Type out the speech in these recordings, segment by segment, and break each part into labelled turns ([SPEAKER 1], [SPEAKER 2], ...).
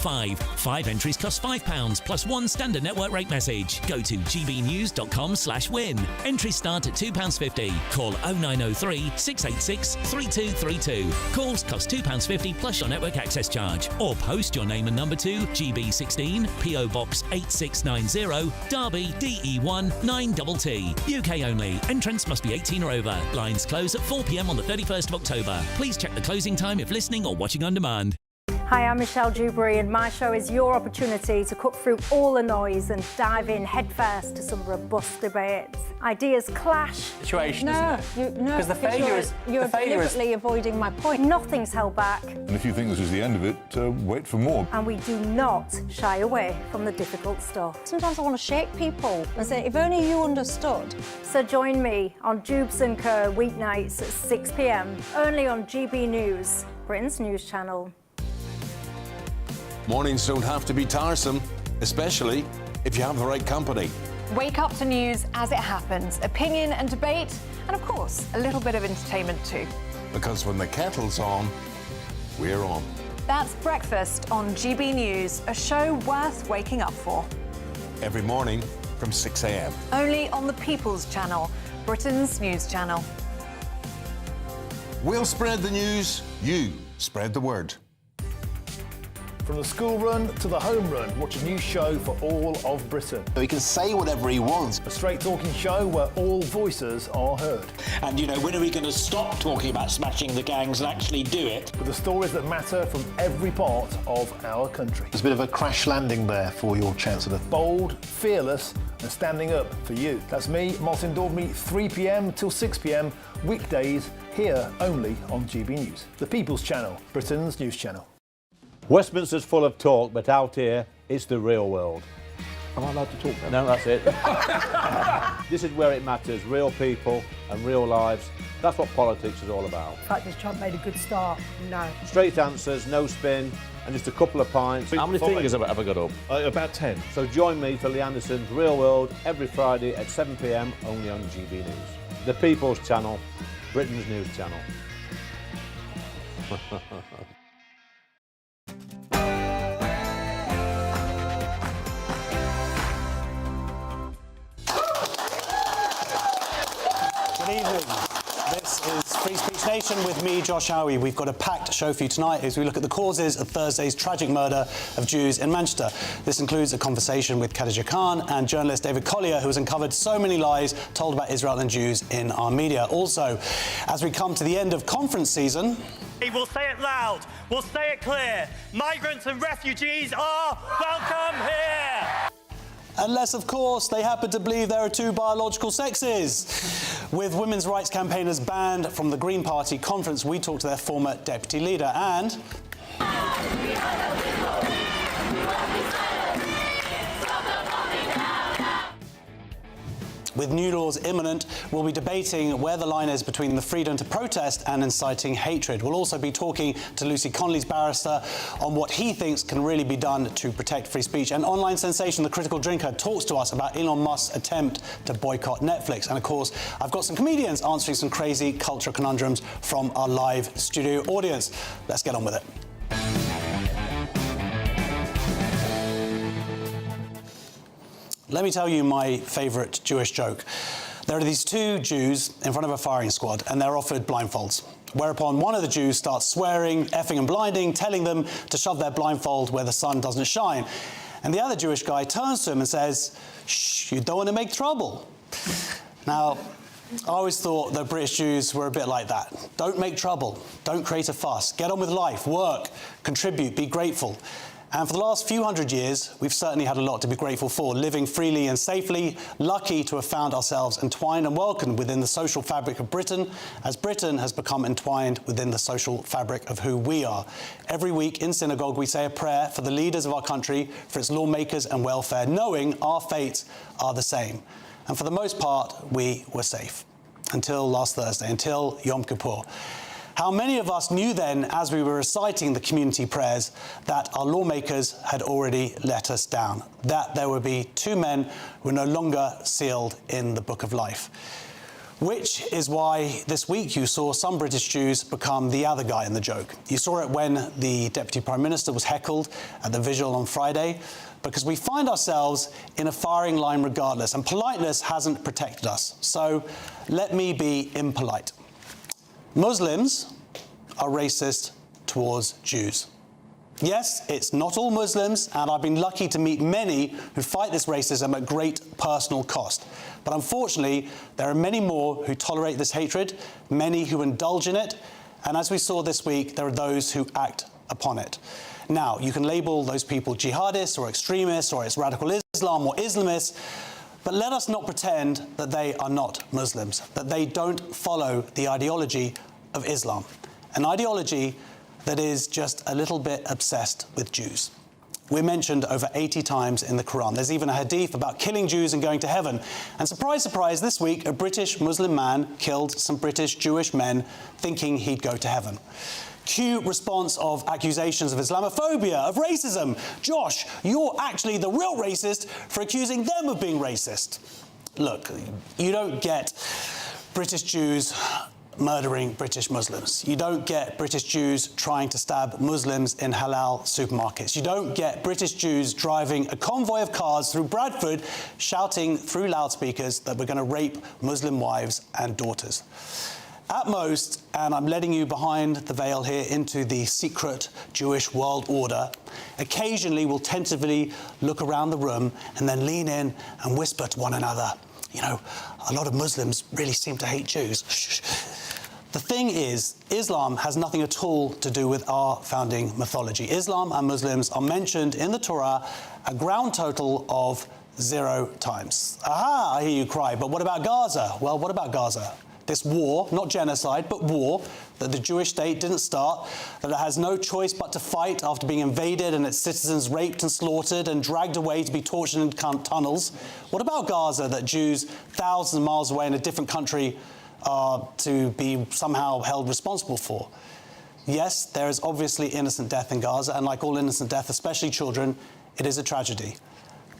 [SPEAKER 1] Five entries cost £5 plus one standard network rate message. Go to gbnews.com/win. Entries start at £2.50. Call 0903 686 3232. Calls cost £2.50 plus your network access charge. Or post your name and number to GB16 PO Box 8690 Derby DE1 9TT. UK only. Entrance must be 18 or over. Lines close at 4 p.m. on the 31st of October. Please check the closing time if listening or watching on demand.
[SPEAKER 2] Hi, I'm Michelle Dewberry, and my show is your opportunity to cut through all the noise and dive in headfirst to some robust debates. Ideas clash.
[SPEAKER 3] Situation, isn't it?
[SPEAKER 2] Because
[SPEAKER 3] the failure is...
[SPEAKER 2] You're deliberately avoiding my point. Nothing's held back.
[SPEAKER 4] And if you think this is the end of it, wait for more.
[SPEAKER 2] And we do not shy away from the difficult stuff.
[SPEAKER 5] Sometimes I want to shake people and say, if only you understood.
[SPEAKER 2] So join me on Jubes and Kerr weeknights at 6 p.m, only on GB News, Britain's news channel.
[SPEAKER 6] Mornings don't have to be tiresome, especially if you have the right company.
[SPEAKER 7] Wake up to news as it happens, opinion and debate, and of course, a little bit of entertainment too.
[SPEAKER 6] Because when the kettle's on, we're on.
[SPEAKER 7] That's Breakfast on GB News, a show worth waking up for.
[SPEAKER 6] Every morning from 6 a.m.
[SPEAKER 7] Only on the People's Channel, Britain's news channel.
[SPEAKER 6] We'll spread the news, you spread the word.
[SPEAKER 8] From the school run to the home run, watch a new show for all of Britain.
[SPEAKER 9] He can say whatever he wants.
[SPEAKER 8] A straight talking show where all voices are heard.
[SPEAKER 10] And, you know, when are we going to stop talking about smashing the gangs and actually do it?
[SPEAKER 8] With the stories that matter from every part of our country.
[SPEAKER 9] There's a bit of a crash landing there for your Chancellor.
[SPEAKER 8] Bold, fearless and standing up for you. That's me, Martin Daubney, 3 p.m. till 6 p.m, weekdays, here only on GB News. The People's Channel, Britain's news channel.
[SPEAKER 11] Westminster's full of talk, but out here, it's the real world.
[SPEAKER 4] Am I allowed to talk now?
[SPEAKER 11] No, that's it. This is where it matters, real people and real lives. That's what politics is all about.
[SPEAKER 12] In fact, has Trump made a good start? No.
[SPEAKER 11] Straight answers, no spin, and just a couple of pints.
[SPEAKER 13] How many fingers have I got up?
[SPEAKER 4] About 10.
[SPEAKER 11] So join me for Lee Anderson's Real World every Friday at 7 p.m, only on GB News. The People's Channel, Britain's news channel.
[SPEAKER 14] Good evening. This is Free Speech Nation with me, Josh Howie. We've got a packed show for you tonight as we look at the causes of Thursday's tragic murder of Jews in Manchester. This includes a conversation with Khadija Khan and journalist David Collier, who has uncovered so many lies told about Israel and Jews in our media. Also, as we come to the end of conference season...
[SPEAKER 15] We'll say it loud, we'll say it clear. Migrants and refugees are welcome here.
[SPEAKER 14] Unless, of course, they happen to believe there are two biological sexes. With women's rights campaigners banned from the Green Party conference, we talked to their former deputy leader and... With new laws imminent, we'll be debating where the line is between the freedom to protest and inciting hatred. We'll also be talking to Lucy Connolly's barrister on what he thinks can really be done to protect free speech. And online sensation The Critical Drinker talks to us about Elon Musk's attempt to boycott Netflix. And of course, I've got some comedians answering some crazy culture conundrums from our live studio audience. Let's get on with it. Let me tell you my favourite Jewish joke. There are these two Jews in front of a firing squad and they're offered blindfolds. Whereupon one of the Jews starts swearing, effing and blinding, telling them to shove their blindfold where the sun doesn't shine. And the other Jewish guy turns to him and says, "Shh, you don't want to make trouble." Now, I always thought that British Jews were a bit like that. Don't make trouble, don't create a fuss, get on with life, work, contribute, be grateful. And for the last few hundred years, we've certainly had a lot to be grateful for, living freely and safely, lucky to have found ourselves entwined and welcomed within the social fabric of Britain, as Britain has become entwined within the social fabric of who we are. Every week in synagogue, we say a prayer for the leaders of our country, for its lawmakers and welfare, knowing our fates are the same. And for the most part, we were safe. Until last Thursday, until Yom Kippur. How many of us knew then, as we were reciting the community prayers, that our lawmakers had already let us down, that there would be two men who were no longer sealed in the book of life? Which is why this week you saw some British Jews become the other guy in the joke. You saw it when the Deputy Prime Minister was heckled at the Visual on Friday, because we find ourselves in a firing line regardless, and politeness hasn't protected us. So let me be impolite. Muslims are racist towards Jews. Yes, it's not all Muslims, and I've been lucky to meet many who fight this racism at great personal cost. But unfortunately, there are many more who tolerate this hatred, many who indulge in it, and as we saw this week, there are those who act upon it. Now, you can label those people jihadists or extremists or it's radical Islam or Islamists, but let us not pretend that they are not Muslims, that they don't follow the ideology of Islam, an ideology that is just a little bit obsessed with Jews. We're mentioned over 80 times in the Quran. There's even a hadith about killing Jews and going to heaven. And surprise, surprise, this week a British Muslim man killed some British Jewish men thinking he'd go to heaven. Cue response of accusations of Islamophobia, of racism. Josh, you're actually the real racist for accusing them of being racist. Look, you don't get British Jews murdering British Muslims. You don't get British Jews trying to stab Muslims in halal supermarkets. You don't get British Jews driving a convoy of cars through Bradford shouting through loudspeakers that we're going to rape Muslim wives and daughters. At most, and I'm letting you behind the veil here into the secret Jewish world order, occasionally we'll tentatively look around the room and then lean in and whisper to one another, you know, a lot of Muslims really seem to hate Jews. The thing is, Islam has nothing at all to do with our founding mythology. Islam and Muslims are mentioned in the Torah a ground total of 0 times. Aha, I hear you cry, but what about Gaza? Well, what about Gaza? This war, not genocide, but war, that the Jewish state didn't start, that it has no choice but to fight after being invaded and its citizens raped and slaughtered and dragged away to be tortured in tunnels. What about Gaza, that Jews thousands of miles away in a different country are to be somehow held responsible for? Yes, there is obviously innocent death in Gaza, and like all innocent death, especially children, it is a tragedy.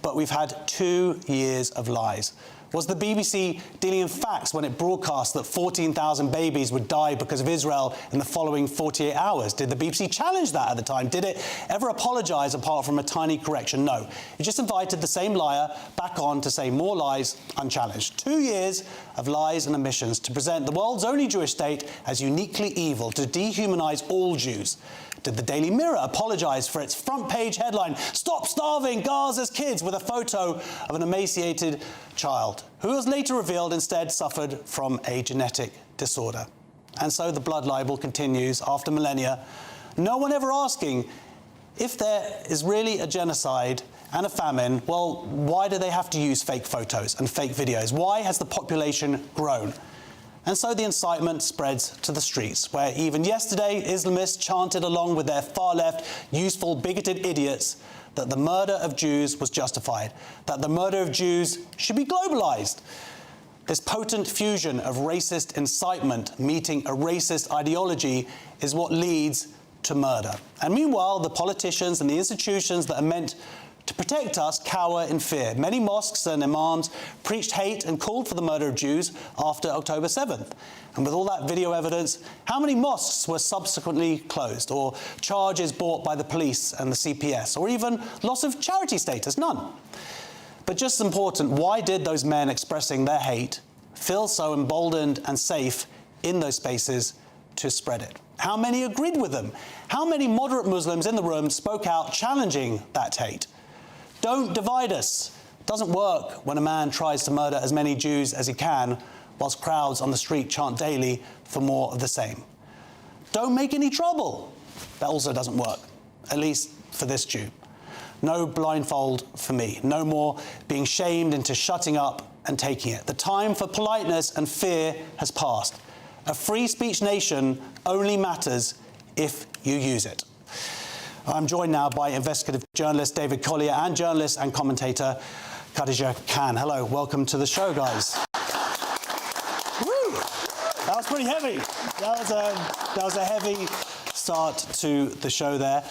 [SPEAKER 14] But we've had 2 years of lies. Was the BBC dealing in facts when it broadcast that 14,000 babies would die because of Israel in the following 48 hours? Did the BBC challenge that at the time? Did it ever apologise apart from a tiny correction? No. It just invited the same liar back on to say more lies unchallenged. 2 years of lies and omissions to present the world's only Jewish state as uniquely evil, to dehumanise all Jews. Did the Daily Mirror apologise for its front-page headline, "Stop starving Gaza's kids," with a photo of an emaciated child, who was later revealed instead suffered from a genetic disorder? And so the blood libel continues after millennia, no one ever asking, if there is really a genocide and a famine, well, why do they have to use fake photos and fake videos? Why has the population grown? And so the incitement spreads to the streets, where even yesterday Islamists chanted along with their far-left, useful, bigoted idiots that the murder of Jews was justified, that the murder of Jews should be globalised. This potent fusion of racist incitement meeting a racist ideology is what leads to murder. And meanwhile, the politicians and the institutions that are meant to protect us cower in fear. Many mosques and imams preached hate and called for the murder of Jews after October 7th. And with all that video evidence, how many mosques were subsequently closed, or charges brought by the police and the CPS, or even loss of charity status? None. But just as important, why did those men expressing their hate feel so emboldened and safe in those spaces to spread it? How many agreed with them? How many moderate Muslims in the room spoke out challenging that hate? Don't divide us. It doesn't work when a man tries to murder as many Jews as he can, whilst crowds on the street chant daily for more of the same. Don't make any trouble. That also doesn't work, at least for this Jew. No blindfold for me. No more being shamed into shutting up and taking it. The time for politeness and fear has passed. A free speech nation only matters if you use it. I'm joined now by investigative journalist David Collier and journalist and commentator Khadija Khan. Hello, welcome to the show, guys. Woo! That was pretty heavy. That was a heavy start to the show there.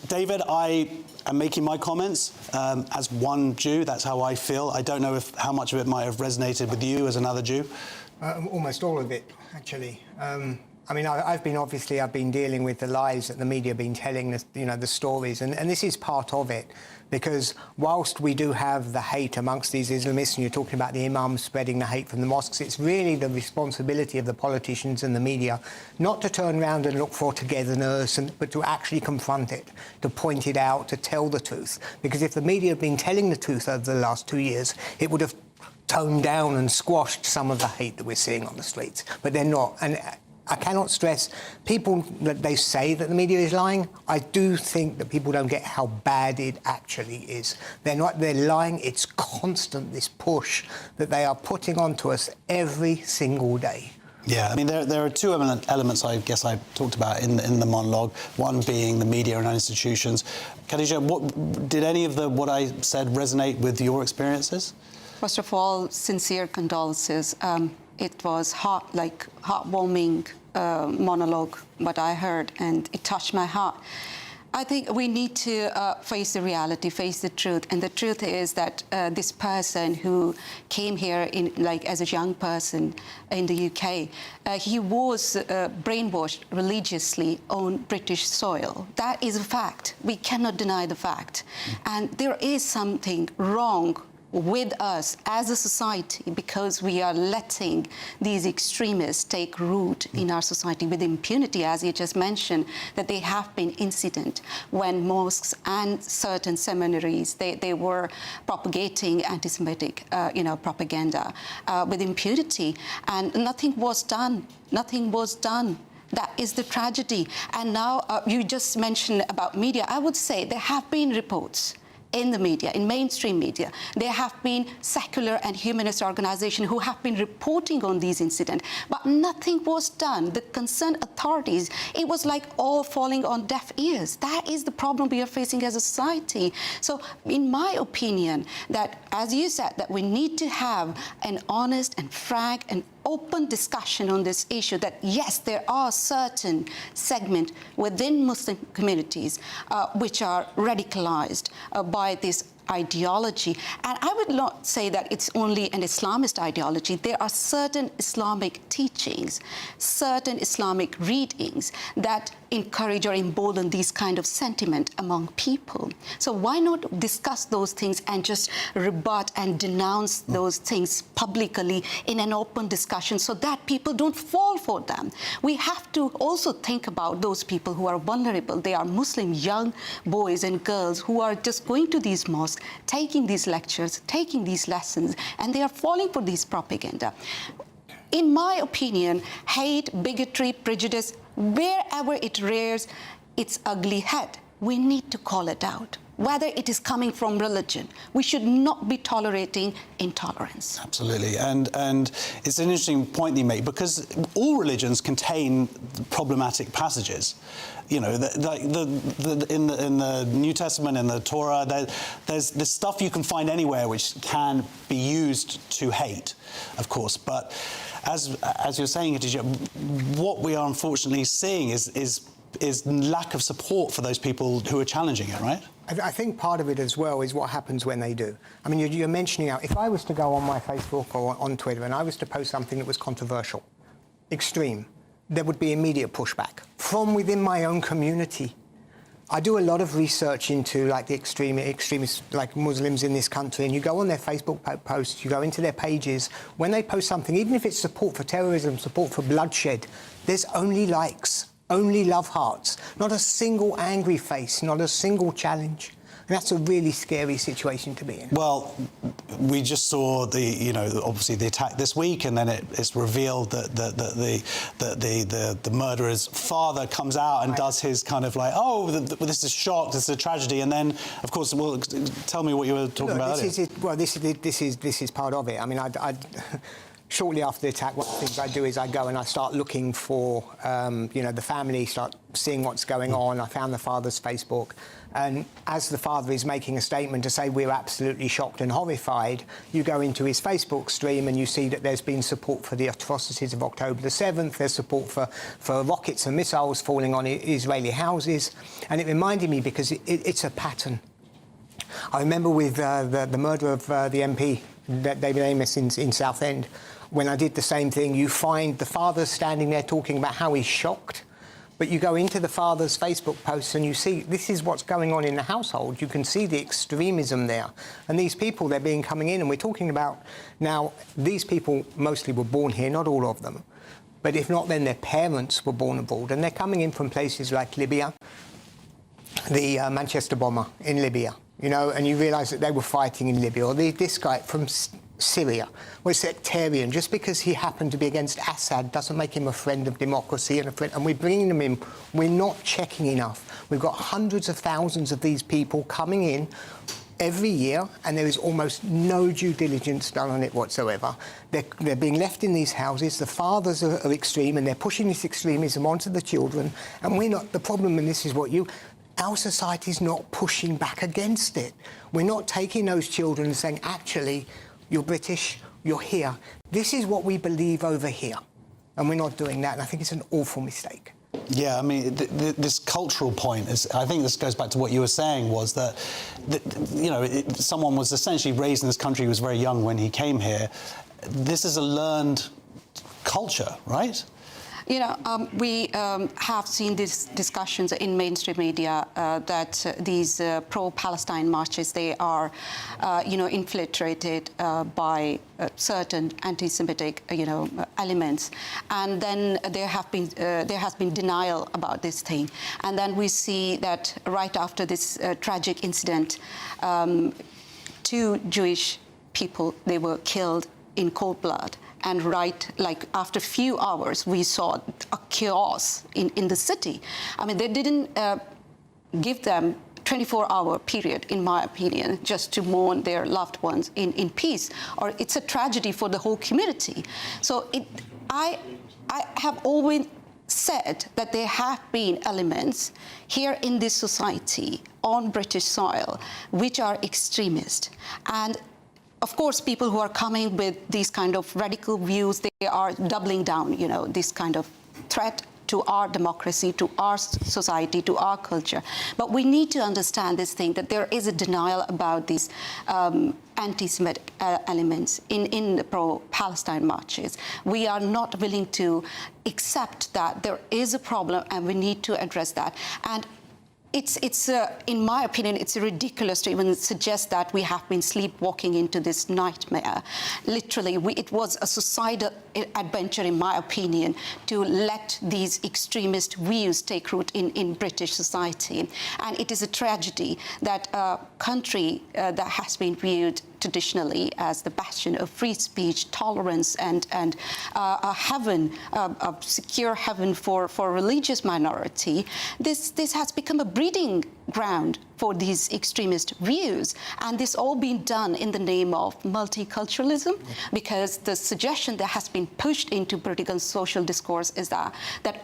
[SPEAKER 14] David, I am making my comments as one Jew. That's how I feel. I don't know how much of it might have resonated with you as another Jew.
[SPEAKER 12] Almost all of it, actually. I mean, I've been dealing with the lies that the media have been telling, the stories, and this is part of it. Because whilst we do have the hate amongst these Islamists, and you're talking about the imams spreading the hate from the mosques, it's really the responsibility of the politicians and the media not to turn around and look for togetherness, but to actually confront it, to point it out, to tell the truth. Because if the media had been telling the truth over the last 2 years, it would have toned down and squashed some of the hate that we're seeing on the streets. But they're not. And I cannot stress, people that they say that the media is lying, I do think that people don't get how bad it actually is. They're lying, it's constant, this push that they are putting onto us every single day.
[SPEAKER 14] Yeah, I mean, there are two elements I guess I talked about in the monologue, one being the media and our institutions. Khadija, did any of what I said resonate with your experiences?
[SPEAKER 5] First of all, sincere condolences. It was heartwarming monologue, what I heard, and it touched my heart. I think we need to face the reality, face the truth, and the truth is that this person who came here as a young person in the UK, he was brainwashed religiously on British soil. That is a fact. We cannot deny the fact. And there is something wrong with us as a society because we are letting these extremists take root in our society with impunity, as you just mentioned, that there have been incidents when mosques and certain seminaries, they were propagating anti-Semitic, propaganda with impunity, and nothing was done. Nothing was done. That is the tragedy. And now you just mentioned about media. I would say there have been reports in the media, in mainstream media. There have been secular and humanist organizations who have been reporting on these incidents, but nothing was done. The concerned authorities, it was like all falling on deaf ears. That is the problem we are facing as a society. So in my opinion, that, as you said, that we need to have an honest and frank and open discussion on this issue, that yes, there are certain segments within Muslim communities which are radicalized by this ideology. And I would not say that it's only an Islamist ideology. There are certain Islamic teachings, certain Islamic readings that encourage or embolden these kind of sentiment among people. So why not discuss those things and just rebut and denounce those things publicly in an open discussion so that people don't fall for them? We have to also think about those people who are vulnerable. They are Muslim young boys and girls who are just going to these mosques, taking these lectures, taking these lessons, and they are falling for this propaganda. In my opinion, hate, bigotry, prejudice, wherever it rears its ugly head, we need to call it out. Whether it is coming from religion, we should not be tolerating intolerance.
[SPEAKER 14] Absolutely, and it's an interesting point you make, because all religions contain problematic passages. You know, in the New Testament, in the Torah, there's stuff you can find anywhere which can be used to hate, of course. But as you're saying, Khadija, what we are unfortunately seeing is lack of support for those people who are challenging it, right?
[SPEAKER 12] I think part of it as well is what happens when they do. I mean, you're mentioning out, if I was to go on my Facebook or on Twitter and I was to post something that was controversial, extreme, there would be immediate pushback from within my own community. I do a lot of research into like the extremists, like Muslims in this country, and you go on their Facebook posts, you go into their pages, when they post something, even if it's support for terrorism, support for bloodshed, there's only likes, only love hearts, not a single angry face, not a single challenge. And that's a really scary situation to be in.
[SPEAKER 14] Well, we just saw obviously the attack this week, and then it's revealed that the murderer's father comes out and does his kind of like, this is a shock, this is a tragedy, and then, of course, well, tell me what you were talking about earlier.
[SPEAKER 12] This is part of it. I mean, shortly after the attack, one of the things I do is I go and I start looking for, the family, start seeing what's going on. I found the father's Facebook. And as the father is making a statement to say we're absolutely shocked and horrified, you go into his Facebook stream and you see that there's been support for the atrocities of October the 7th, there's support for rockets and missiles falling on Israeli houses. And it reminded me, because it's a pattern. I remember with the murder of the MP, David Amos in Southend, when I did the same thing, you find the father standing there talking about how he's shocked. But you go into the father's Facebook posts and you see this is what's going on in the household. You can see the extremism there. And these people, they're being coming in, and we're talking about now, these people mostly were born here, not all of them. But if not, then their parents were born abroad. And they're coming in from places like Libya, the Manchester bomber in Libya, and you realise that they were fighting in Libya. Or this guy from Syria was sectarian. Just because he happened to be against Assad doesn't make him a friend of democracy and we're bringing them in. We're not checking enough. We've got hundreds of thousands of these people coming in every year, and there is almost no due diligence done on it whatsoever. They're being left in these houses. The fathers are extreme, and they're pushing this extremism onto the children. And we're not the problem, and this is what our society's not pushing back against it. We're not taking those children and saying, actually, you're British, you're here. This is what we believe over here. And we're not doing that, and I think it's an awful mistake.
[SPEAKER 14] Yeah, I mean, this cultural point is, I think this goes back to what you were saying, was that, someone was essentially raised in this country who was very young when he came here. This is a learned culture, right?
[SPEAKER 5] We have seen these discussions in mainstream media that these pro-Palestine marches, they are, infiltrated by certain anti-Semitic, elements, and then there has been denial about this thing, and then we see that right after this tragic incident, 2 Jewish people, they were killed in cold blood. And after a few hours, we saw a chaos in the city. I mean, they didn't give them 24-hour period, in my opinion, just to mourn their loved ones in peace. Or it's a tragedy for the whole community. So I have always said that there have been elements here in this society on British soil which are extremist. And of course, people who are coming with these kind of radical views, they are doubling down, this kind of threat to our democracy, to our society, to our culture. But we need to understand this thing, that there is a denial about these anti-Semitic elements in the pro-Palestine marches. We are not willing to accept that there is a problem, and we need to address that. And it's in my opinion, it's ridiculous to even suggest that we have been sleepwalking into this nightmare. Literally, it was a suicidal adventure, in my opinion, to let these extremist views take root in British society. And it is a tragedy that a country that has been viewed traditionally as the bastion of free speech, tolerance, and a heaven, a secure heaven for religious minority, this has become a breeding ground for these extremist views. And this all being done in the name of multiculturalism, because the suggestion that has been pushed into political and social discourse is that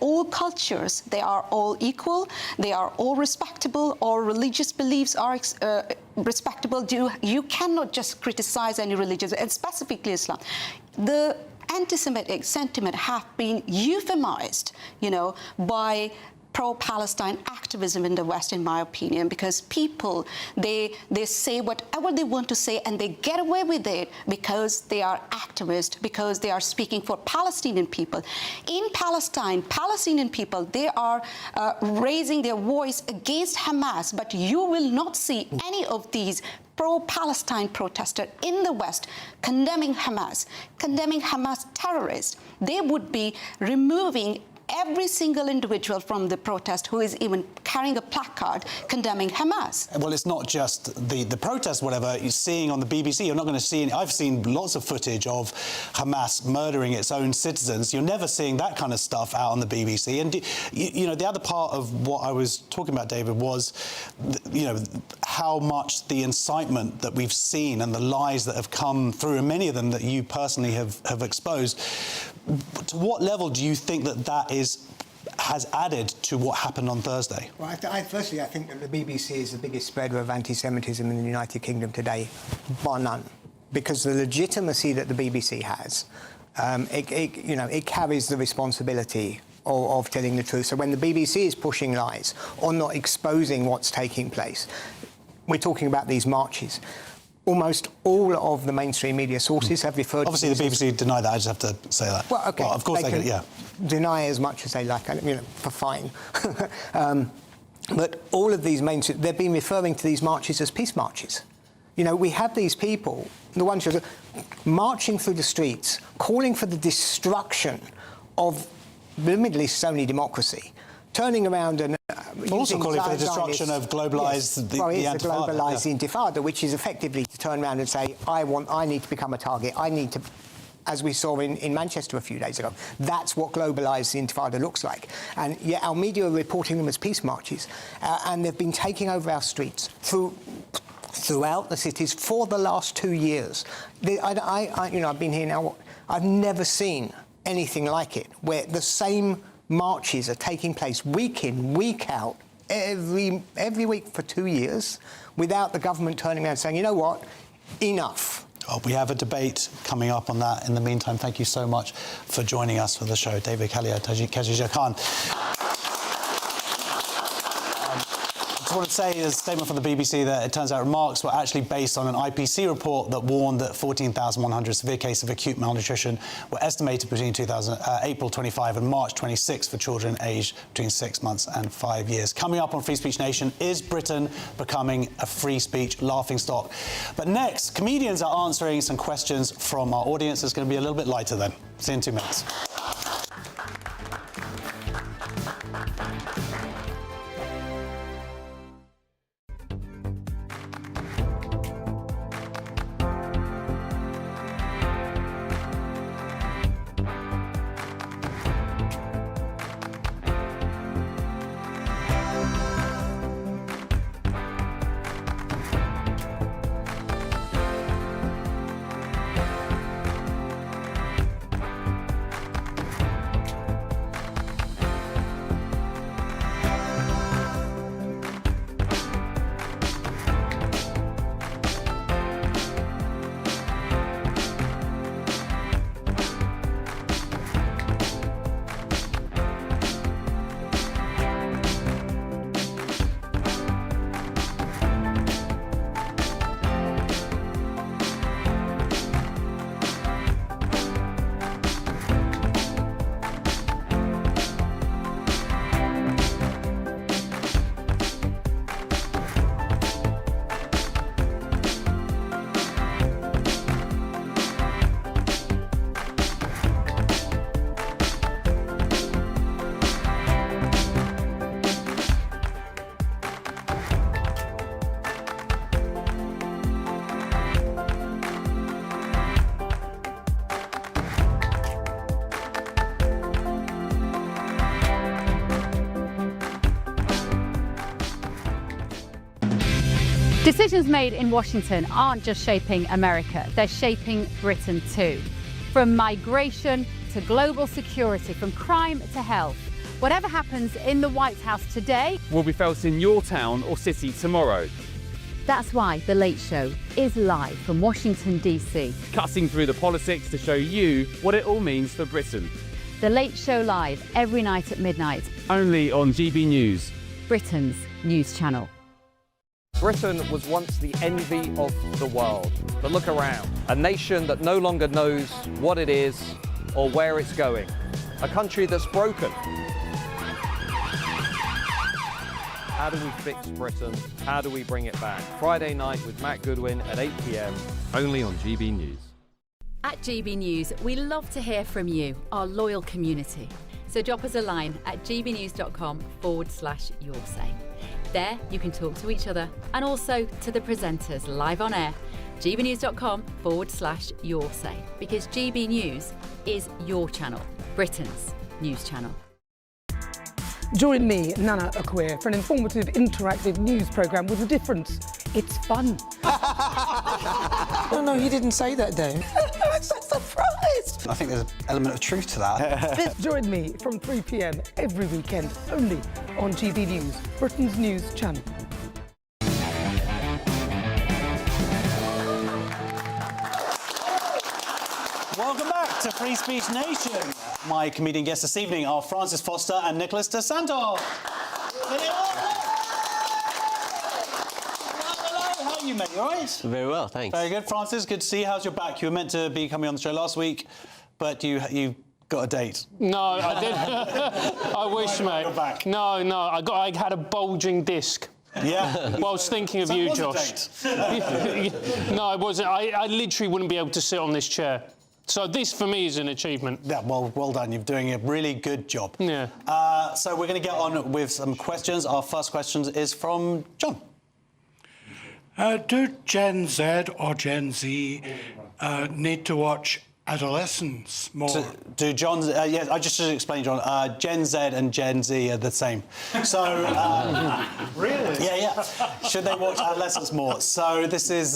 [SPEAKER 5] all cultures, they are all equal, they are all respectable, all religious beliefs are respectable. You cannot just criticize any religion, and specifically Islam. The anti-Semitic sentiment have been euphemized, by pro-Palestine activism in the West, in my opinion, because people, they say whatever they want to say, and they get away with it because they are activists, because they are speaking for Palestinian people. In Palestine, Palestinian people, they are raising their voice against Hamas, but you will not see any of these pro-Palestine protesters in the West condemning Hamas terrorists. They would be removing every single individual from the protest who is even carrying a placard condemning Hamas.
[SPEAKER 14] Well, it's not just the protest, whatever you're seeing on the BBC. You're not going to see I've seen lots of footage of Hamas murdering its own citizens. You're never seeing that kind of stuff out on the BBC. And, the other part of what I was talking about, David, was, how much the incitement that we've seen and the lies that have come through, and many of them that you personally have exposed, to what level do you think that has added to what happened on Thursday?
[SPEAKER 12] Well, firstly, I think that the BBC is the biggest spreader of anti-Semitism in the United Kingdom today, bar none, because the legitimacy that the BBC has, it carries the responsibility of telling the truth. So when the BBC is pushing lies or not exposing what's taking place, we're talking about these marches. Almost all of the mainstream media sources have referred to...
[SPEAKER 14] Obviously, the BBC deny that, I just have to say that.
[SPEAKER 12] Well, OK.
[SPEAKER 14] Well, of course they can, yeah.
[SPEAKER 12] Deny as much as they like, for fine. But all of these mainstream... They've been referring to these marches as peace marches. We have these people, the ones who are marching through the streets, calling for the destruction of the Middle East's only democracy, turning around and
[SPEAKER 14] also calling for the destruction of globalised the
[SPEAKER 12] Intifada.
[SPEAKER 14] Globalised
[SPEAKER 12] Intifada, which is effectively to turn around and say, I need to become a target. I need to, as we saw in Manchester a few days ago. That's what globalised Intifada looks like. And yet our media are reporting them as peace marches, and they've been taking over our streets throughout the cities for the last 2 years. I've been here now. I've never seen anything like it, where the same marches are taking place week in, week out, every week for 2 years, without the government turning around and saying, you know what, enough.
[SPEAKER 14] Well, we have a debate coming up on that. In the meantime, thank you so much for joining us for the show, David Kalia, Khadija Khan. I just want to say, there's a statement from the BBC that it turns out remarks were actually based on an IPC report that warned that 14,100 severe cases of acute malnutrition were estimated between April 25 and March 26 for children aged between 6 months and 5 years. Coming up on Free Speech Nation, is Britain becoming a free speech laughingstock? But next, comedians are answering some questions from our audience. It's going to be a little bit lighter then. See you in 2 minutes.
[SPEAKER 3] Decisions made in Washington aren't just shaping America, they're shaping Britain too. From migration to global security, from crime to health. Whatever happens in the White House today
[SPEAKER 13] will be felt in your town or city tomorrow.
[SPEAKER 3] That's why The Late Show is live from Washington, D.C.
[SPEAKER 13] Cutting through the politics to show you what it all means for Britain.
[SPEAKER 3] The Late Show live every night at midnight.
[SPEAKER 13] Only on GB News,
[SPEAKER 3] Britain's news channel.
[SPEAKER 16] Britain was once the envy of the world. But look around. A nation that no longer knows what it is or where it's going. A country that's broken. How do we fix Britain? How do we bring it back? Friday night with Matt Goodwin at 8 p.m.
[SPEAKER 13] only on GB News.
[SPEAKER 3] At GB News, we love to hear from you, our loyal community. So drop us a line at gbnews.com/yoursay. There you can talk to each other and also to the presenters live on air. gbnews.com/yoursay, because GB News is your channel, Britain's news channel.
[SPEAKER 17] Join me, Nana Akwir, for an informative, interactive news programme with a difference It's fun.
[SPEAKER 18] No, he didn't say that, though.
[SPEAKER 17] I'm so surprised.
[SPEAKER 14] I think there's an element of truth to that.
[SPEAKER 17] Join me from 3 p.m. every weekend, only on GB News, Britain's news channel.
[SPEAKER 14] Welcome back to Free Speech Nation. My comedian guests this evening are Francis Foster and Nicholas De Santos. How are you, mate? You all right?
[SPEAKER 19] Very well, thanks.
[SPEAKER 14] Very good. Francis, good to see you. How's your back? You were meant to be coming on the show last week, but you got a date.
[SPEAKER 20] No, I didn't. I wish, mate. No, I had a bulging disc.
[SPEAKER 14] Yeah.
[SPEAKER 20] Well, I was thinking of you, Josh. No, it wasn't. I literally wouldn't be able to sit on this chair. So this, for me, is an achievement.
[SPEAKER 14] Yeah, well done. You're doing a really good job.
[SPEAKER 20] Yeah.
[SPEAKER 14] So we're going to get on with some questions. Our first question is from John.
[SPEAKER 21] Do Gen Z or Gen Z need to watch adolescents more?
[SPEAKER 14] Do John... yeah, I just should explain, John. Gen Z and Gen Z are the same. So...
[SPEAKER 21] Really?
[SPEAKER 14] Yeah. Should they watch adolescents more? So this is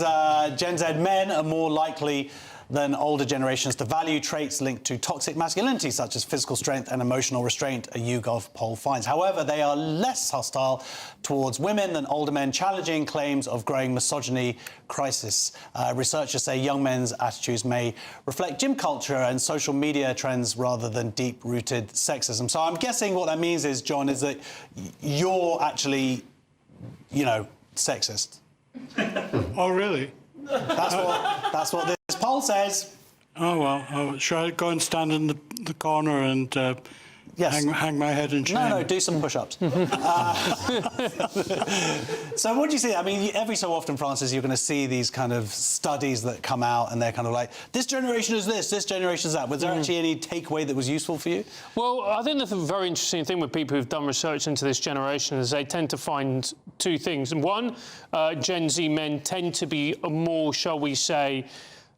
[SPEAKER 14] Gen Z men are more likely than older generations to value traits linked to toxic masculinity, such as physical strength and emotional restraint, a YouGov poll finds. However, they are less hostile towards women than older men, challenging claims of growing misogyny crisis. Researchers say young men's attitudes may reflect gym culture and social media trends rather than deep-rooted sexism. So I'm guessing what that means is, John, is that you're actually, sexist.
[SPEAKER 21] Oh, really?
[SPEAKER 14] That's what this poll says.
[SPEAKER 21] Oh, well, should I go and stand in the corner and hang my head in shame?
[SPEAKER 14] No, do some push-ups. So what do you see? I mean, every so often, Francis, you're going to see these kind of studies that come out and they're kind of like, this generation is this generation is that. Was there actually any takeaway that was useful for you?
[SPEAKER 20] Well, I think the very interesting thing with people who've done research into this generation is they tend to find two things. One, Gen Z men tend to be more, shall we say,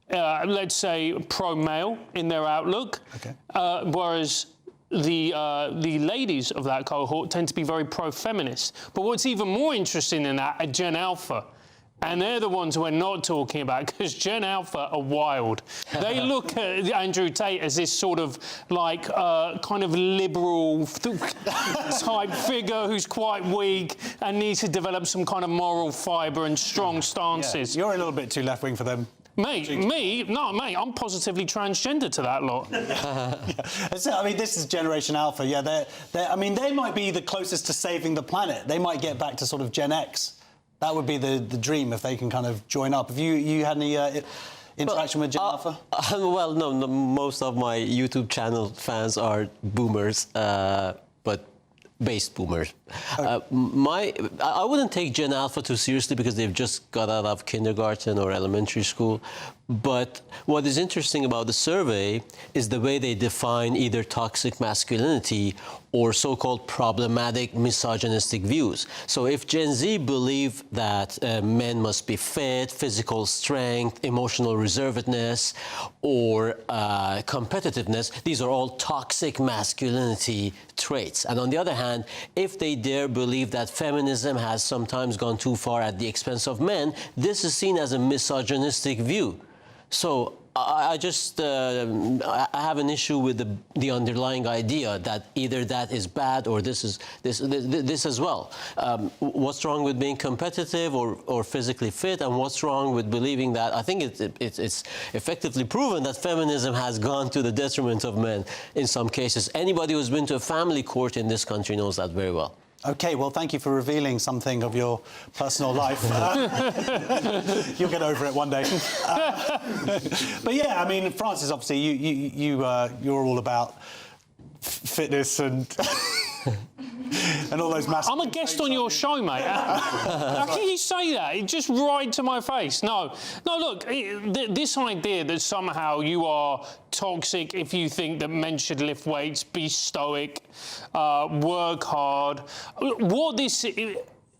[SPEAKER 20] let's say, pro-male in their outlook, whereas the ladies of that cohort tend to be very pro-feminist. But what's even more interesting than that are Gen Alpha. And they're the ones we're not talking about, because Gen Alpha are wild. They look at Andrew Tate as this sort of, like, kind of liberal type figure who's quite weak and needs to develop some kind of moral fibre and strong stances.
[SPEAKER 14] Yeah, you're a little bit too left-wing for them.
[SPEAKER 20] Mate, I'm positively transgender to that lot.
[SPEAKER 14] I mean, this is Generation Alpha. Yeah, they might be the closest to saving the planet. They might get back to sort of Gen X. That would be the dream if they can kind of join up. Have you had any interaction with Gen Alpha?
[SPEAKER 19] Well, no, most of my YouTube channel fans are boomers, but based boomers. I wouldn't take Gen Alpha too seriously because they've just got out of kindergarten or elementary school. But what is interesting about the survey is the way they define either toxic masculinity or so-called problematic misogynistic views. So if Gen Z believe that men must be fit, physical strength, emotional reservedness, or competitiveness, these are all toxic masculinity traits. And on the other hand, if they dare believe that feminism has sometimes gone too far at the expense of men, this is seen as a misogynistic view. So I have an issue with the underlying idea that either that is bad or this as well. What's wrong with being competitive or physically fit, and what's wrong with believing that? I think it's effectively proven that feminism has gone to the detriment of men in some cases. Anybody who's been to a family court in this country knows that very well.
[SPEAKER 14] OK, well, thank you for revealing something of your personal life. You'll get over it one day. But, yeah, I mean, Francis, obviously, you're all about fitness and... and all those massive...
[SPEAKER 20] I'm a guest on your show, mate. How can you say that? It just right to my face. No, look, this idea that somehow you are toxic if you think that men should lift weights, be stoic, work hard. What this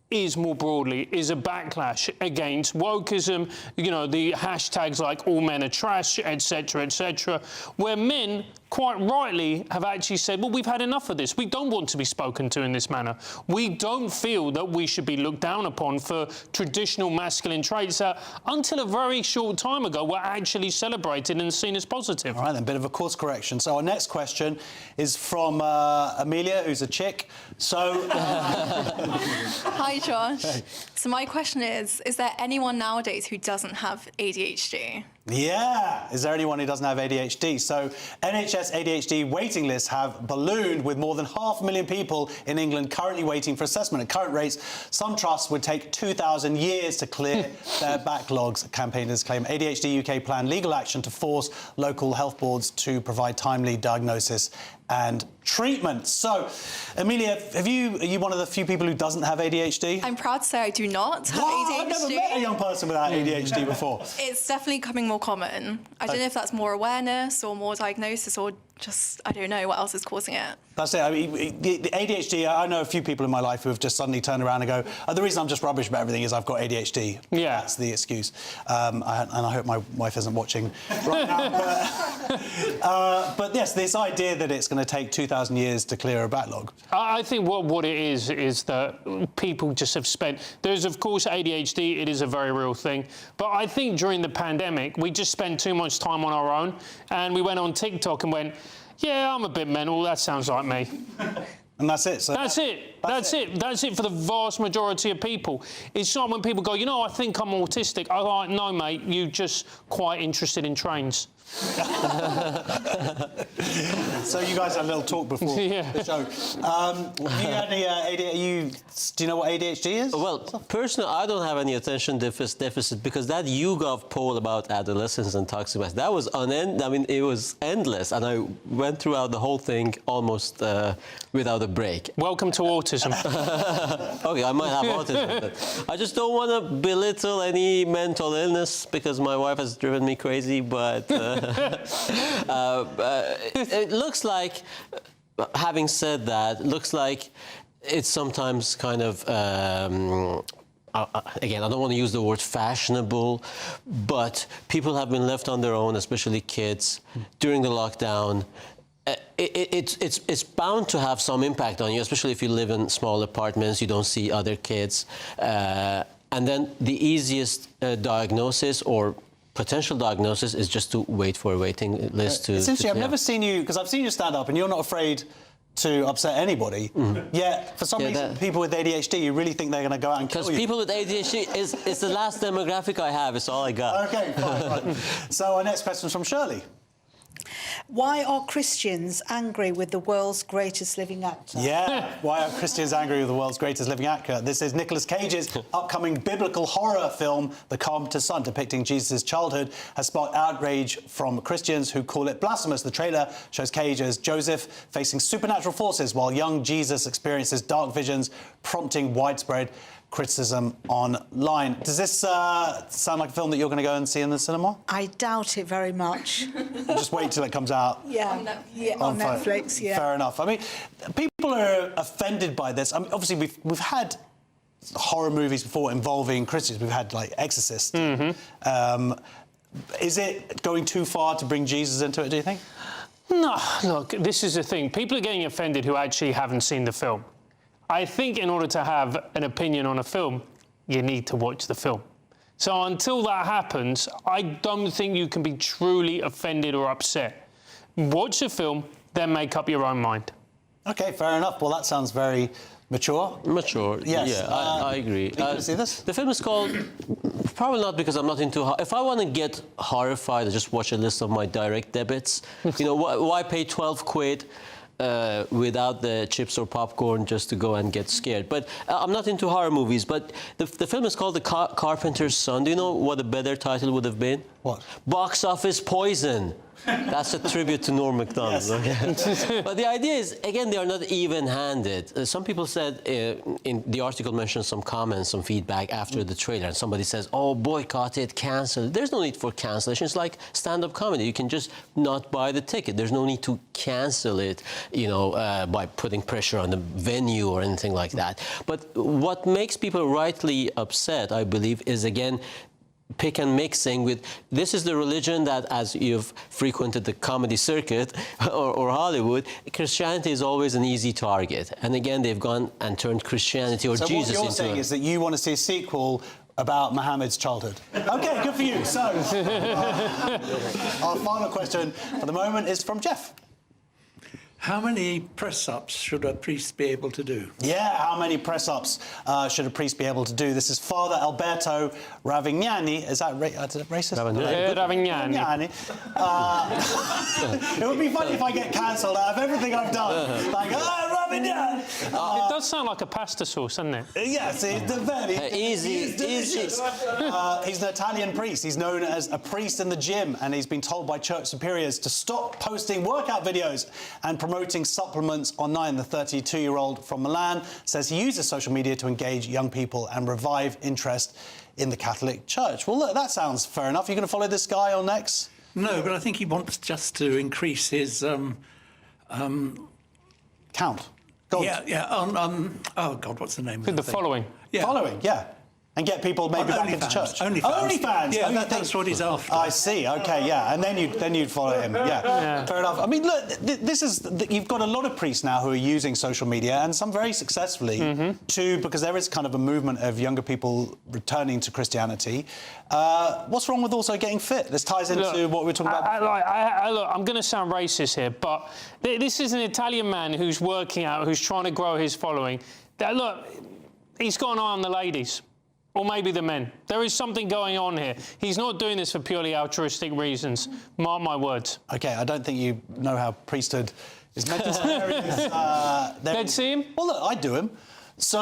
[SPEAKER 20] is more broadly is a backlash against wokeism, the hashtags like all men are trash, etc., where men quite rightly have actually said, well, we've had enough of this. We don't want to be spoken to in this manner. We don't feel that we should be looked down upon for traditional masculine traits that, until a very short time ago, were actually celebrated and seen as positive.
[SPEAKER 14] All right, then, bit of a course correction. So our next question is from Amelia, who's a chick. So...
[SPEAKER 18] Hi, Josh.
[SPEAKER 14] Hey.
[SPEAKER 18] So my question is there anyone nowadays who doesn't have ADHD?
[SPEAKER 14] Yeah! Is there anyone who doesn't have ADHD? So NHS ADHD waiting lists have ballooned, with more than 500,000 people in England currently waiting for assessment. At current rates, some trusts would take 2,000 years to clear their backlogs. Campaigners claim ADHD UK plan legal action to force local health boards to provide timely diagnosis and treatment. So, Amelia, are you one of the few people who doesn't have ADHD?
[SPEAKER 18] I'm proud to say I do not have ADHD.
[SPEAKER 14] I've never met a young person without ADHD before.
[SPEAKER 18] It's definitely becoming more common. I don't know if that's more awareness or more diagnosis or just, I don't know what else is causing it.
[SPEAKER 14] That's it. I mean, the ADHD, I know a few people in my life who have just suddenly turned around and go, the reason I'm just rubbish about everything is I've got ADHD.
[SPEAKER 20] Yeah.
[SPEAKER 14] That's the excuse. And I hope my wife isn't watching right now. But yes, this idea that it's going to take 2,000 years to clear a backlog.
[SPEAKER 20] I think what it is that people just have spent... There's, of course, ADHD. It is a very real thing. But I think during the pandemic, we just spent too much time on our own, and we went on TikTok and went, yeah, I'm a bit mental. That sounds like me.
[SPEAKER 14] And that's it. So
[SPEAKER 20] that's it. That's it for the vast majority of people. It's not when people go, you know, I think I'm autistic. I'm like, no, mate, you're just quite interested in trains.
[SPEAKER 14] So you guys had a little talk before the show. Have you had any ADHD? Do you know what ADHD is?
[SPEAKER 19] Well, personally, I don't have any attention deficit because that YouGov poll about adolescence and toxic masculinity, that was unending. I mean, it was endless, and I went throughout the whole thing almost without a break.
[SPEAKER 20] Welcome to autism.
[SPEAKER 19] Okay, I might have autism, but I just don't want to belittle any mental illness because my wife has driven me crazy, but it looks like, having said that, it looks like it's sometimes kind of, again, I don't want to use the word fashionable, but people have been left on their own, especially kids, during the lockdown. It's bound to have some impact on you, especially if you live in small apartments, you don't see other kids. And then the easiest diagnosis or potential diagnosis is just to wait for a waiting list to...
[SPEAKER 14] It's interesting, I've never seen you, because I've seen you stand up and you're not afraid to upset anybody, yet for some reason, people with ADHD, you really think they're going to go out and kill you.
[SPEAKER 19] Because people with ADHD is the last demographic I have, it's all I got.
[SPEAKER 14] Okay, fine, right. So our next question is from Shirley.
[SPEAKER 22] Why are Christians angry with the world's greatest living actor?
[SPEAKER 14] Yeah, why are Christians angry with the world's greatest living actor? This is Nicolas Cage's upcoming biblical horror film, The Carpenter's Son, depicting Jesus' childhood, has sparked outrage from Christians who call it blasphemous. The trailer shows Cage as Joseph facing supernatural forces while young Jesus experiences dark visions, prompting widespread criticism online. Does this sound like a film that you're going to go and see in the cinema?
[SPEAKER 22] I doubt it very much.
[SPEAKER 14] Just wait till it comes out.
[SPEAKER 22] On Netflix, yeah.
[SPEAKER 14] Fair enough. I mean, people are offended by this. I mean, obviously, we've had horror movies before involving Christians. We've had, like, Exorcist. Is it going too far to bring Jesus into it, do you think?
[SPEAKER 20] No, look, this is the thing. People are getting offended who actually haven't seen the film. I think in order to have an opinion on a film, you need to watch the film. So until that happens, I don't think you can be truly offended or upset. Watch the film, then make up your own mind.
[SPEAKER 14] OK, fair enough. Well, that sounds very mature.
[SPEAKER 19] Mature,
[SPEAKER 14] yes.
[SPEAKER 19] Yeah, I agree.
[SPEAKER 14] Are you going to see this?
[SPEAKER 19] The film is called... Probably not because I'm not into... If I want to get horrified, I just watch a list of my direct debits. You know, why pay 12 quid without the chips or popcorn just to go and get scared? But I'm not into horror movies, but the film is called The Carpenter's Son. Do you know what a better title would have been?
[SPEAKER 14] What?
[SPEAKER 19] Box Office Poison. That's a tribute to Norm Macdonald.
[SPEAKER 14] Yes.
[SPEAKER 19] Okay? But the idea is, again, they are not even-handed. Some people said, in the article mentioned some comments, some feedback after the trailer, and somebody says, oh, boycott it, cancel it. There's no need for cancellation. It's like stand-up comedy. You can just not buy the ticket. There's no need to cancel it, you know, by putting pressure on the venue or anything like that. But what makes people rightly upset, I believe, is, again, pick and mixing with, this is the religion that, as you've frequented the comedy circuit or Hollywood, Christianity is always an easy target. And again, they've gone and turned Christianity or
[SPEAKER 14] so
[SPEAKER 19] Jesus into...
[SPEAKER 14] So what you're saying is that you want to see a sequel about Mohammed's childhood. OK, good for you. So, our final question for the moment is from Jeff.
[SPEAKER 21] How many press-ups should a priest be able to do?
[SPEAKER 14] Yeah, how many press-ups should a priest be able to do? This is Father Alberto Ravignani. Is that racist?
[SPEAKER 20] Ravignani.
[SPEAKER 14] It would be funny if I get cancelled out of everything I've done. Like, Ravignani!
[SPEAKER 20] It does sound like a pasta sauce, doesn't it?
[SPEAKER 14] Yes, it's very
[SPEAKER 19] easy.
[SPEAKER 14] He's an Italian priest. He's known as a priest in the gym, and he's been told by church superiors to stop posting workout videos and promoting supplements online. The 32-year-old from Milan says he uses social media to engage young people and revive interest in the Catholic Church. Well, look, that sounds fair enough. You're going to follow this guy on X?
[SPEAKER 21] No, but I think he wants just to increase his
[SPEAKER 14] count.
[SPEAKER 21] Yeah. Oh God, what's the name of
[SPEAKER 20] the following?
[SPEAKER 21] Yeah.
[SPEAKER 14] Following, yeah. And get people maybe back into church.
[SPEAKER 21] OnlyFans.
[SPEAKER 14] Yeah,
[SPEAKER 21] that's what he's after.
[SPEAKER 14] I see. Okay, yeah, and then you'd follow him. Yeah, fair enough. I mean, look, you've got a lot of priests now who are using social media, and some very successfully because there is kind of a movement of younger people returning to Christianity. What's wrong with also getting fit? This ties into what we were talking about.
[SPEAKER 20] Look, I'm going to sound racist here, but this is an Italian man who's working out, who's trying to grow his following. Look, he's got an eye on the ladies. Or maybe the men. There is something going on here. He's not doing this for purely altruistic reasons. Mark my words.
[SPEAKER 14] OK, I don't think you know how priesthood is meant to be.
[SPEAKER 20] Let's see him?
[SPEAKER 14] Well, look, I'd do him. So,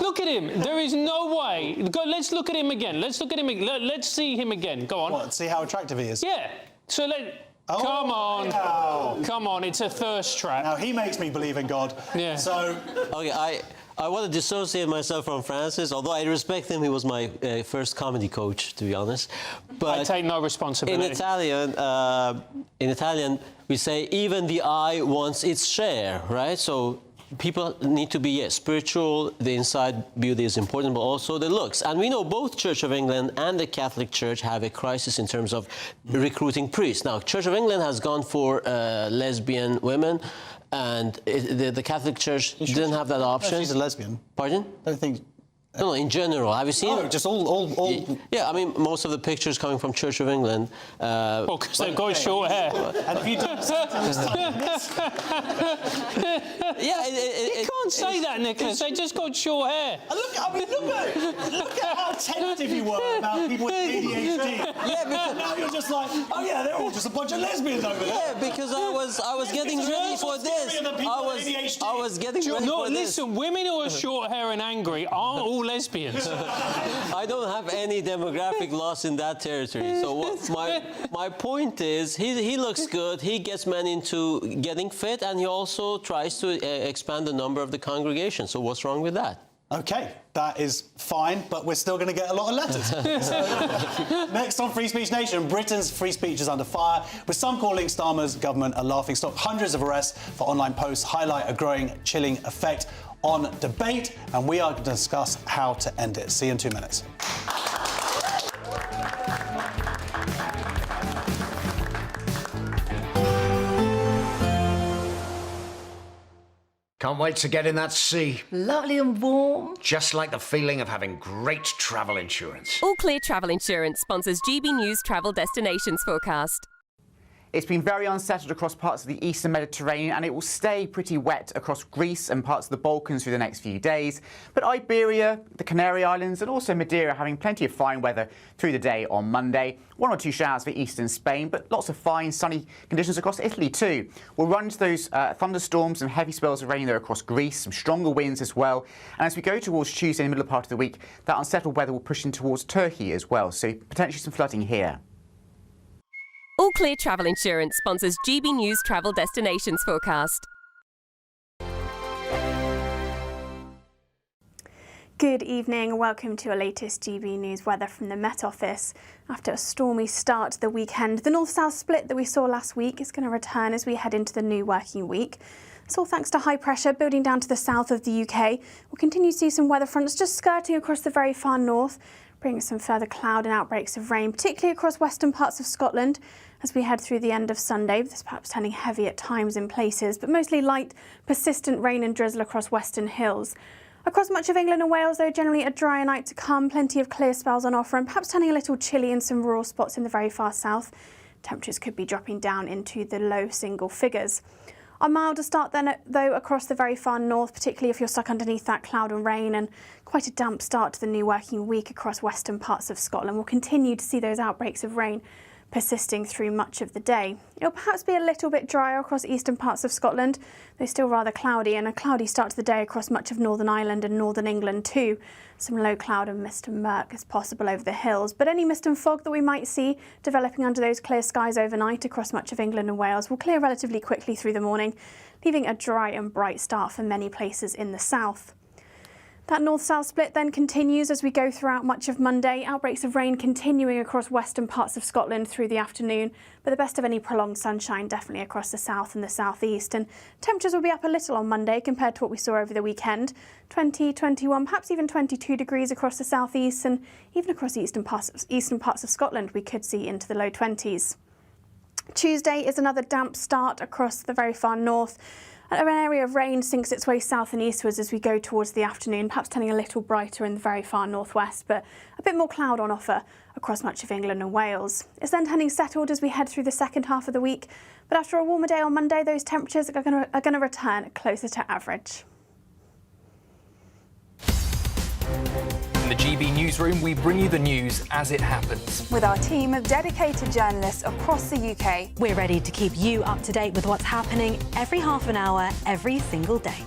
[SPEAKER 20] look at him. There is no way. Let's look at him again. Let's look at him. Let's see him again. Go on.
[SPEAKER 14] What, see how attractive he is?
[SPEAKER 20] Yeah. So come on.
[SPEAKER 14] Wow.
[SPEAKER 20] Come on, it's a thirst trap.
[SPEAKER 14] Now, he makes me believe in God.
[SPEAKER 20] Yeah.
[SPEAKER 14] So...
[SPEAKER 19] OK, I want to dissociate myself from Francis, although I respect him. He was my first comedy coach, to be honest. But
[SPEAKER 20] I take no responsibility.
[SPEAKER 19] In Italian, we say even the eye wants its share, right? So people need to be spiritual. The inside beauty is important, but also the looks. And we know both Church of England and the Catholic Church have a crisis in terms of recruiting priests. Now, Church of England has gone for lesbian women. And the Catholic Church didn't have that option.
[SPEAKER 14] She's a lesbian.
[SPEAKER 19] Pardon?
[SPEAKER 14] I don't think...
[SPEAKER 19] No, in general. Have you seen...
[SPEAKER 14] Oh, just all...
[SPEAKER 19] Yeah, I mean, most of the pictures coming from Church of England...
[SPEAKER 20] well, because they've got short hair.
[SPEAKER 14] And if you don't...
[SPEAKER 20] Yeah, you can't say that, Nicholas. They just got short hair.
[SPEAKER 14] Look at how attentive you were about people with ADHD.
[SPEAKER 19] Yeah, because...
[SPEAKER 14] Now you're just like, oh yeah, they're all just a bunch of lesbians over there.
[SPEAKER 19] Yeah, because I was getting ready for this. I was getting ready for this.
[SPEAKER 20] Listen, women who are short hair and angry aren't all lesbians.
[SPEAKER 19] I don't have any demographic loss in that territory. So my point is, he looks good. He gets men into getting fit, and he also tries to expand the number of the congregation. So what's wrong with that?
[SPEAKER 14] OK, that is fine, but we're still going to get a lot of letters. Next on Free Speech Nation, Britain's free speech is under fire, with some calling Starmer's government a laughingstock. Hundreds of arrests for online posts highlight a growing chilling effect on debate, and we are going to discuss how to end it. See you in 2 minutes.
[SPEAKER 1] Can't wait to get in that sea.
[SPEAKER 2] Lovely and warm.
[SPEAKER 1] Just like the feeling of having great travel insurance.
[SPEAKER 23] All Clear Travel Insurance sponsors GBNews Travel Destinations Forecast.
[SPEAKER 24] It's been very unsettled across parts of the eastern Mediterranean, and it will stay pretty wet across Greece and parts of the Balkans through the next few days. But Iberia, the Canary Islands and also Madeira having plenty of fine weather through the day on Monday. 1 or 2 showers for eastern Spain, but lots of fine sunny conditions across Italy too. We'll run into those thunderstorms and heavy spells of rain there across Greece, some stronger winds as well. And as we go towards Tuesday in the middle part of the week, that unsettled weather will push in towards Turkey as well, so potentially some flooding here.
[SPEAKER 23] All Clear Travel Insurance sponsors GBNews Travel Destinations Forecast.
[SPEAKER 25] Good evening, welcome to our latest GB News weather from the Met Office. After a stormy start to the weekend, the north-south split that we saw last week is going to return as we head into the new working week. It's all thanks to high pressure building down to the south of the UK. We'll continue to see some weather fronts just skirting across the very far north, bringing some further cloud and outbreaks of rain, particularly across western parts of Scotland as we head through the end of Sunday. This perhaps turning heavy at times in places, but mostly light, persistent rain and drizzle across western hills. Across much of England and Wales, though, generally a drier night to come, plenty of clear spells on offer and perhaps turning a little chilly in some rural spots in the very far south. Temperatures could be dropping down into the low single figures. A milder start then, though, across the very far north, particularly if you're stuck underneath that cloud and rain, and quite a damp start to the new working week across western parts of Scotland. We'll continue to see those outbreaks of rain persisting through much of the day. It'll perhaps be a little bit drier across eastern parts of Scotland, though still rather cloudy, and a cloudy start to the day across much of Northern Ireland and Northern England too. Some low cloud and mist and murk is possible over the hills, but any mist and fog that we might see developing under those clear skies overnight across much of England and Wales will clear relatively quickly through the morning, leaving a dry and bright start for many places in the south. That north-south split then continues as we go throughout much of Monday. Outbreaks of rain continuing across western parts of Scotland through the afternoon, but the best of any prolonged sunshine definitely across the south and the southeast. And temperatures will be up a little on Monday compared to what we saw over the weekend. 20, 21, perhaps even 22 degrees across the southeast, and even across eastern parts of Scotland we could see into the low 20s. Tuesday is another damp start across the very far north. An area of rain sinks its way south and eastwards as we go towards the afternoon, perhaps turning a little brighter in the very far northwest, but a bit more cloud on offer across much of England and Wales. It's then turning settled as we head through the second half of the week, but after a warmer day on Monday, those temperatures are going to return closer to average.
[SPEAKER 2] In the GB Newsroom, we bring you the news as it happens.
[SPEAKER 6] With our team of dedicated journalists across the UK,
[SPEAKER 7] we're ready to keep you up to date with what's happening every half an hour, every single day.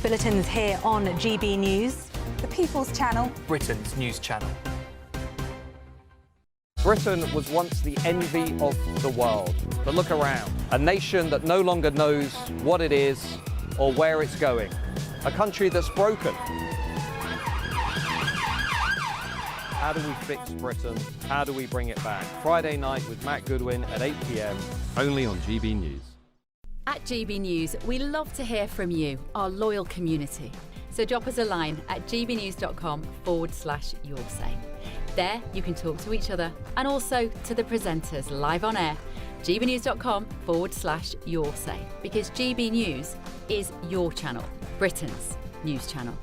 [SPEAKER 7] Bulletins here on GB News,
[SPEAKER 6] the People's Channel,
[SPEAKER 2] Britain's news channel.
[SPEAKER 16] Britain was once the envy of the world. But look around. A nation that no longer knows what it is or where it's going. A country that's broken. How do we fix Britain? How do we bring it back? Friday night with Matt Goodwin at 8 p.m.
[SPEAKER 13] only on GB News.
[SPEAKER 3] At GB News, we love to hear from you, our loyal community. So drop us a line at gbnews.com/yoursay. There you can talk to each other and also to the presenters live on air. gbnews.com/yoursay, because GB News is your channel, Britain's news channel.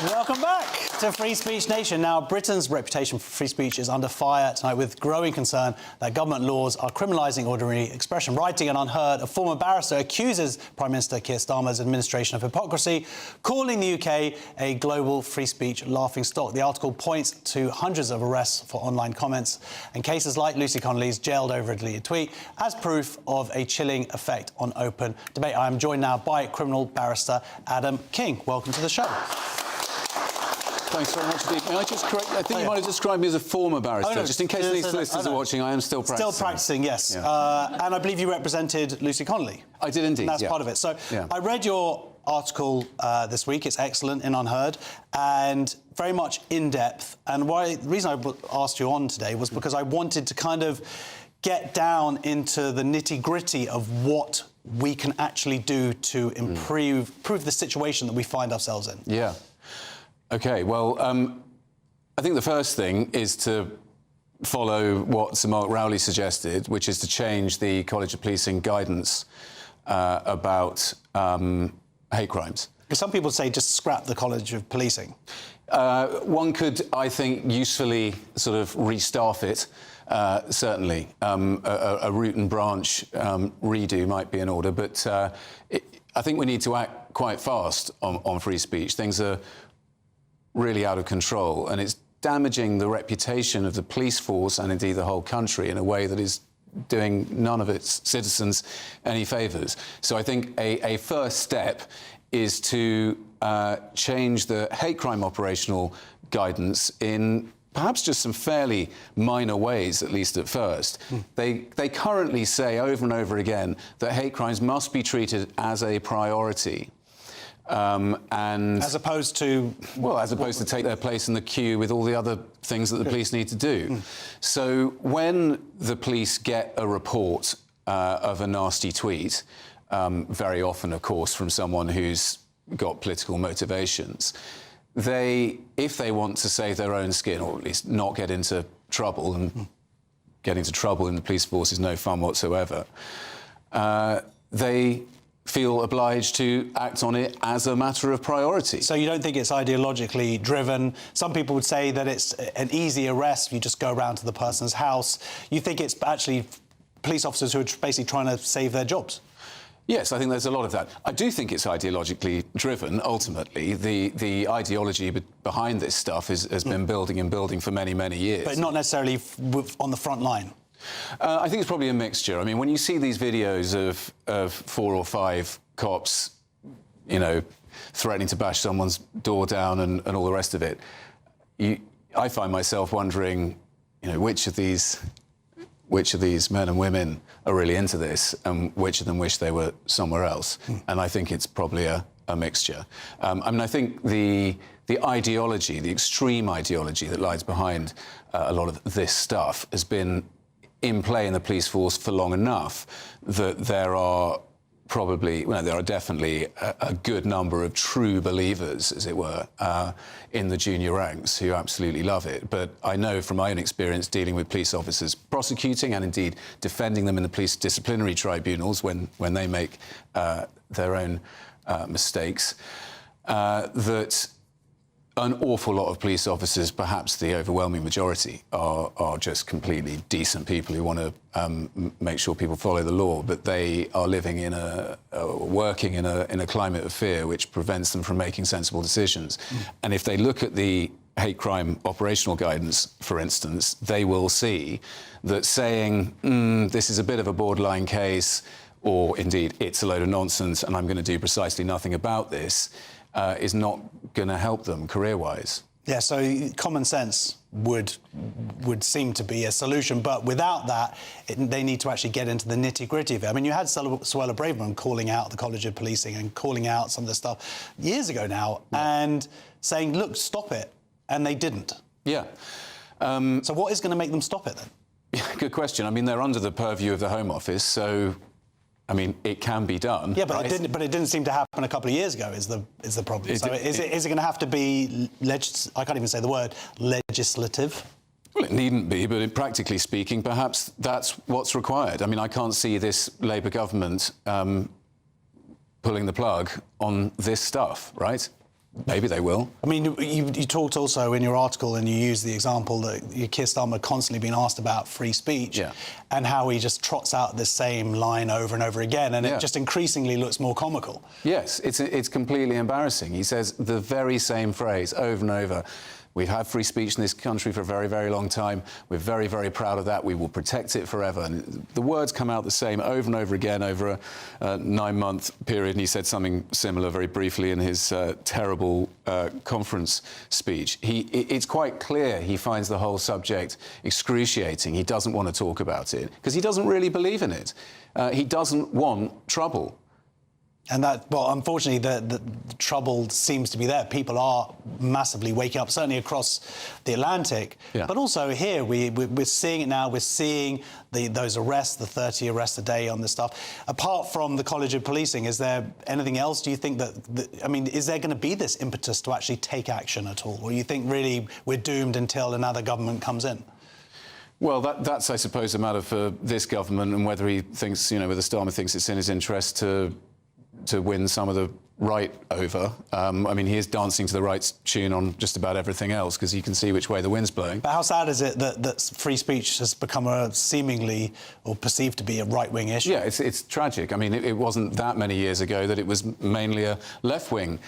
[SPEAKER 14] Welcome back to Free Speech Nation. Now, Britain's reputation for free speech is under fire tonight with growing concern that government laws are criminalising ordinary expression. Writing an unheard, a former barrister accuses Prime Minister Keir Starmer's administration of hypocrisy, calling the UK a global free speech laughingstock. The article points to hundreds of arrests for online comments and cases like Lucy Connolly's jailed over a deleted tweet as proof of a chilling effect on open debate. I am joined now by criminal barrister Adam King. Welcome to the show.
[SPEAKER 9] Thanks very much indeed. May I just correct? I think you might have described me as a former barrister.
[SPEAKER 14] Oh, no,
[SPEAKER 9] just in case any solicitors are watching, I am still practising.
[SPEAKER 14] Still practising, yes.
[SPEAKER 9] Yeah.
[SPEAKER 14] And I believe you represented Lucy Connolly.
[SPEAKER 9] I did indeed.
[SPEAKER 14] And that's part of it. So I read your article this week. It's excellent in Unheard and very much in depth. And the reason I asked you on today was because I wanted to kind of get down into the nitty-gritty of what we can actually do to improve the situation that we find ourselves in.
[SPEAKER 9] Yeah. OK, well, I think the first thing is to follow what Sir Mark Rowley suggested, which is to change the College of Policing guidance about hate crimes.
[SPEAKER 14] Some people say just scrap the College of Policing.
[SPEAKER 9] One could, I think, usefully sort of restaff it, certainly. A root and branch redo might be in order, but I think we need to act quite fast on free speech. Things are really out of control, and it's damaging the reputation of the police force and indeed the whole country in a way that is doing none of its citizens any favours. So I think a first step is to change the hate crime operational guidance in perhaps just some fairly minor ways, at least at first. They currently say over and over again that hate crimes must be treated as a priority. And
[SPEAKER 14] as opposed to
[SPEAKER 9] take their place in the queue with all the other things that the police need to do. So when the police get a report of a nasty tweet, very often, of course, from someone who's got political motivations. If they want to save their own skin, or at least not get into trouble, and getting into trouble in the police force is no fun whatsoever, they feel obliged to act on it as a matter of priority.
[SPEAKER 14] So you don't think it's ideologically driven? Some people would say that it's an easy arrest if you just go around to the person's house. You think it's actually police officers who are basically trying to save their jobs?
[SPEAKER 9] Yes, I think there's a lot of that. I do think it's ideologically driven, ultimately. The ideology behind this stuff has been building and building for many, many years.
[SPEAKER 14] But not necessarily on the front line?
[SPEAKER 9] I think it's probably a mixture. I mean, when you see these videos of 4 or 5 cops, you know, threatening to bash someone's door down and all the rest of it, I find myself wondering, you know, which of these men and women are really into this, and which of them wish they were somewhere else. And I think it's probably a mixture. I mean, I think the ideology, the extreme ideology that lies behind a lot of this stuff has been in play in the police force for long enough that there are definitely a good number of true believers, as it were, in the junior ranks who absolutely love it. But I know from my own experience dealing with police officers, prosecuting and indeed defending them in the police disciplinary tribunals when they make their own mistakes, that an awful lot of police officers, perhaps the overwhelming majority, are just completely decent people who want to make sure people follow the law, but they are living working in a climate of fear which prevents them from making sensible decisions. And if they look at the hate crime operational guidance, for instance, they will see that saying, this is a bit of a borderline case, or indeed, it's a load of nonsense and I'm going to do precisely nothing about this, is not going to help them career-wise.
[SPEAKER 14] Yeah, so common sense would seem to be a solution, but without that, they need to actually get into the nitty-gritty of it. I mean, you had Suella Braverman calling out the College of Policing and calling out some of the stuff years ago now, and saying, look, stop it, and they didn't.
[SPEAKER 9] Yeah.
[SPEAKER 14] So what is going to make them stop it, then?
[SPEAKER 9] Yeah, good question. I mean, they're under the purview of the Home Office, so I mean, it can be done.
[SPEAKER 14] Yeah, but
[SPEAKER 9] right?
[SPEAKER 14] it didn't seem to happen a couple of years ago. Is the problem? Is it going to have to be I can't even say the word legislative?
[SPEAKER 9] Well, it needn't be, but practically speaking, perhaps that's what's required. I mean, I can't see this Labour government pulling the plug on this stuff, right? Maybe they will.
[SPEAKER 14] I mean, you talked also in your article, and you used the example that Keir Starmer constantly being asked about free speech, and how he just trots out the same line over and over again, and it just increasingly looks more comical.
[SPEAKER 9] Yes, it's completely embarrassing. He says the very same phrase over and over. We've had free speech in this country for a very, very long time. We're very, very proud of that. We will protect it forever. And the words come out the same over and over again over a 9-month period. And he said something similar very briefly in his terrible conference speech. It's quite clear he finds the whole subject excruciating. He doesn't want to talk about it because he doesn't really believe in it. He doesn't want trouble.
[SPEAKER 14] And that, well, unfortunately, the trouble seems to be there. People are massively waking up, certainly across the Atlantic.
[SPEAKER 9] Yeah.
[SPEAKER 14] But also here, we're seeing it now. We're seeing those arrests, the 30 arrests a day on this stuff. Apart from the College of Policing, is there anything else? Do you think I mean, is there going to be this impetus to actually take action at all? Or you think really we're doomed until another government comes in?
[SPEAKER 9] Well, that's, I suppose, a matter for this government, and whether he thinks, you know, whether Starmer thinks it's in his interest to win some of the right over. I mean, he is dancing to the right tune on just about everything else, because you can see which way the wind's blowing.
[SPEAKER 14] But how sad is it that free speech has become a seemingly, or perceived to be, a right-wing issue?
[SPEAKER 9] Yeah, it's tragic. I mean, it wasn't that many years ago that it was mainly a left-wing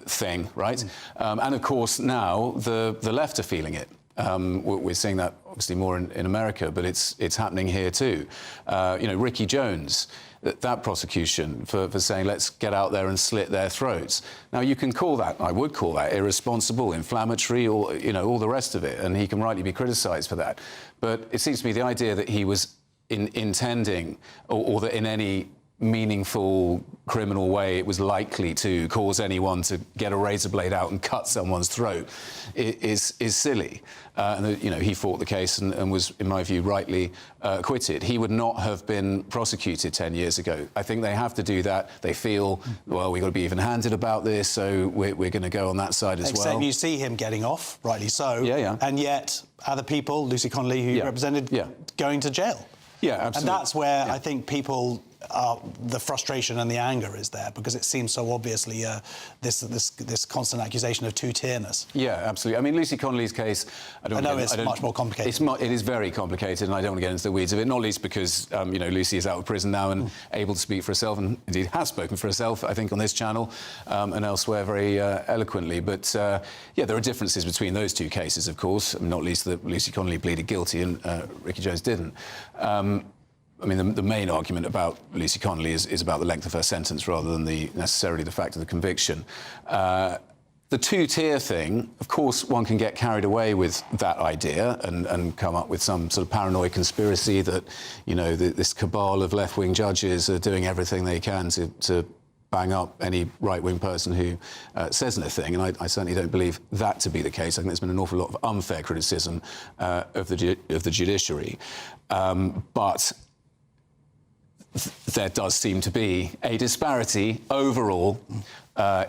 [SPEAKER 9] thing, right? And, of course, now the left are feeling it. We're seeing that, obviously, more in America, but it's happening here, too. You know, Ricky Jones, that prosecution for saying, let's get out there and slit their throats. Now, you can call that, I would call that, irresponsible, inflammatory, or, you know, all the rest of it, and he can rightly be criticised for that. But it seems to me the idea that he was intending, or that in any meaningful criminal way it was likely to cause anyone to get a razor blade out and cut someone's throat is silly. And you know, he fought the case and was, in my view, rightly acquitted. He would not have been prosecuted 10 years ago. I think they have to do that. They feel, well, we've got to be even-handed about this, so we're going to go on that side as well.
[SPEAKER 14] Except you see him getting off, rightly so.
[SPEAKER 9] Yeah.
[SPEAKER 14] And yet other people, Lucy Connolly, who you represented, going to jail.
[SPEAKER 9] Yeah, absolutely.
[SPEAKER 14] And that's where I think people, the frustration and the anger is there, because it seems so obviously this constant accusation of two-tierness.
[SPEAKER 9] Yeah, absolutely. I mean, Lucy Connolly's case,
[SPEAKER 14] I know it's much more complicated.
[SPEAKER 9] It is very complicated, and I don't want to get into the weeds of it, not least because, you know, Lucy is out of prison now and able to speak for herself, and indeed has spoken for herself, I think, on this channel and elsewhere very eloquently. But, yeah, there are differences between those two cases, of course, not least that Lucy Connolly pleaded guilty and Ricky Jones didn't. I mean, the main argument about Lucy Connolly is about the length of her sentence rather than necessarily the fact of the conviction. The two-tier thing, of course, one can get carried away with that idea and come up with some sort of paranoid conspiracy that, you know, this cabal of left-wing judges are doing everything they can to bang up any right-wing person who says anything, and I certainly don't believe that to be the case. I think there's been an awful lot of unfair criticism of the judiciary. But there does seem to be a disparity overall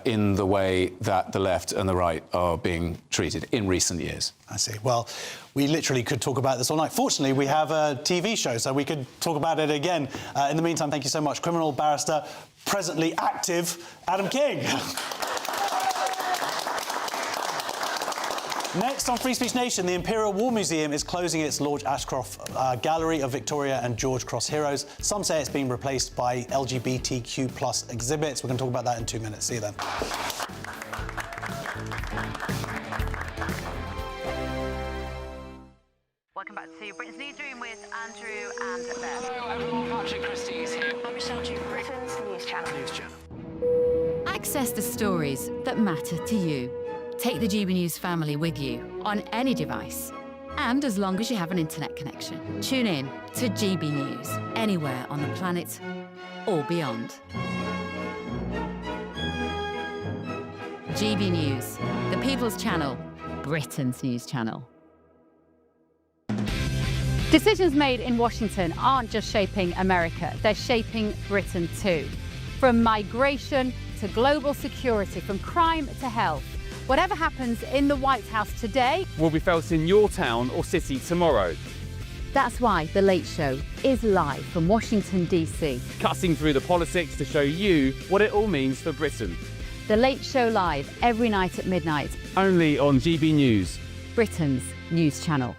[SPEAKER 9] in the way that the left and the right are being treated in recent years.
[SPEAKER 14] I see. Well, we literally could talk about this all night. Fortunately, we have a TV show, so we could talk about it again. In the meantime, thank you so much. Criminal barrister, presently active, Adam King. Next on Free Speech Nation, the Imperial War Museum is closing its Lord Ashcroft Gallery of Victoria and George Cross heroes. Some say it's being replaced by LGBTQ+ exhibits. We're going to talk about that in 2 minutes. See you then.
[SPEAKER 4] Welcome back to Britain's Newsroom with Andrew and Beth.
[SPEAKER 2] Hello everyone, Patrick Christie is here.
[SPEAKER 4] I'm Michelle Duke, Britain's News Channel.
[SPEAKER 3] Access the stories that matter to you. Take the GB News family with you on any device, and as long as you have an internet connection. Tune in to GB News anywhere on the planet or beyond. GB News, the People's Channel, Britain's news channel. Decisions made in Washington aren't just shaping America, they're shaping Britain too. From migration to global security, from crime to health. Whatever happens in the White House today
[SPEAKER 13] will be felt in your town or city tomorrow.
[SPEAKER 3] That's why The Late Show is live from Washington, D.C.
[SPEAKER 13] Cutting through the politics to show you what it all means for Britain.
[SPEAKER 3] The Late Show live every night at midnight.
[SPEAKER 13] Only on GB News,
[SPEAKER 3] Britain's news channel.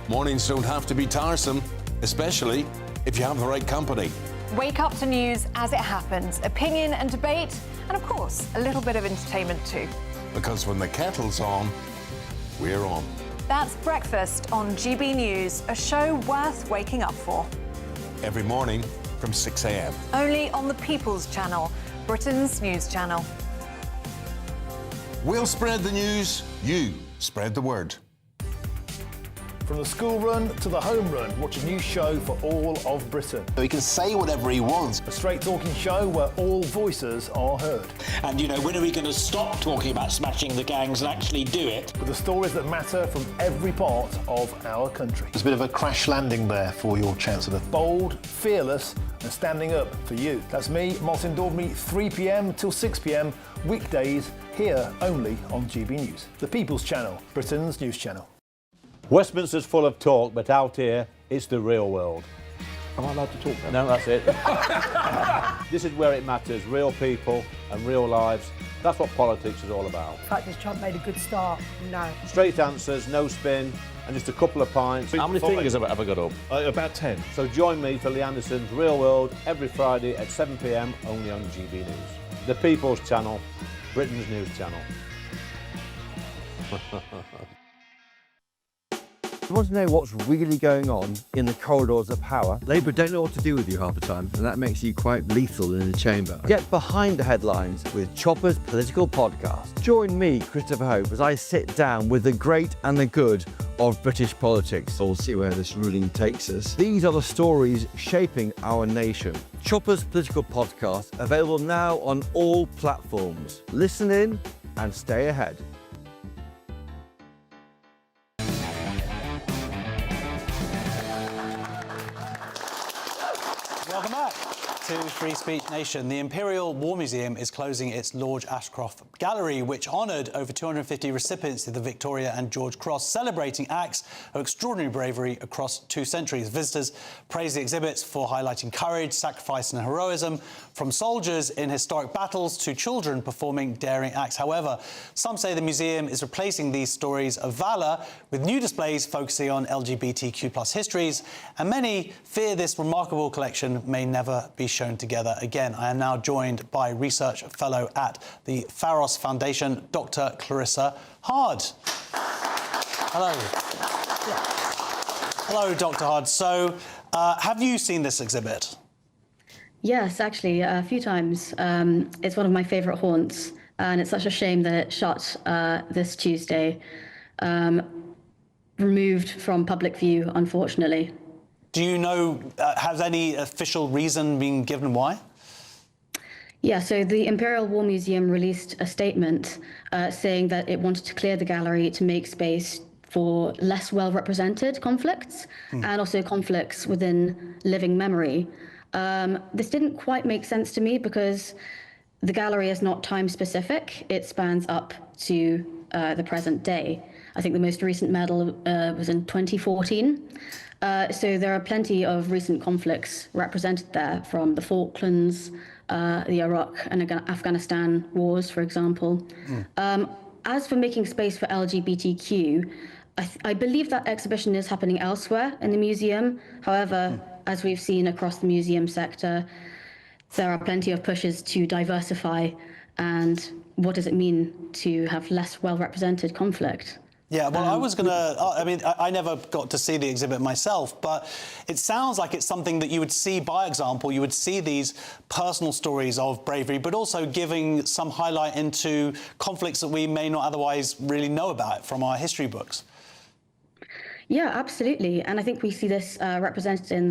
[SPEAKER 8] Mornings don't have to be tiresome, especially if you have the right company.
[SPEAKER 6] Wake up to news as it happens, opinion and debate, and of course, a little bit of entertainment too.
[SPEAKER 8] Because when the kettle's on, we're on.
[SPEAKER 6] That's Breakfast on GB News, a show worth waking up for.
[SPEAKER 8] Every morning from 6 a.m.
[SPEAKER 6] Only on the People's Channel, Britain's news channel.
[SPEAKER 8] We'll spread the news, you spread the word.
[SPEAKER 10] From the school run to the home run, watch a new show for all of Britain.
[SPEAKER 11] He can say whatever he wants.
[SPEAKER 10] A straight talking show where all voices are heard.
[SPEAKER 15] And, you know, when are we going to stop talking about smashing the gangs and actually do it?
[SPEAKER 10] With the stories that matter from every part of our country.
[SPEAKER 11] There's a bit of a crash landing there for your Chancellor.
[SPEAKER 10] Bold, fearless and standing up for you. That's me, Martin Daubney, 3 p.m. till 6 p.m, weekdays, here only on GB News. The People's Channel, Britain's news channel.
[SPEAKER 26] Westminster's full of talk, but out here, it's the real world.
[SPEAKER 10] Am I allowed to talk now?
[SPEAKER 26] No, that's it. This is where it matters, real people and real lives. That's what politics is all about.
[SPEAKER 22] The fact that Trump made a good start, no.
[SPEAKER 26] Straight answers, no spin, and just a couple of pints. How many fingers have I got up?
[SPEAKER 10] About 10.
[SPEAKER 26] So join me for Lee Anderson's Real World every Friday at 7 p.m, only on GB News. The People's Channel, Britain's news channel.
[SPEAKER 27] You want to know what's really going on in the corridors of power?
[SPEAKER 28] Labour don't know what to do with you half the time, and that makes you quite lethal in the chamber.
[SPEAKER 27] Get behind the headlines with Chopper's Political Podcast. Join me, Christopher Hope, as I sit down with the great and the good of British politics. We'll see where this ruling takes us. These are the stories shaping our nation. Chopper's Political Podcast, available now on all platforms. Listen in and stay ahead.
[SPEAKER 14] Welcome back to Free Speech Nation. The Imperial War Museum is closing its Lord Ashcroft Gallery, which honoured over 250 recipients of the Victoria and George Cross, celebrating acts of extraordinary bravery across 2 centuries. Visitors praise the exhibits for highlighting courage, sacrifice and heroism, from soldiers in historic battles to children performing daring acts. However, some say the museum is replacing these stories of valour with new displays focusing on LGBTQ+ histories, and many fear this remarkable collection may never be shown together again. I am now joined by research fellow at the Pharos Foundation, Dr. Clarissa Hard. Hello. Hello, Dr. Hard. So, have you seen this exhibit?
[SPEAKER 1] Yes, actually, a few times. It's one of my favourite haunts, and it's such a shame that it shut this Tuesday, removed from public view, unfortunately.
[SPEAKER 14] Do you know, has any official reason been given why?
[SPEAKER 1] Yeah, so the Imperial War Museum released a statement saying that it wanted to clear the gallery to make space for less well-represented conflicts and also conflicts within living memory. This didn't quite make sense to me because the gallery is not time-specific. It spans up to the present day. I think the most recent medal was in 2014. So there are plenty of recent conflicts represented there, from the Falklands, the Iraq and Afghanistan wars, for example. As for making space for LGBTQ, I believe that exhibition is happening elsewhere in the museum. However, as we've seen across the museum sector, there are plenty of pushes to diversify. And what does it mean to have less well-represented conflict?
[SPEAKER 14] Yeah, well, I was going to... I mean, I never got to see the exhibit myself, but it sounds like it's something that you would see, by example, you would see these personal stories of bravery, but also giving some highlight into conflicts that we may not otherwise really know about from our history books.
[SPEAKER 1] Yeah, absolutely. And I think we see this represented in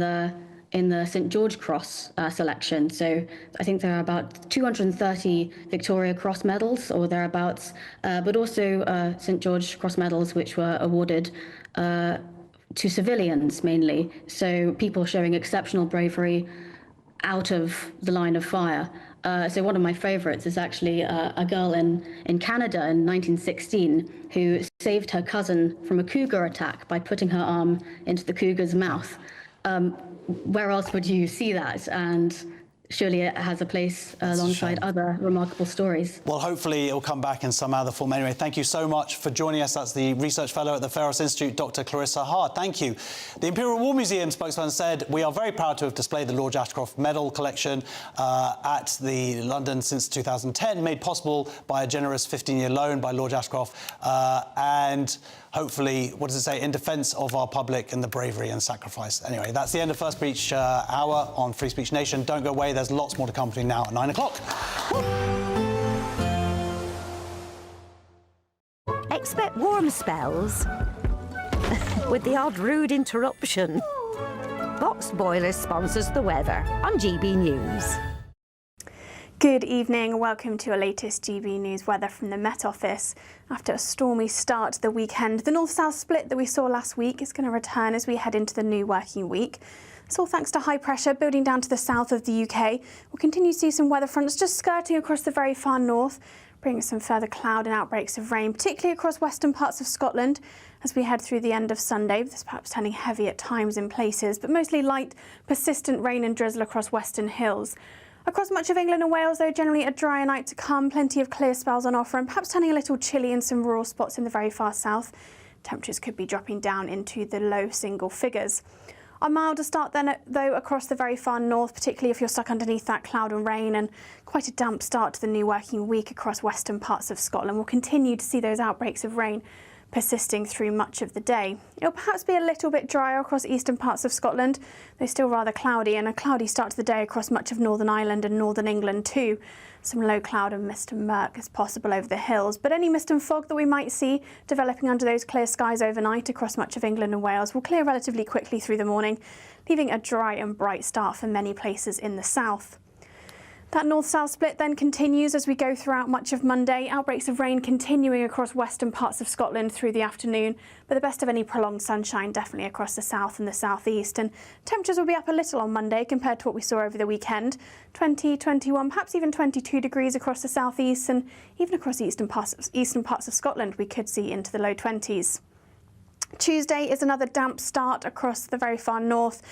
[SPEAKER 1] the St. George Cross selection. So I think there are about 230 Victoria Cross medals or thereabouts, but also St. George Cross medals which were awarded to civilians mainly. So people showing exceptional bravery out of the line of fire. So one of my favourites is actually a girl in Canada in 1916 who saved her cousin from a cougar attack by putting her arm into the cougar's mouth. Where else would you see that? And surely it has a place alongside other remarkable stories.
[SPEAKER 14] Well, hopefully it will come back in some other form. Anyway, thank you so much for joining us. That's the research fellow at the Pharos Institute, Dr. Clarissa Hard. Thank you. The Imperial War Museum spokesman said, "We are very proud to have displayed the Lord Ashcroft Medal collection at the London since 2010, made possible by a generous 15-year loan by Lord Ashcroft, and hopefully, what does it say, in defence of our public and the bravery and sacrifice." Anyway, that's the end of First Speech Hour on Free Speech Nation. Don't go away, there's lots more to come between now and 9 o'clock.
[SPEAKER 5] Expect warm spells with the odd rude interruption. Box Boiler sponsors the weather on GB News.
[SPEAKER 25] Good evening, welcome to our latest GB News weather from the Met Office. After a stormy start to the weekend, the north-south split that we saw last week is going to return as we head into the new working week. It's all thanks to high pressure building down to the south of the UK. We'll continue to see some weather fronts just skirting across the very far north, bringing some further cloud and outbreaks of rain, particularly across western parts of Scotland as we head through the end of Sunday. This perhaps turning heavy at times in places, but mostly light, persistent rain and drizzle across western hills. Across much of England and Wales, though, generally a drier night to come, plenty of clear spells on offer and perhaps turning a little chilly in some rural spots in the very far south. Temperatures could be dropping down into the low single figures. A milder start then, though, across the very far north, particularly if you're stuck underneath that cloud and rain, and quite a damp start to the new working week across western parts of Scotland. We'll continue to see those outbreaks of rain, persisting through much of the day. It'll perhaps be a little bit drier across eastern parts of Scotland, though still rather cloudy, and a cloudy start to the day across much of Northern Ireland and Northern England too. Some low cloud and mist and murk is possible over the hills, but any mist and fog that we might see developing under those clear skies overnight across much of England and Wales will clear relatively quickly through the morning, leaving a dry and bright start for many places in the south. That north-south split then continues as we go throughout much of Monday. Outbreaks of rain continuing across western parts of Scotland through the afternoon, but the best of any prolonged sunshine definitely across the south and the southeast. And temperatures will be up a little on Monday compared to what we saw over the weekend. 20, 21, perhaps even 22 degrees across the southeast, and even across eastern parts of Scotland we could see into the low 20s. Tuesday is another damp start across the very far north.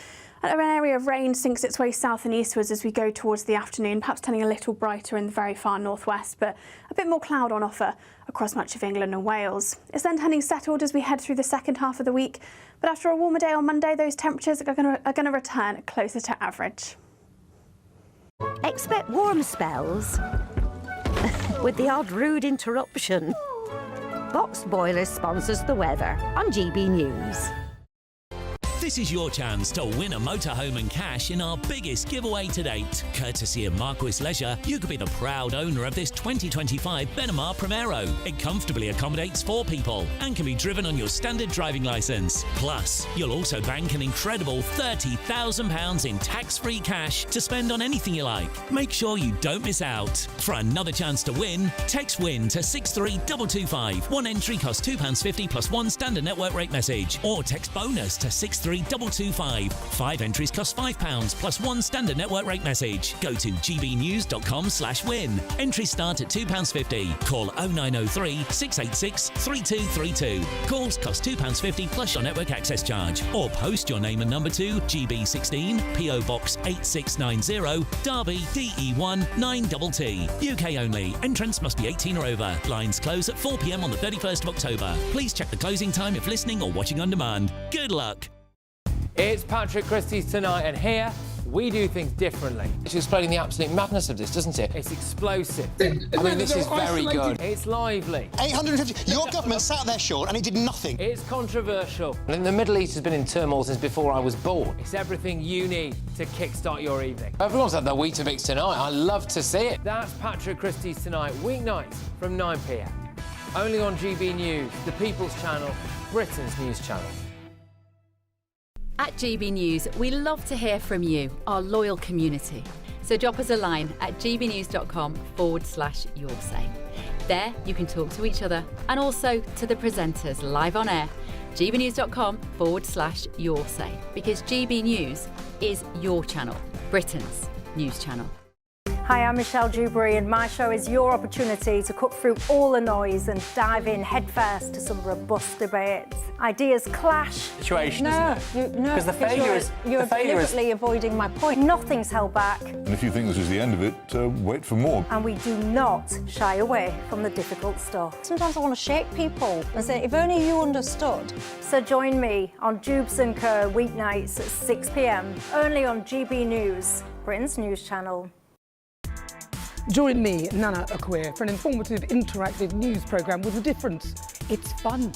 [SPEAKER 25] An area of rain sinks its way south and eastwards as we go towards the afternoon, perhaps turning a little brighter in the very far northwest, but a bit more cloud on offer across much of England and Wales. It's then turning settled as we head through the second half of the week, but after a warmer day on Monday, those temperatures are going to return closer to average.
[SPEAKER 5] Expect warm spells with the odd rude interruption. Boxed Boilers sponsors the weather on GB News.
[SPEAKER 12] This is your chance to win a motorhome and cash in our biggest giveaway to date. Courtesy of Marquis Leisure, you could be the proud owner of this 2025 Benamar Primero. It comfortably accommodates 4 people and can be driven on your standard driving licence. Plus, you'll also bank an incredible £30,000 in tax-free cash to spend on anything you like. Make sure you don't miss out. For another chance to win, text WIN to 63225. One entry costs £2.50 plus one standard network rate message, or text BONUS to 63225. 5 entries cost £5 plus one standard network rate message. Go to gbnews.com/win. Entries start at £2.50. Call 0903 686 3232. Calls cost £2.50 plus your network access charge. Or post your name and number to GB16 PO Box 8690 Derby DE1 9TT. UK only. Entrance must be 18 or over. Lines close at 4 p.m. on the 31st of October. Please check the closing time if listening or watching on demand. Good luck.
[SPEAKER 17] It's Patrick Christie's Tonight, and here we do things differently.
[SPEAKER 18] It's explaining the absolute madness of this, doesn't it?
[SPEAKER 17] It's explosive.
[SPEAKER 18] I mean, this is very good.
[SPEAKER 17] It's lively.
[SPEAKER 11] 850. Your government sat there short and it did nothing.
[SPEAKER 17] It's controversial.
[SPEAKER 18] And the Middle East has been in turmoil since before I was born.
[SPEAKER 17] It's everything you need to kickstart your evening.
[SPEAKER 18] Everyone's had their Weetabix tonight. I love to see it.
[SPEAKER 17] That's Patrick Christie's Tonight, weeknights from 9 p.m. Only on GB News, the People's Channel, Britain's news channel.
[SPEAKER 3] At GB News, we love to hear from you, our loyal community. So drop us a line at gbnews.com/yoursay. There you can talk to each other and also to the presenters live on air. gbnews.com/yoursay, because GB News is your channel, Britain's news channel.
[SPEAKER 19] Hi, I'm Michelle Dewberry, and my show is your opportunity to cut through all the noise and dive in headfirst to some robust debates. Ideas clash.
[SPEAKER 18] Situation,
[SPEAKER 19] no,
[SPEAKER 18] isn't it?
[SPEAKER 19] No,
[SPEAKER 18] because the failure is
[SPEAKER 19] you're deliberately avoiding my point. Nothing's held back.
[SPEAKER 20] And if you think this is the end of it, wait for more.
[SPEAKER 19] And we do not shy away from the difficult stuff. Sometimes I want to shake people and say, if only you understood. So join me on Jubes & Co weeknights at 6 p.m. only on GB News, Britain's news channel.
[SPEAKER 21] Join me, Nana Akwe, for an informative, interactive news programme with a difference. It's fun.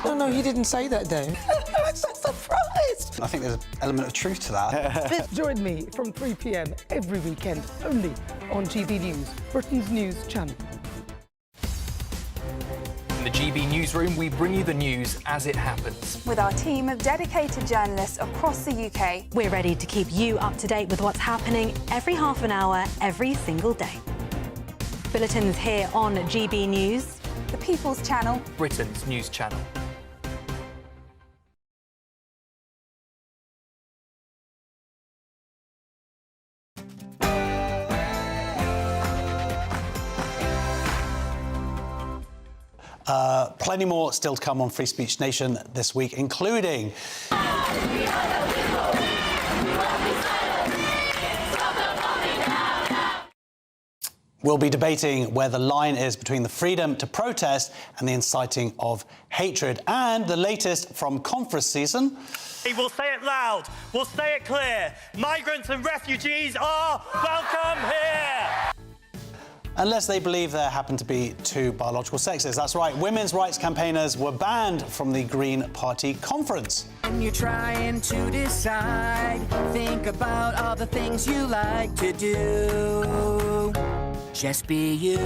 [SPEAKER 23] No, he didn't say that, Dave.
[SPEAKER 21] I'm so surprised.
[SPEAKER 23] I think there's an element of truth to that.
[SPEAKER 21] Join me from 3 p.m. every weekend, only on GB News, Britain's news channel.
[SPEAKER 2] In the GB newsroom, we bring you the news as it happens.
[SPEAKER 6] With our team of dedicated journalists across the UK.
[SPEAKER 7] We're ready to keep you up to date with what's happening every half an hour, every single day. Bulletins here on GB News,
[SPEAKER 6] the People's Channel,
[SPEAKER 2] Britain's news channel.
[SPEAKER 14] Plenty more still to come on Free Speech Nation this week, including... We'll be debating where the line is between the freedom to protest and the inciting of hatred. And the latest from conference season.
[SPEAKER 24] We'll say it loud, we'll say it clear. Migrants and refugees are welcome here.
[SPEAKER 14] unless they believe there happen to be two biological sexes. That's right, women's rights campaigners were banned from the Green Party conference.
[SPEAKER 4] When you're trying to decide, think about all the things you like to do. Just be you.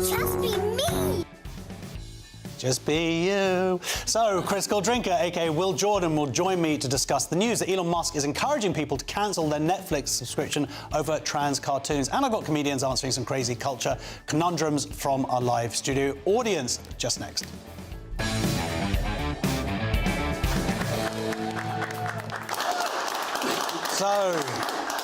[SPEAKER 11] Just be me.
[SPEAKER 14] Just be you. So, Chris Goldrinker, aka Will Jordan, will join me to discuss the news that Elon Musk is encouraging people to cancel their Netflix subscription over trans cartoons. And I've got comedians answering some crazy culture conundrums from our live studio audience. Just next. So,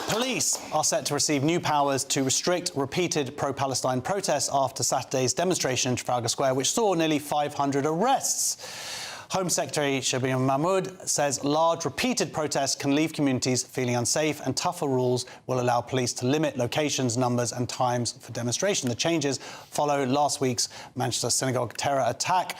[SPEAKER 14] police are set to receive new powers to restrict repeated pro-Palestine protests after Saturday's demonstration in Trafalgar Square, which saw nearly 500 arrests. Home Secretary Shabir Mahmood says large repeated protests can leave communities feeling unsafe, and tougher rules will allow police to limit locations, numbers and times for demonstration. The changes follow last week's Manchester synagogue terror attack,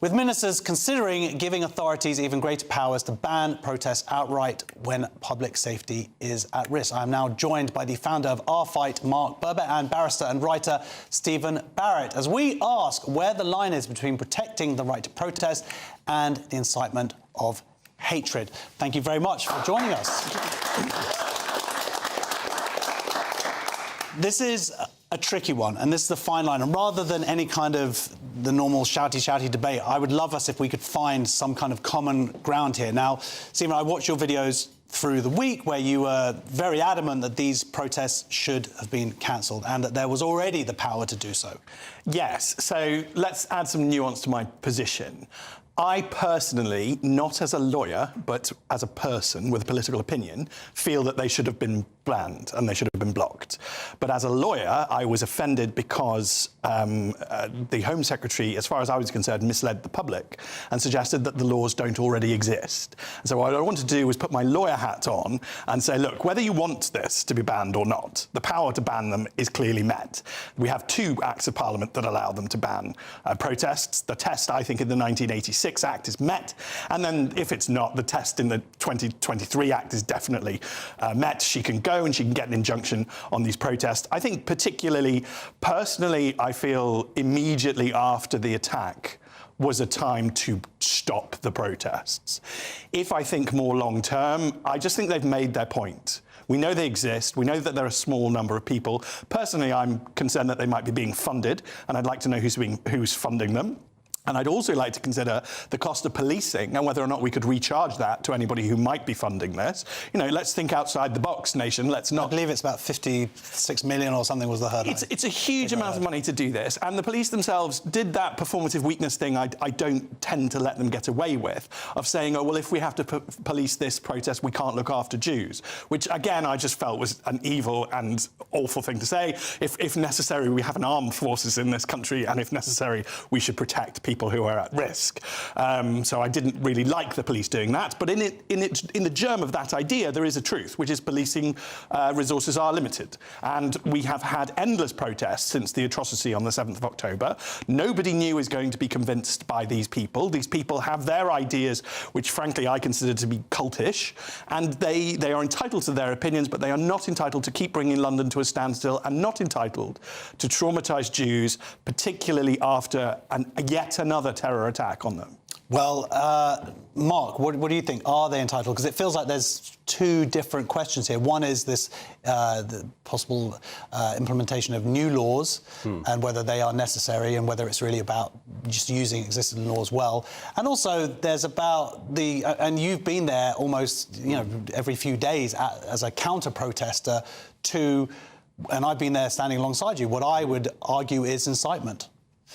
[SPEAKER 14] with ministers considering giving authorities even greater powers to ban protests outright when public safety is at risk. I am now joined by the founder of Our Fight, Mark Burbett, and barrister and writer Stephen Barrett, as we ask where the line is between protecting the right to protest and the incitement of hatred. Thank you very much for joining us. This is a tricky one, and this is the fine line. And rather than any kind of the normal shouty debate, I would love us if we could find some kind of common ground here. Now, Stephen, I watched your videos through the week where you were very adamant that these protests should have been cancelled and that there was already the power to do so.
[SPEAKER 8] Yes, so let's add some nuance to my position. I personally, not as a lawyer, but as a person with a political opinion, feel that they should have been banned and they should have been blocked. But as a lawyer, I was offended because the Home Secretary, as far as I was concerned, misled the public and suggested that the laws don't already exist. And so what I wanted to do was put my lawyer hat on and say, look, whether you want this to be banned or not, the power to ban them is clearly met. We have two acts of Parliament that allow them to ban protests. The test, I think, in the 1986 Act is met, and then if it's not, the test in the 2023 Act is definitely met. She can go and she can get an injunction on these protests. I think particularly, personally, I feel immediately after the attack was a time to stop the protests. If I think more long term, I just think they've made their point. We know they exist. We know that they're a small number of people. Personally, I'm concerned that they might be being funded, and I'd like to know who's funding them. And I'd also like to consider the cost of policing and whether or not we could recharge that to anybody who might be funding this. You know, let's think outside the box, nation. Let's not...
[SPEAKER 14] I believe it's about 56 million or something was the hurdle.
[SPEAKER 8] It's a huge amount of money to do this. And the police themselves did that performative weakness thing I don't tend to let them get away with, of saying, oh, well, if we have to police this protest, we can't look after Jews, which, again, I just felt was an evil and awful thing to say. If necessary, we have an armed forces in this country, and if necessary, we should protect people who are at risk. So I didn't really like the police doing that, but in the germ of that idea, there is a truth, which is policing resources are limited. And we have had endless protests since the atrocity on the 7th of October. Nobody new is going to be convinced by these people. These people have their ideas, which frankly I consider to be cultish, and they are entitled to their opinions, but they are not entitled to keep bringing London to a standstill, and not entitled to traumatise Jews, particularly after yet another terror attack on them.
[SPEAKER 14] Well, Mark, what do you think? Are they entitled? Because it feels like there's two different questions here. One is this the possible implementation of new laws and whether they are necessary and whether it's really about just using existing laws well. And also there's about the... and you've been there almost, you know, every few days as a counter-protester to... and I've been there standing alongside you. What I would argue is incitement.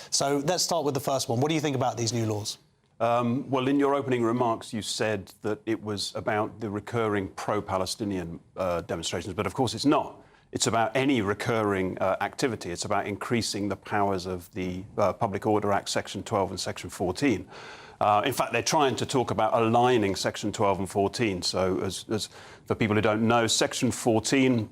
[SPEAKER 14] So let's start with the first one. What do you think about these new laws?
[SPEAKER 9] Well, in your opening remarks, you said that it was about the recurring pro-Palestinian demonstrations, but of course it's not. It's about any recurring activity. It's about increasing the powers of the Public Order Act, Section 12 and Section 14. In fact, they're trying to talk about aligning Section 12 and 14. So, as for people who don't know, Section 14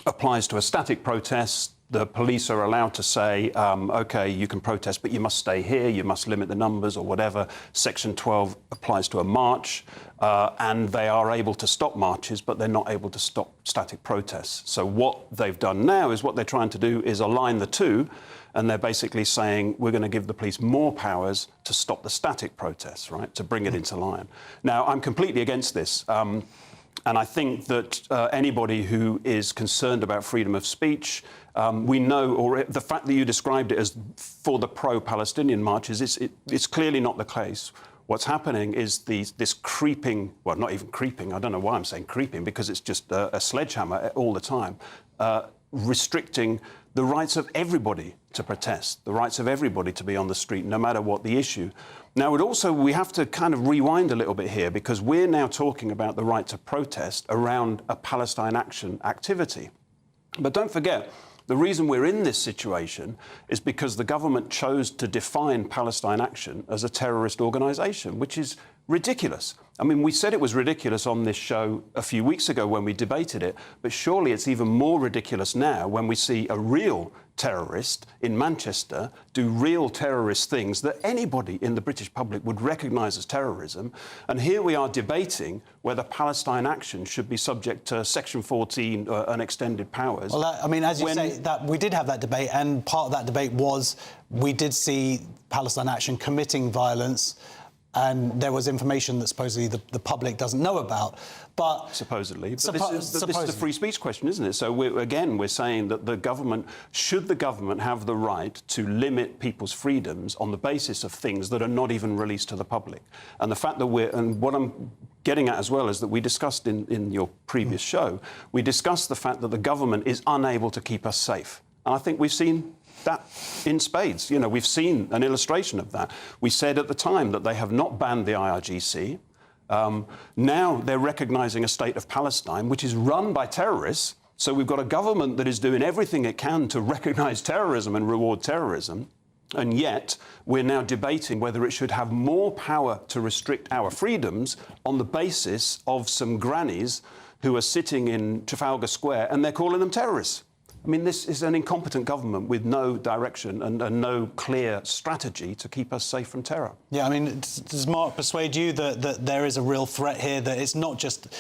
[SPEAKER 9] applies to a static protest. the police are allowed to say, OK, you can protest, but you must stay here, you must limit the numbers or whatever. Section 12 applies to a march, and they are able to stop marches, but they're not able to stop static protests. So what they've done now is what they're trying to do is align the two, and they're basically saying we're going to give the police more powers to stop the static protests, right, to bring it into line. Now, I'm completely against this. And I think that anybody who is concerned about freedom of speech, we know, or the fact that you described it as for the pro-Palestinian marches, it's clearly not the case. What's happening is this creeping, well, not even creeping, I don't know why I'm saying creeping, because it's just a sledgehammer all the time, restricting the rights of everybody to protest, the rights of everybody to be on the street, no matter what the issue. Now, we have to kind of rewind a little bit here, because we're now talking about the right to protest around a Palestine Action activity. But don't forget, the reason we're in this situation is because the government chose to define Palestine Action as a terrorist organisation, which is ridiculous. I mean, we said it was ridiculous on this show a few weeks ago when we debated it, but surely it's even more ridiculous now when we see a real terrorist in Manchester do real terrorist things that anybody in the British public would recognise as terrorism. And here we are debating whether Palestine Action should be subject to Section 14 and extended powers.
[SPEAKER 14] Well, I mean, as you say, that we did have that debate, and part of that debate was we did see Palestine Action committing violence, and there was information that supposedly the public doesn't know about. But
[SPEAKER 9] supposedly. But this is the free speech question, isn't it? So we're saying that the government have the right to limit people's freedoms on the basis of things that are not even released to the public. And the fact that and what I'm getting at as well is that we discussed in your previous show, we discussed the fact that the government is unable to keep us safe. And I think we've seen that in spades. You know, we've seen an illustration of that. We said at the time that they have not banned the IRGC. Now they're recognising a state of Palestine, which is run by terrorists. So we've got a government that is doing everything it can to recognise terrorism and reward terrorism. And yet we're now debating whether it should have more power to restrict our freedoms on the basis of some grannies who are sitting in Trafalgar Square and they're calling them terrorists. I mean, this is an incompetent government with no direction and no clear strategy to keep us safe from terror.
[SPEAKER 14] Yeah, I mean, does Mark persuade you that there is a real threat here, that it's not just,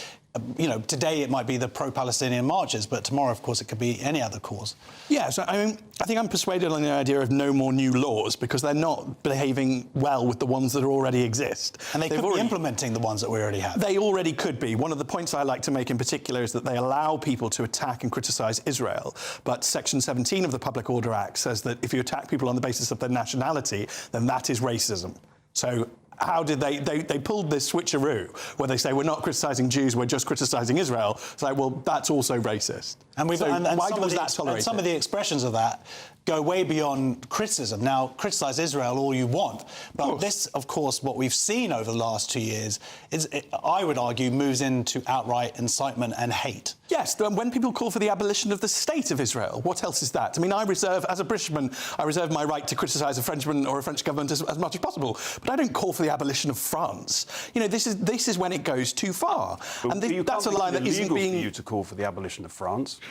[SPEAKER 14] you know, today it might be the pro-Palestinian marches, but tomorrow, of course, it could be any other cause?
[SPEAKER 8] Yeah, so I mean, I think I'm persuaded on the idea of no more new laws because they're not behaving well with the ones that already exist.
[SPEAKER 14] And they could be implementing the ones that we already have.
[SPEAKER 8] They already could be. One of the points I like to make in particular is that they allow people to attack and criticise Israel, but Section 17 of the Public Order Act says that if you attack people on the basis of their nationality, then that is racism. So how did they pulled this switcheroo where they say we're not criticising Jews, we're just criticising Israel. It's like, well, that's also racist.
[SPEAKER 14] And
[SPEAKER 8] why was that tolerated?
[SPEAKER 14] Some of the expressions of that go way beyond criticism. Now, criticise Israel all you want, but this, of course, what we've seen over the last 2 years is, I would argue, moves into outright incitement and hate.
[SPEAKER 8] Yes, when people call for the abolition of the state of Israel, what else is that? I mean, as a Britishman, I reserve my right to criticise a Frenchman or a French government as much as possible, but I don't call for the abolition of France. You know, this is when it goes too far.
[SPEAKER 9] And that's a line that isn't being... for you to call for the abolition of France.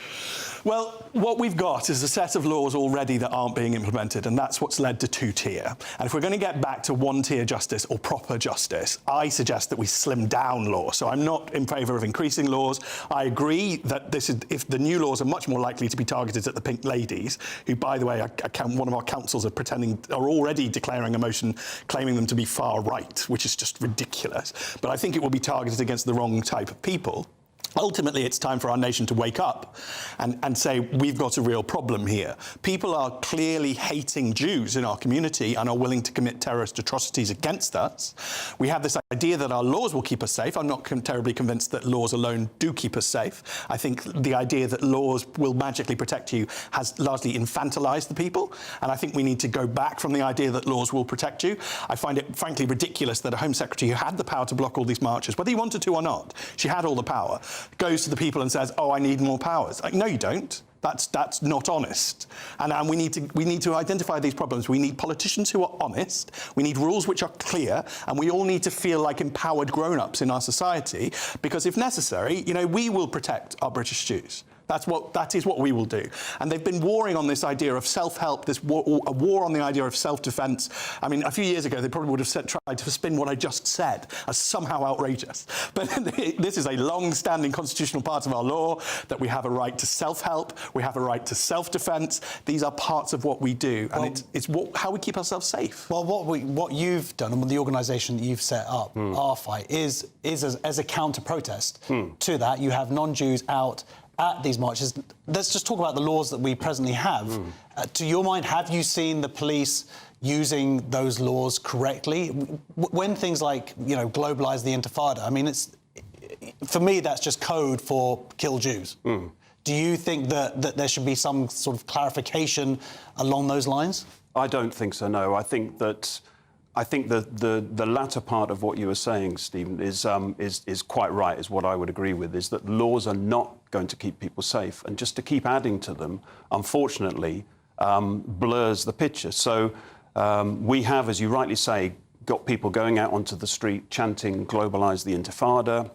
[SPEAKER 8] Well, what we've got is a set of laws already that aren't being implemented, and that's what's led to two-tier. And if we're going to get back to one-tier justice or proper justice, I suggest that we slim down law. So I'm not in favour of increasing laws. I agree that if the new laws are much more likely to be targeted at the pink ladies, who, by the way, one of our councils are already declaring a motion claiming them to be far right, which is just ridiculous. But I think it will be targeted against the wrong type of people. Ultimately, it's time for our nation to wake up and say, we've got a real problem here. People are clearly hating Jews in our community and are willing to commit terrorist atrocities against us. We have this idea that our laws will keep us safe. I'm not terribly convinced that laws alone do keep us safe. I think the idea that laws will magically protect you has largely infantilized the people, and I think we need to go back from the idea that laws will protect you. I find it, frankly, ridiculous that a Home Secretary who had the power to block all these marches, whether he wanted to or not, she had all the power, goes to the people and says, oh, I need more powers. Like, no, you don't. That's not honest. And we need to identify these problems. We need politicians who are honest. We need rules which are clear, and we all need to feel like empowered grown-ups in our society, because if necessary, you know, we will protect our British Jews. That is what we will do. And they've been warring on this idea of self-help, a war on the idea of self-defence. I mean, a few years ago, they probably would have tried to spin what I just said as somehow outrageous. But this is a long-standing constitutional part of our law, that we have a right to self-help, we have a right to self-defence. These are parts of what we do, and it's how we keep ourselves safe.
[SPEAKER 14] Well, what you've done, and the organisation that you've set up, Our Fight, is as a counter-protest to that. You have non-Jews out at these marches. Let's just talk about the laws that we presently have. To your mind, have you seen the police using those laws correctly? When things like, globalise the Intifada, I mean, for me, that's just code for kill Jews. Do you think that there should be some sort of clarification along those lines?
[SPEAKER 9] I don't think so, no. I think the latter part of what you were saying, Stephen, is quite right, is what I would agree with, is that laws are not going to keep people safe. And just to keep adding to them, unfortunately, blurs the picture. So we have, as you rightly say, got people going out onto the street chanting "Globalise the Intifada,"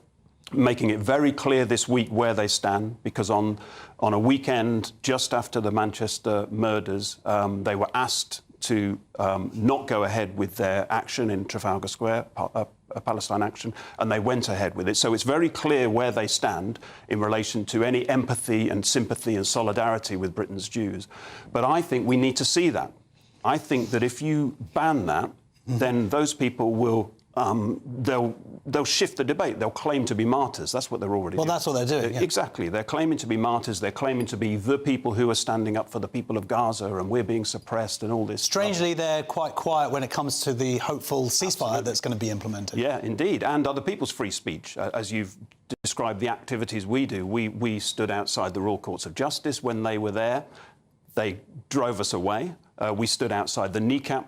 [SPEAKER 9] making it very clear this week where they stand, because on a weekend just after the Manchester murders, they were asked to not go ahead with their action in Trafalgar Square, a Palestine action, and they went ahead with it. So it's very clear where they stand in relation to any empathy and sympathy and solidarity with Britain's Jews. But I think we need to see that. I think that if you ban that, then those people will they'll shift the debate. They'll claim to be martyrs. That's what they're already doing.
[SPEAKER 14] Well, that's what they're doing. Yeah.
[SPEAKER 9] Exactly. They're claiming to be martyrs. They're claiming to be the people who are standing up for the people of Gaza, and we're being suppressed and all this.
[SPEAKER 14] Strangely, they're quite quiet when it comes to the hopeful ceasefire that's going to be implemented.
[SPEAKER 9] Yeah, indeed. And other people's free speech. As you've described the activities we do, we stood outside the Royal Courts of Justice when they were there. They drove us away. We stood outside the kneecap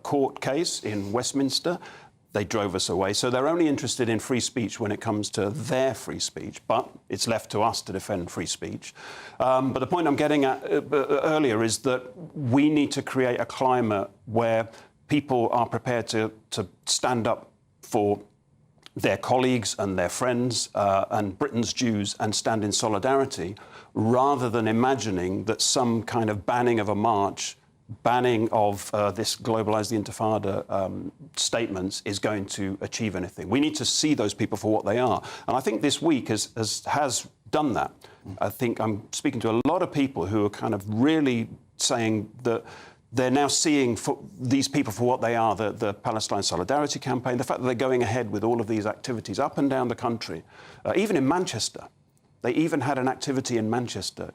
[SPEAKER 9] court case in Westminster. They drove us away. So they're only interested in free speech when it comes to their free speech, but it's left to us to defend free speech. But the point I'm getting at earlier is that we need to create a climate where people are prepared to stand up for their colleagues and their friends and Britain's Jews and stand in solidarity, rather than imagining that some kind of banning of a march, banning of this Globalise the Intifada statements is going to achieve anything. We need to see those people for what they are. And I think this week has done that. I think I'm speaking to a lot of people who are kind of really saying that they're now seeing these people for what they are, the Palestine Solidarity Campaign, the fact that they're going ahead with all of these activities up and down the country, even in Manchester. They even had an activity in Manchester,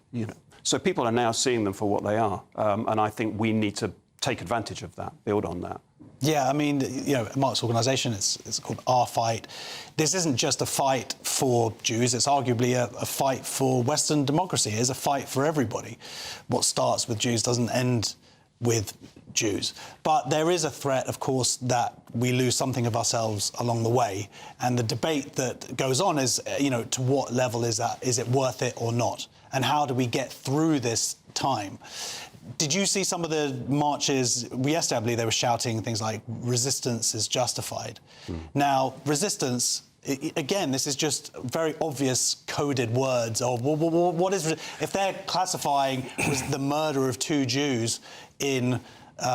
[SPEAKER 9] So people are now seeing them for what they are. And I think we need to take advantage of that, build on that.
[SPEAKER 14] Yeah, I mean, Mark's organisation, it's called Our Fight. This isn't just a fight for Jews, it's arguably a fight for Western democracy. It's a fight for everybody. What starts with Jews doesn't end with Jews. But there is a threat, of course, that we lose something of ourselves along the way. And the debate that goes on is, to what level is that? Is it worth it or not? And how do we get through this time? Did you see some of the marches? Yesterday, I believe they were shouting things like, resistance is justified. Now, resistance, again, this is just very obvious coded words of what is... If they're classifying the murder of 2 Jews in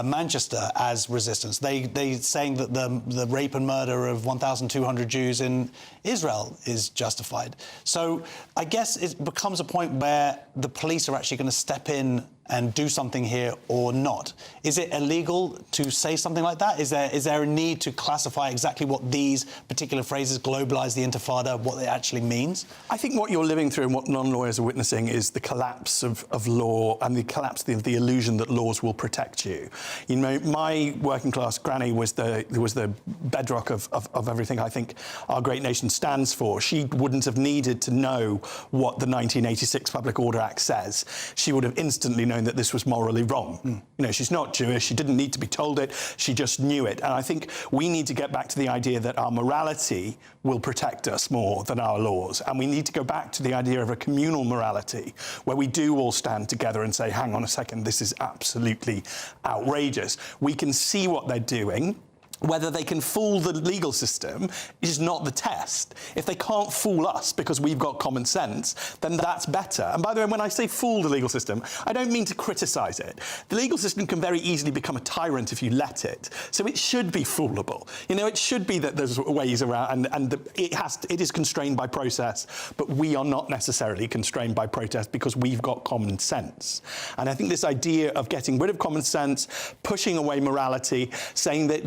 [SPEAKER 14] Manchester as resistance, they saying that the rape and murder of 1,200 Jews in Israel is justified. So I guess it becomes a point where the police are actually going to step in and do something here or not. Is it illegal to say something like that? Is there a need to classify exactly what these particular phrases, globalise the Intifada, what it actually means?
[SPEAKER 8] I think what you're living through and what non-lawyers are witnessing is the collapse of law and the collapse of the illusion that laws will protect you. My working class granny was the bedrock of everything I think our great nation stands for. She wouldn't have needed to know what the 1986 Public Order Act says. She would have instantly known that this was morally wrong. She's not Jewish, she didn't need to be told it, she just knew it. And I think we need to get back to the idea that our morality will protect us more than our laws. And we need to go back to the idea of a communal morality where we do all stand together and say, hang on a second, this is absolutely outrageous. We can see what they're doing. whether they can fool the legal system is not the test. If they can't fool us because we've got common sense, then that's better. And by the way, when I say fool the legal system, I don't mean to criticise it. The legal system can very easily become a tyrant if you let it. So it should be foolable. You know, it should be that there's ways around, and it is constrained by process, but we are not necessarily constrained by protest because we've got common sense. And I think this idea of getting rid of common sense, pushing away morality, saying that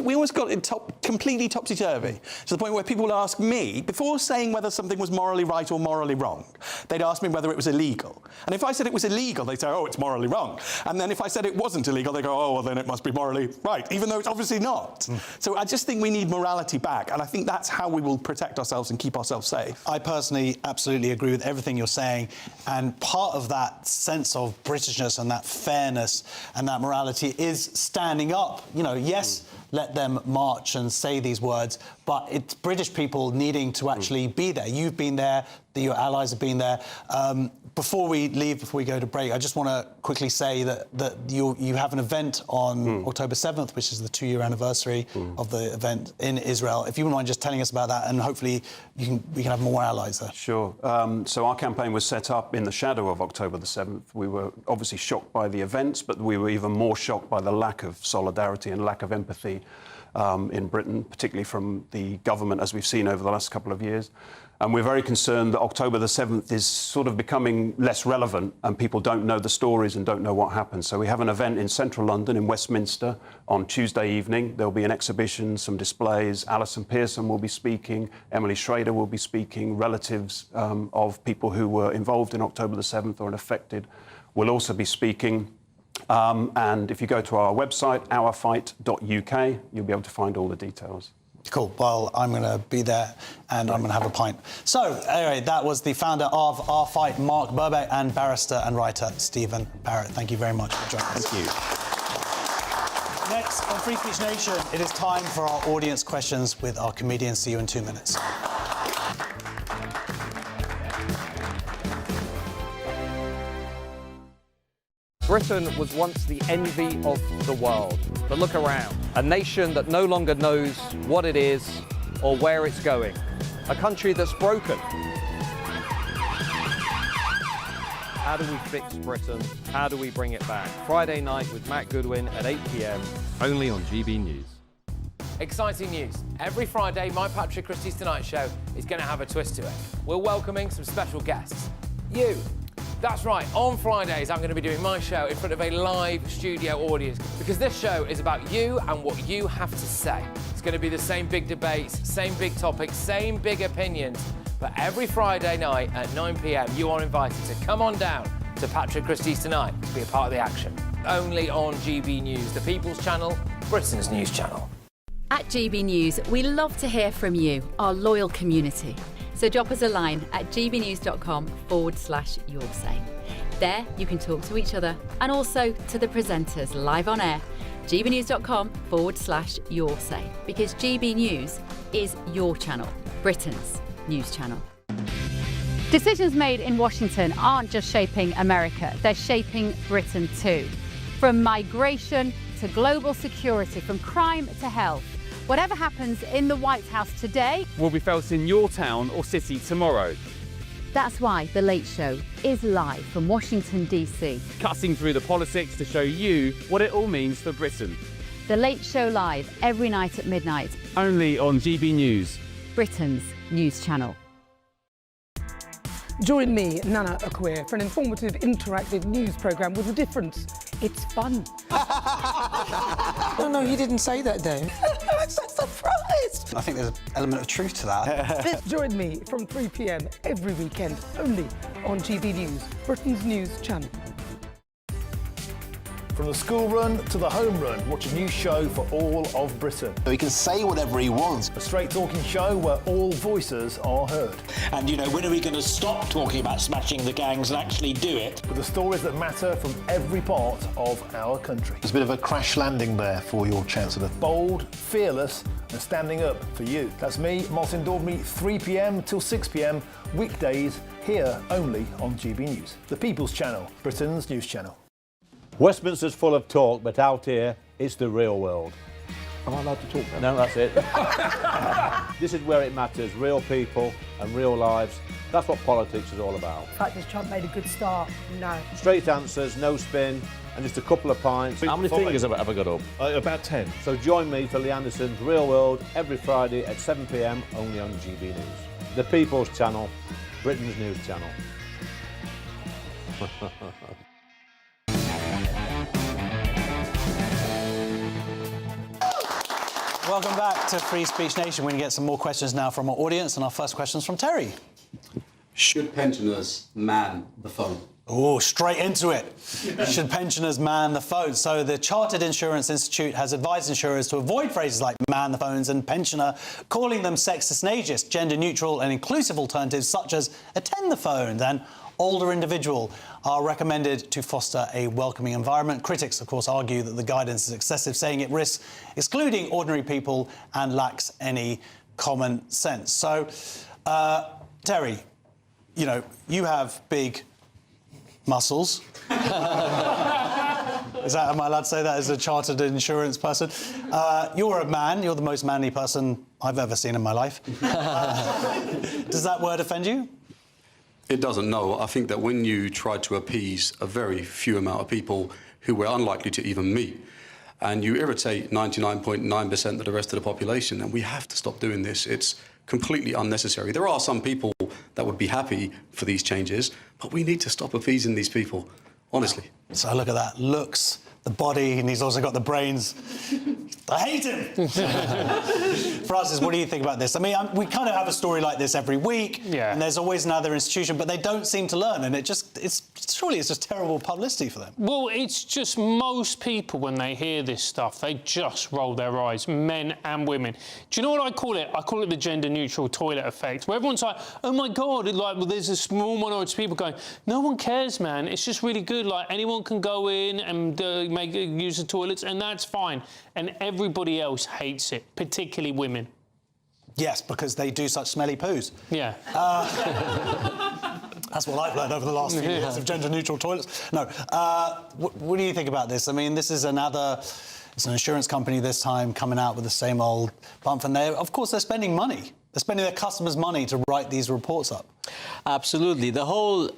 [SPEAKER 8] we almost got it completely topsy-turvy, to the point where people would ask me, before saying whether something was morally right or morally wrong, they'd ask me whether it was illegal. And if I said it was illegal, they'd say, oh, it's morally wrong. And then if I said it wasn't illegal, they go, oh, well, then it must be morally right, even though it's obviously not. So I just think we need morality back, and I think that's how we will protect ourselves and keep ourselves safe.
[SPEAKER 14] I personally absolutely agree with everything you're saying, and part of that sense of Britishness and that fairness and that morality is standing up. You know, yes, let them march and say these words, but it's British people needing to actually be there. You've been there, your allies have been there. Before we leave, before we go to break, I just want to quickly say that you have an event on October 7th, which is the 2-year anniversary of the event in Israel. If you wouldn't mind just telling us about that, and hopefully we can have more allies there.
[SPEAKER 9] Sure. So our campaign was set up in the shadow of October the 7th. We were obviously shocked by the events, but we were even more shocked by the lack of solidarity and lack of empathy in Britain, particularly from the government, as we've seen over the last couple of years. And we're very concerned that October the 7th is sort of becoming less relevant and people don't know the stories and don't know what happened. So we have an event in central London, in Westminster, on Tuesday evening. There'll be an exhibition, some displays. Alison Pearson will be speaking. Emily Schrader will be speaking. Relatives of people who were involved in October the 7th or affected will also be speaking. And if you go to our website, ourfight.uk, you'll be able to find all the details.
[SPEAKER 14] Cool. Well, I'm going to be there and I'm going to have a pint. So, anyway, that was the founder of Our Fight, Mark Burbeck, and barrister and writer Stephen Barrett. Thank you very much for joining us.
[SPEAKER 8] Thank you.
[SPEAKER 14] Next on Free Speech Nation, it is time for our audience questions with our comedians. See you in 2 minutes.
[SPEAKER 10] Britain was once the envy of the world. But look around. A nation that no longer knows what it is or where it's going. A country that's broken. How do we fix Britain? How do we bring it back? Friday night with Matt Goodwin at 8 p.m. only on GB News.
[SPEAKER 17] Exciting news. Every Friday, my Patrick Christie's Tonight Show is going to have a twist to it. We're welcoming some special guests. You. That's right, on Fridays I'm going to be doing my show in front of a live studio audience because this show is about you and what you have to say. It's going to be the same big debates, same big topics, same big opinions, but every Friday night at 9 p.m. you are invited to come on down to Patrick Christie's Tonight to be a part of the action. Only on GB News, the People's Channel, Britain's news channel.
[SPEAKER 3] At GB News, we love to hear from you, our loyal community. So drop us a line at gbnews.com/yoursay. There you can talk to each other and also to the presenters live on air. gbnews.com/yoursay, because GB News is your channel, Britain's news channel. Decisions made in Washington aren't just shaping America, they're shaping Britain too. From migration to global security, from crime to health. Whatever happens in the White House today
[SPEAKER 10] will be felt in your town or city tomorrow.
[SPEAKER 3] That's why The Late Show is live from Washington, D.C.
[SPEAKER 10] Cutting through the politics to show you what it all means for Britain.
[SPEAKER 3] The Late Show live every night at midnight.
[SPEAKER 10] Only on GB News,
[SPEAKER 3] Britain's news channel.
[SPEAKER 21] Join me, Nana Akweer, for an informative, interactive news programme with a difference. It's fun.
[SPEAKER 23] No, he didn't say that, though.
[SPEAKER 21] I'm so surprised.
[SPEAKER 23] I think there's an element of truth to that.
[SPEAKER 21] Join me from 3 p.m. every weekend, only on GB News, Britain's news channel.
[SPEAKER 13] From the school run to the home run, watch a new show for all of Britain.
[SPEAKER 15] He can say whatever he wants.
[SPEAKER 13] A straight-talking show where all voices are heard.
[SPEAKER 16] And, you know, when are we going to stop talking about smashing the gangs and actually do it?
[SPEAKER 13] With the stories that matter from every part of our country.
[SPEAKER 15] There's a bit of a crash landing there for your Chancellor.
[SPEAKER 13] Bold, fearless and standing up for you. That's me, Martin Daubney, 3 p.m. till 6 p.m, weekdays, here only on GB News. The People's Channel, Britain's news channel.
[SPEAKER 22] Westminster's full of talk, but out here, it's the real world.
[SPEAKER 1] Am I allowed to talk now? No, that's it. This is where it matters, real people and real lives. That's what politics is all about.
[SPEAKER 21] In fact, has Trump made a good start? No.
[SPEAKER 1] Straight answers, no spin, and just a couple of pints. How many fingers have I got up?
[SPEAKER 20] About 10.
[SPEAKER 1] So join me for Lee Anderson's Real World every Friday at 7 p.m. only on GB News. The People's Channel, Britain's news channel.
[SPEAKER 14] Welcome back to Free Speech Nation. We're going to get some more questions now from our audience, and our first question is from Terry.
[SPEAKER 5] Should pensioners man the phone?
[SPEAKER 14] Oh, straight into it. Should pensioners man the phone? So the Chartered Insurance Institute has advised insurers to avoid phrases like man the phones and pensioner, calling them sexist and ageist, gender-neutral and inclusive alternatives such as attend the phones and older individual are recommended to foster a welcoming environment. Critics, of course, argue that the guidance is excessive, saying it risks excluding ordinary people and lacks any common sense. So, Terry, you know, you have big muscles. Am I allowed to say that as a chartered insurance person? You're a man. You're the most manly person I've ever seen in my life. Does that word offend you?
[SPEAKER 5] It doesn't, no. I think that when you try to appease a very few amount of people who we're unlikely to even meet, and you irritate 99.9% of the rest of the population, and we have to stop doing this. It's completely unnecessary. There are some people that would be happy for these changes, but we need to stop appeasing these people, honestly.
[SPEAKER 14] So look at that. Looks, the body, and he's also got the brains. I hate him! Francis, what do you think about this? I mean, we kind of have a story like this every week, and there's always another institution, but they don't seem to learn, and surely it's just terrible publicity for them.
[SPEAKER 12] Well, it's just most people, when they hear this stuff, they just roll their eyes, men and women. Do you know what I call it? I call it the gender-neutral toilet effect, where everyone's like, oh my God, there's a small minority of people going, no one cares, man, it's just really good, like, anyone can go in and use the toilets, and that's fine. And everybody else hates it, particularly women.
[SPEAKER 14] Yes, because they do such smelly poos.
[SPEAKER 12] Yeah.
[SPEAKER 14] That's what I've learned over the last few years of gender-neutral toilets. No. What do you think about this? I mean, this is it's an insurance company this time coming out with the same old bump, and of course, they're spending money. They're spending their customers' money to write these reports up.
[SPEAKER 22] Absolutely. The whole,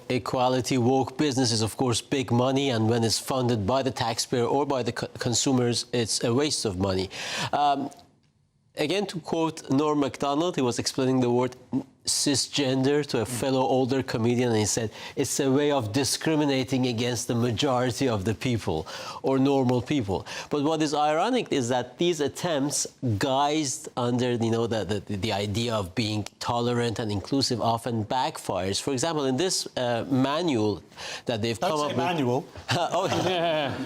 [SPEAKER 22] equality woke business is, of course, big money, and when it's funded by the taxpayer or by the consumers, it's a waste of money. Again, to quote Norm Macdonald, he was explaining the word cisgender to a fellow older comedian, and he said, it's a way of discriminating against the majority of the people, or normal people. But what is ironic is that these attempts, guised under, the idea of being tolerant and inclusive, often backfires. For example, in this manual that they've come up with...
[SPEAKER 14] manual.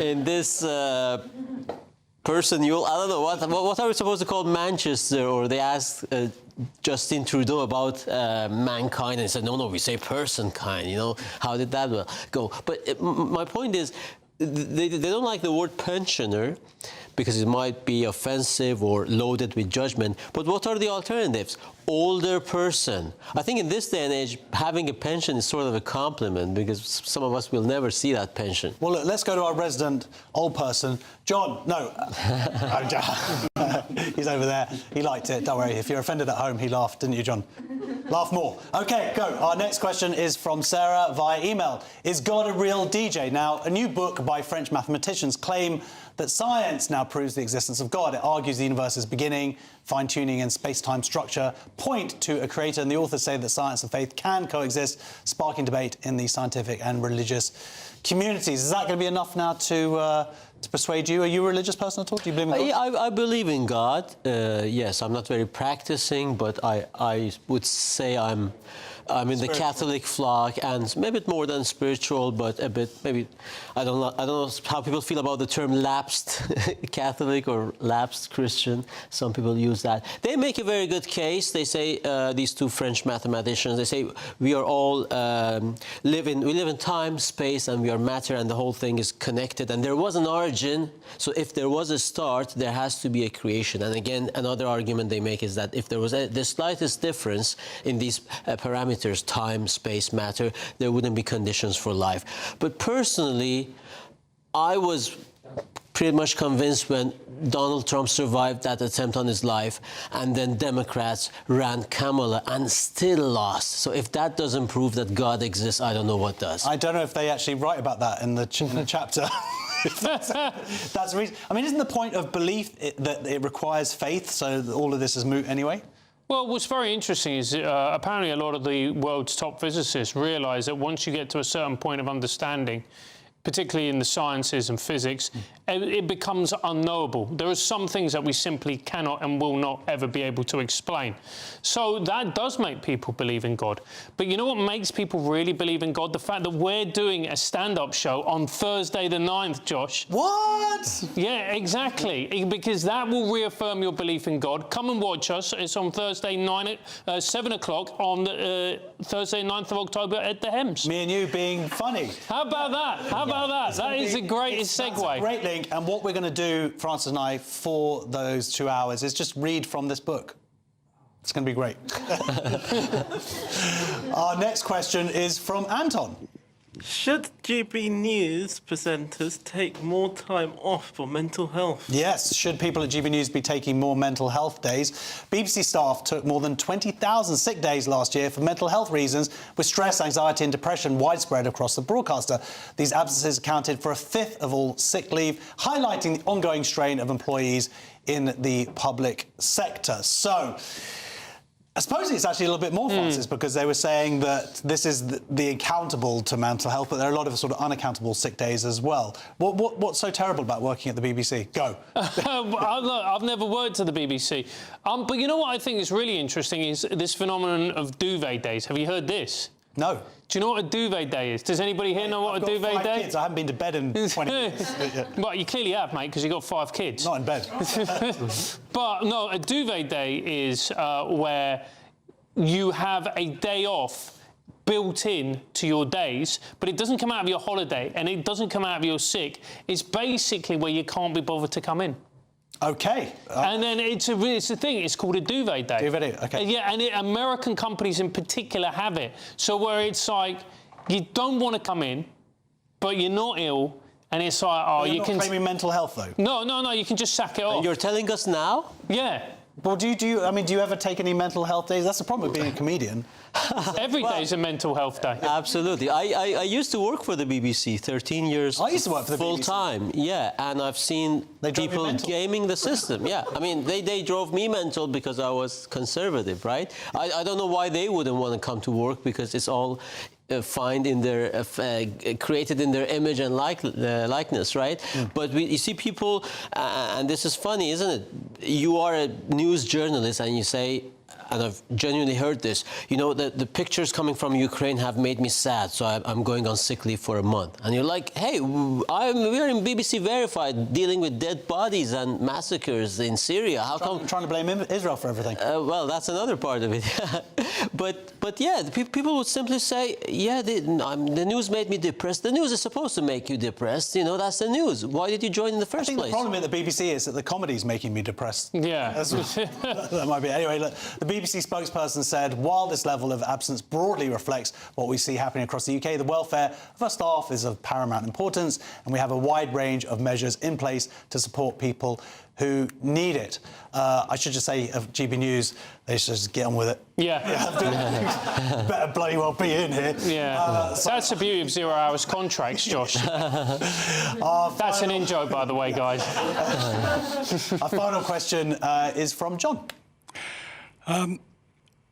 [SPEAKER 22] In this... personal, I don't know, what are we supposed to call Manchester? Or they asked Justin Trudeau about mankind, and he said, no, we say personkind, how did that go? But my point is, they don't like the word pensioner because it might be offensive or loaded with judgment. But what are the alternatives? Older person. I think in this day and age, having a pension is sort of a compliment because some of us will never see that pension.
[SPEAKER 14] Well, look, let's go to our resident old person, John. No. He's over there. He liked it. Don't worry. If you're offended at home, he laughed, didn't you, John? Laugh more. OK, go. Our next question is from Sarah via email. Is God a real DJ? Now, a new book by French mathematicians claim that science now proves the existence of God. It argues the universe's beginning, fine-tuning and space-time structure point to a creator, and the authors say that science and faith can coexist, sparking debate in the scientific and religious communities. Is that going to be enough now to persuade you? Are you a religious person at all? Do you believe in God?
[SPEAKER 22] I believe in God. Yes, I'm not very practicing, but I would say I'm in the Catholic flock, and maybe more than spiritual, but a bit, maybe, I don't know how people feel about the term lapsed Catholic or lapsed Christian. Some people use that. They make a very good case. They say, these two French mathematicians, they say we are all, we live in time, space, and we are matter, and the whole thing is connected. And there was an origin, so if there was a start, there has to be a creation. And again, another argument they make is that if there was the slightest difference in these parameters, time, space, matter, there wouldn't be conditions for life. But personally, I was pretty much convinced when Donald Trump survived that attempt on his life, and then Democrats ran Kamala and still lost. So if that doesn't prove that God exists, I don't know what does.
[SPEAKER 14] I don't know if they actually write about that in the chapter. That's the reason. I mean, isn't the point of belief that it requires faith, so that all of this is moot anyway?
[SPEAKER 12] Well, what's very interesting is apparently a lot of the world's top physicists realise that once you get to a certain point of understanding, particularly in the sciences and physics, it becomes unknowable. There are some things that we simply cannot and will not ever be able to explain. So that does make people believe in God. But you know what makes people really believe in God? The fact that we're doing a stand-up show on Thursday the 9th, Josh.
[SPEAKER 14] What?
[SPEAKER 12] Yeah, exactly. Because that will reaffirm your belief in God. Come and watch us. It's on Thursday 7 o'clock on Thursday 9th of October at the Hems.
[SPEAKER 14] Me and you being funny.
[SPEAKER 12] How about that? How about that? That is the greatest segue.
[SPEAKER 14] That's a great link. And what we're going to do, Francis and I, for those 2 hours is just read from this book. It's going to be great. Our next question is from Anton.
[SPEAKER 6] Should GB News presenters take more time off for mental health?
[SPEAKER 14] Yes. Should people at GB News be taking more mental health days? BBC staff took more than 20,000 sick days last year for mental health reasons, with stress, anxiety and depression widespread across the broadcaster. These absences accounted for a fifth of all sick leave, highlighting the ongoing strain of employees in the public sector. So, I suppose it's actually a little bit more, Francis, because they were saying that this is the accountable to mental health, but there are a lot of sort of unaccountable sick days as well. What's so terrible about working at the BBC? Go.
[SPEAKER 12] I've never worked at the BBC. But you know what I think is really interesting is this phenomenon of duvet days. Have you heard this?
[SPEAKER 14] No.
[SPEAKER 12] Do you know what a duvet day is? Does anybody here know what a duvet day is?
[SPEAKER 14] Kids. I haven't been to bed in 20 years.
[SPEAKER 12] Well, you clearly have, mate, because you've got 5 kids.
[SPEAKER 14] Not in bed.
[SPEAKER 12] But no, a duvet day is where you have a day off built in to your days, but it doesn't come out of your holiday and it doesn't come out of your sick. It's basically where you can't be bothered to come in.
[SPEAKER 14] OK.
[SPEAKER 12] And then it's a thing, it's called a duvet day.
[SPEAKER 14] Duvet day, OK.
[SPEAKER 12] Yeah, and American companies in particular have it. So where it's like, you don't want to come in, but you're not ill, and it's like, oh,
[SPEAKER 14] you're
[SPEAKER 12] you
[SPEAKER 14] not
[SPEAKER 12] can...
[SPEAKER 14] claiming mental health, though?
[SPEAKER 12] No, you can just sack it off.
[SPEAKER 22] And you're telling us now?
[SPEAKER 12] Yeah.
[SPEAKER 14] Well, do you ever take any mental health days? That's the problem with being a comedian.
[SPEAKER 12] Every day is a mental health day.
[SPEAKER 22] Absolutely. I used to work for the BBC 13 years.
[SPEAKER 14] I used to work for the
[SPEAKER 22] full
[SPEAKER 14] BBC.
[SPEAKER 22] Time. Yeah, and I've seen people gaming the system. Yeah, I mean they drove me mental because I was conservative, right? I don't know why they wouldn't want to come to work, because it's all find in their created in their image and likeness, right? But you see people, and this is funny, isn't it? You are a news journalist and you say, and I've genuinely heard this, you know, the pictures coming from Ukraine have made me sad, so I'm going on sick leave for a month. And you're like, hey, we're in BBC Verified dealing with dead bodies and massacres in Syria. How come...
[SPEAKER 14] Trying to blame Israel for everything.
[SPEAKER 22] Well, that's another part of it. But yeah, people would simply say, yeah, the news made me depressed. The news is supposed to make you depressed. You know, that's the news. Why did you join in the first place?
[SPEAKER 14] I think the problem at the BBC is that the comedy's making me depressed.
[SPEAKER 12] Yeah.
[SPEAKER 14] That might be. Anyway, look, the BBC spokesperson said, while this level of absence broadly reflects what we see happening across the UK, the welfare of our staff is of paramount importance, and we have a wide range of measures in place to support people who need it. I should just say of GB News, they should just get on with it.
[SPEAKER 12] Yeah.
[SPEAKER 14] Better bloody well be in here.
[SPEAKER 12] Yeah. That's the beauty of 0 hours contracts, Josh. That's an in-joke, by the way, guys.
[SPEAKER 14] Our final question is from John.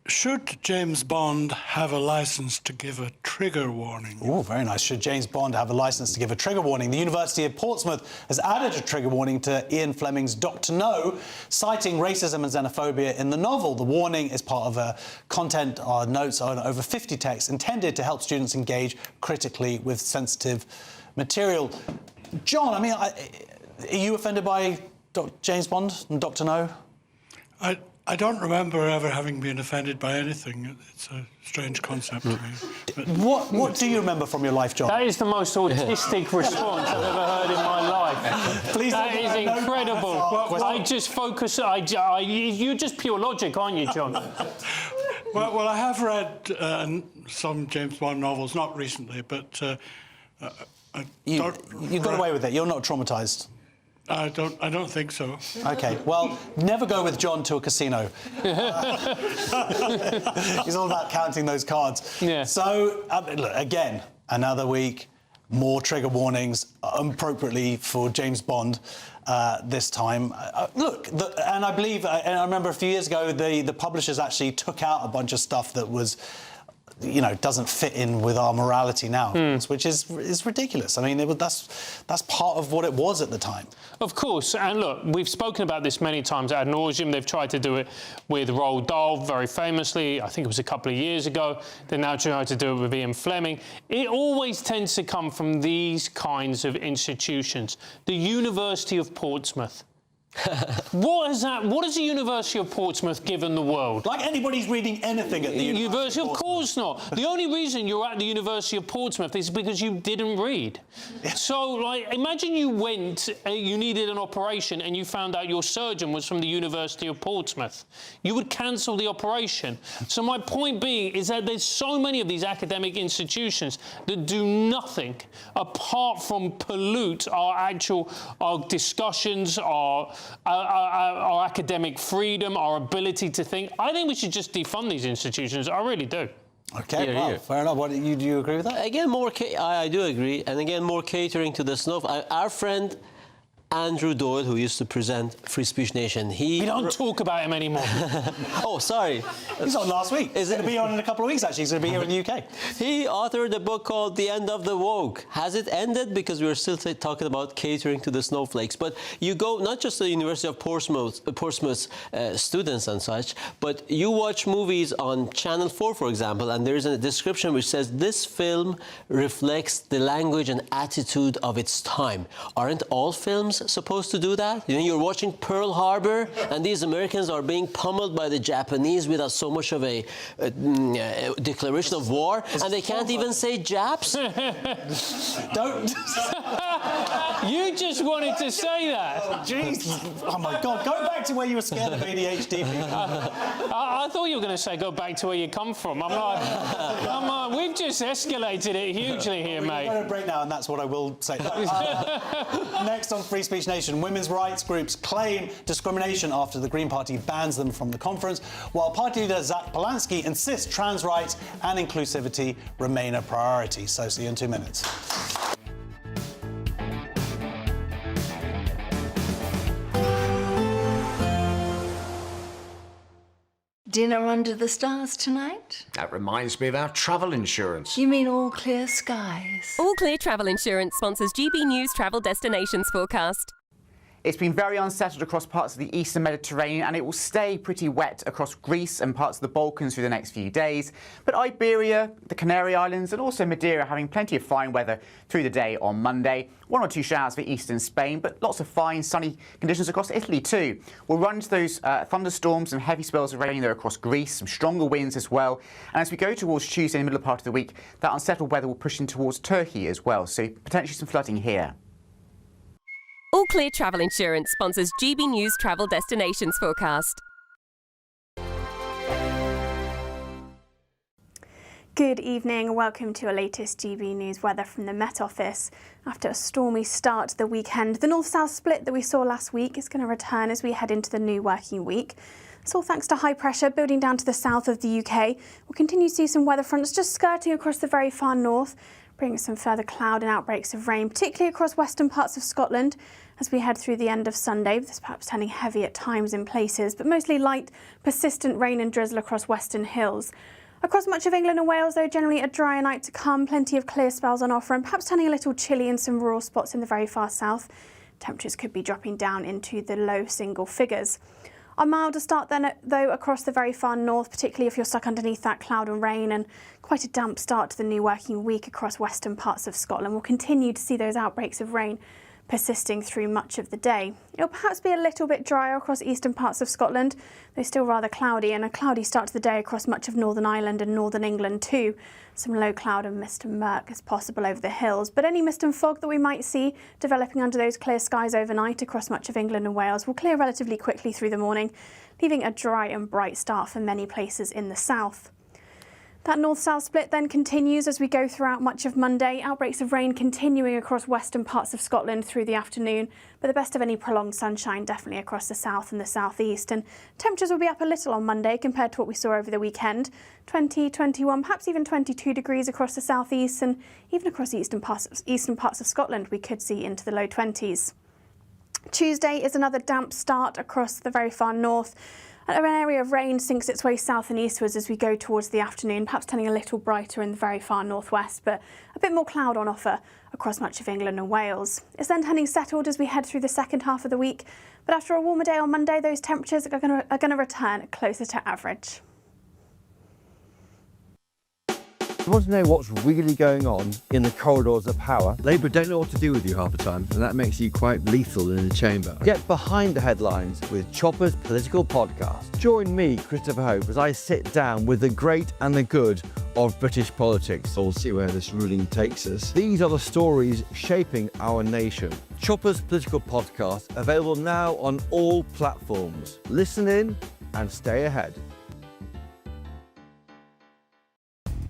[SPEAKER 7] Should James Bond have a licence to give a trigger warning?
[SPEAKER 14] Oh, very nice. Should James Bond have a licence to give a trigger warning? The University of Portsmouth has added a trigger warning to Ian Fleming's Dr. No, citing racism and xenophobia in the novel. The warning is part of a content notes on over 50 texts intended to help students engage critically with sensitive material. John, I mean, are you offended by James Bond and Dr. No?
[SPEAKER 7] I don't remember ever having been offended by anything. It's a strange concept to me. But
[SPEAKER 14] what do you remember from your life, John?
[SPEAKER 12] That is the most autistic response I've ever heard in my life.
[SPEAKER 14] Please,
[SPEAKER 12] that is incredible. I just focus... you're just pure logic, aren't you, John?
[SPEAKER 7] Well, I have read some James Bond novels, not recently, but...
[SPEAKER 14] you got away with it. You're not traumatised.
[SPEAKER 7] I don't think so.
[SPEAKER 14] OK, well, never go with John to a casino. He's all about counting those cards.
[SPEAKER 12] Yeah.
[SPEAKER 14] So, look, again, another week, more trigger warnings, appropriately for James Bond this time. Look, and I believe, and I remember a few years ago, the publishers actually took out a bunch of stuff that was, you know, doesn't fit in with our morality now, which is ridiculous. I mean, that's part of what it was at the time.
[SPEAKER 12] Of course, and look, we've spoken about this many times ad nauseum. They've tried to do it with Roald Dahl very famously. I think it was a couple of years ago. They're now trying to do it with Ian Fleming. It always tends to come from these kinds of institutions. The University of Portsmouth. What has the University of Portsmouth given the world?
[SPEAKER 14] Like anybody's reading anything at the University
[SPEAKER 12] of course not. The only reason you're at the University of Portsmouth is because you didn't read. So, like, imagine you went, you needed an operation, and you found out your surgeon was from the University of Portsmouth. You would cancel the operation. So my point being is that there's so many of these academic institutions that do nothing apart from pollute our discussions, our academic freedom, our ability to think. I think we should just defund these institutions. I really do.
[SPEAKER 14] OK, well, fair enough. Do you agree with that?
[SPEAKER 22] Again, I do agree. And again, more catering to the snuff. Our friend Andrew Doyle, who used to present Free Speech Nation,
[SPEAKER 12] We don't talk about him anymore.
[SPEAKER 22] Oh, sorry.
[SPEAKER 14] He's on last week. He's going to be on in a couple of weeks, actually. He's going to be here in the UK.
[SPEAKER 22] He authored a book called The End of the Woke. Has it ended? Because we're still talking about catering to the snowflakes. But you go, not just to the University of Portsmouth students and such, but you watch movies on Channel 4, for example, and there's a description which says, this film reflects the language and attitude of its time. Aren't all films supposed to do that? You know, you're watching Pearl Harbor, and these Americans are being pummeled by the Japanese without so much of a declaration of war, and they can't even say Japs.
[SPEAKER 14] Don't.
[SPEAKER 12] You just wanted to say that.
[SPEAKER 14] Jeez. Oh my God. Go back to where you were scared of ADHD people.
[SPEAKER 12] I thought you were going to say go back to where you come from. I'm like, we've just escalated it hugely here, mate.
[SPEAKER 14] We're going to break now, and that's what I will say. Next on Free Speech Nation, women's rights groups claim discrimination after the Green Party bans them from the conference, while party leader Zach Polanski insists trans rights and inclusivity remain a priority. So see you in 2 minutes.
[SPEAKER 11] Dinner under the stars tonight?
[SPEAKER 2] That reminds me of our travel insurance.
[SPEAKER 11] You mean All Clear Skies?
[SPEAKER 18] All Clear Travel Insurance sponsors GBNews Travel Destinations Forecast.
[SPEAKER 19] It's been very unsettled across parts of the eastern Mediterranean, and it will stay pretty wet across Greece and parts of the Balkans through the next few days. But Iberia, the Canary Islands and also Madeira having plenty of fine weather through the day on Monday. 1 or 2 showers for eastern Spain, but lots of fine sunny conditions across Italy too. We'll run into those thunderstorms and heavy spells of rain there across Greece, some stronger winds as well. And as we go towards Tuesday in the middle part of the week, that unsettled weather will push in towards Turkey as well, so potentially some flooding here.
[SPEAKER 18] All Clear Travel Insurance sponsors GBNews Travel Destinations Forecast.
[SPEAKER 24] Good evening and welcome to our latest GB News weather from the Met Office. After a stormy start to the weekend, the north-south split that we saw last week is going to return as we head into the new working week. It's all thanks to high pressure building down to the south of the UK. We'll continue to see some weather fronts just skirting across the very far north, bringing some further cloud and outbreaks of rain, particularly across western parts of Scotland as we head through the end of Sunday. This perhaps turning heavy at times in places, but mostly light, persistent rain and drizzle across western hills. Across much of England and Wales, though, generally a drier night to come, plenty of clear spells on offer and perhaps turning a little chilly in some rural spots in the very far south. Temperatures could be dropping down into the low single figures. A milder start then, though, across the very far north, particularly if you're stuck underneath that cloud and rain, and quite a damp start to the new working week across western parts of Scotland. We'll continue to see those outbreaks of rain persisting through much of the day. It'll perhaps be a little bit drier across eastern parts of Scotland, though still rather cloudy, and a cloudy start to the day across much of Northern Ireland and Northern England too. Some low cloud and mist and murk is possible over the hills, but any mist and fog that we might see developing under those clear skies overnight across much of England and Wales will clear relatively quickly through the morning, leaving a dry and bright start for many places in the south. That north-south split then continues as we go throughout much of Monday. Outbreaks of rain continuing across western parts of Scotland through the afternoon, but the best of any prolonged sunshine definitely across the south and the southeast. And temperatures will be up a little on Monday compared to what we saw over the weekend. 20, 21, perhaps even 22 degrees across the southeast, and even across the eastern parts of Scotland we could see into the low 20s. Tuesday is another damp start across the very far north. An area of rain sinks its way south and eastwards as we go towards the afternoon, perhaps turning a little brighter in the very far northwest, but a bit more cloud on offer across much of England and Wales. It's then turning settled as we head through the second half of the week, but after a warmer day on Monday, those temperatures are going to return closer to average.
[SPEAKER 4] You want to know what's really going on in the corridors of power? Labour don't know what to do with you half the time, and that makes you quite lethal in the chamber. Get behind the headlines with Chopper's Political Podcast. Join me, Christopher Hope, as I sit down with the great and the good of British politics. We'll see where this ruling takes us. These are the stories shaping our nation. Chopper's Political Podcast, available now on all platforms. Listen in and stay ahead.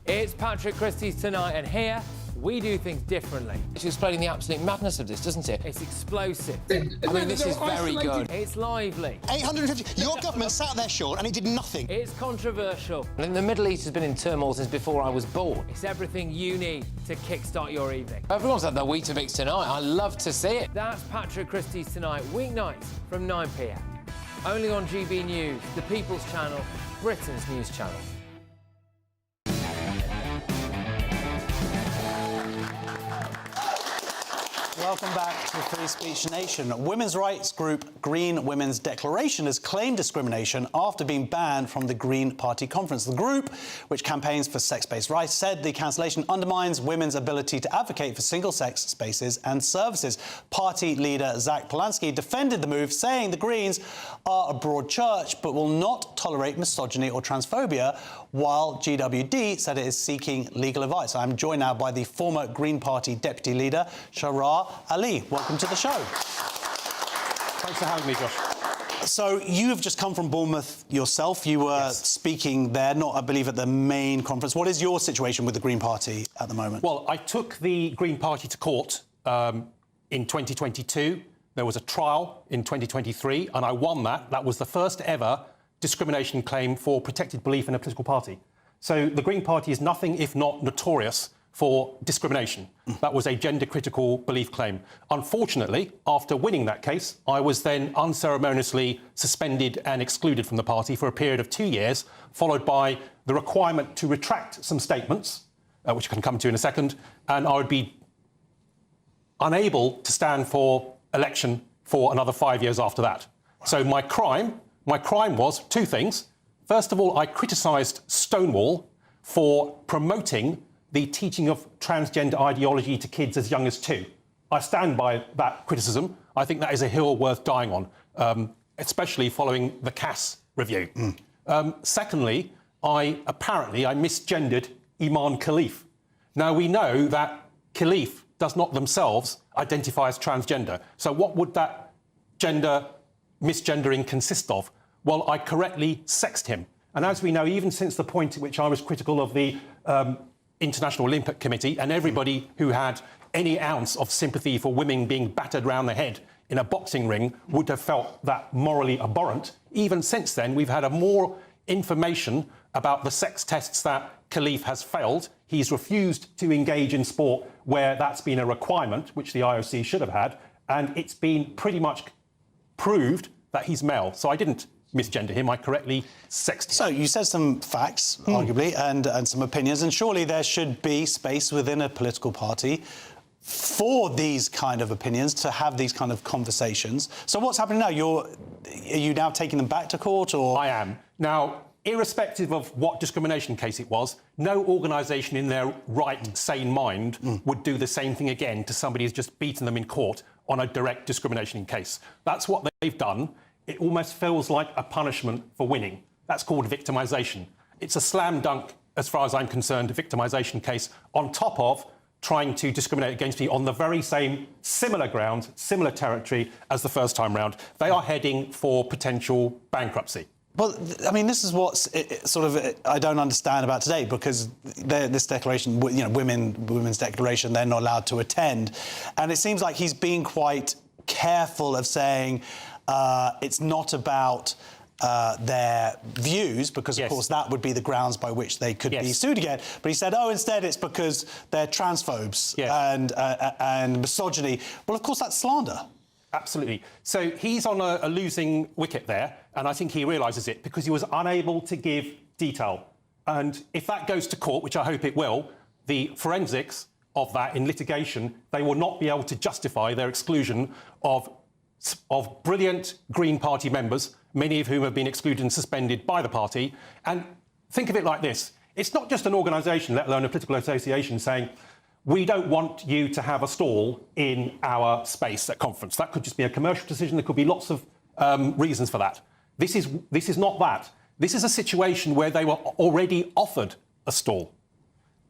[SPEAKER 8] It's Patrick Christie's Tonight, and here we do things differently. It's explaining the absolute madness of this, doesn't it? It's explosive. I mean, this is very good. It's lively.
[SPEAKER 9] 850. Your government sat there, Sean, and it did nothing.
[SPEAKER 8] It's controversial. And the Middle East has been in turmoil since before I was born. It's everything you need to kickstart your evening. Everyone's had their Weetabix tonight. I love to see it. That's Patrick Christie's Tonight, weeknights from 9 p.m. Only on GB News, the People's Channel, Britain's news channel.
[SPEAKER 14] Welcome back to Free Speech Nation. Women's rights group Green Women's Declaration has claimed discrimination after being banned from the Green Party conference. The group, which campaigns for sex-based rights, said the cancellation undermines women's ability to advocate for single-sex spaces and services. Party leader Zach Polanski defended the move, saying the Greens are a broad church but will not tolerate misogyny or transphobia, while GWD said it is seeking legal advice. I'm joined now by the former Green Party deputy leader, Shahrar Ali. Welcome to the show.
[SPEAKER 17] Thanks for having me, Josh.
[SPEAKER 14] So you have just come from Bournemouth yourself. You were speaking there, not, I believe, at the main conference. What is your situation with the Green Party at the moment?
[SPEAKER 17] Well, I took the Green Party to court in 2022. There was a trial in 2023, and I won that. That was the first ever discrimination claim for protected belief in a political party. So the Green Party is nothing if not notorious for discrimination. That was a gender-critical belief claim. Unfortunately, after winning that case, I was then unceremoniously suspended and excluded from the party for a period of 2 years, followed by the requirement to retract some statements, which I can come to in a second, and I would be unable to stand for election for another 5 years after that. So my crime was two things. First of all, I criticised Stonewall for promoting the teaching of transgender ideology to kids as young as 2. I stand by that criticism. I think that is a hill worth dying on, especially following the Cass review. Secondly, I misgendered Iman Khalif. Now, we know that Khalif does not themselves identify as transgender. So what would that misgendering consist of? Well, I correctly sexed him. And as we know, even since the point at which I was critical of the International Olympic Committee and everybody who had any ounce of sympathy for women being battered round the head in a boxing ring would have felt that morally abhorrent. Even since then, we've had more information about the sex tests that Khalif has failed. He's refused to engage in sport where that's been a requirement, which the IOC should have had, and it's been pretty much proved that he's male. So I didn't misgender him, I correctly sexed him.
[SPEAKER 14] So you said some facts, arguably, and some opinions, and surely there should be space within a political party for these kind of opinions, to have these kind of conversations. So what's happening now? Are you now taking them back to court, or...?
[SPEAKER 17] I am. Now, irrespective of what discrimination case it was, no organisation in their right, sane mind would do the same thing again to somebody who's just beaten them in court on a direct discrimination case. That's what they've done. It almost feels like a punishment for winning. That's called victimisation. It's a slam dunk, as far as I'm concerned, victimisation case, on top of trying to discriminate against me on the very same similar ground, similar territory as the first time round. They are heading for potential bankruptcy.
[SPEAKER 14] Well, I mean, this is what's I don't understand about today, because this declaration, women's declaration, they're not allowed to attend, and it seems like he's being quite careful of saying it's not about their views, because of course that would be the grounds by which they could be sued again. But he said, instead it's because they're transphobes and misogyny. Well, of course that's slander.
[SPEAKER 17] Absolutely. So he's on a losing wicket there, and I think he realises it, because he was unable to give detail. And if that goes to court, which I hope it will, the forensics of that in litigation, they will not be able to justify their exclusion of brilliant Green Party members, many of whom have been excluded and suspended by the party. And think of it like this. It's not just an organisation, let alone a political association, saying, we don't want you to have a stall in our space at conference. That could just be a commercial decision. There could be lots of reasons for that. This is not that. This is a situation where they were already offered a stall.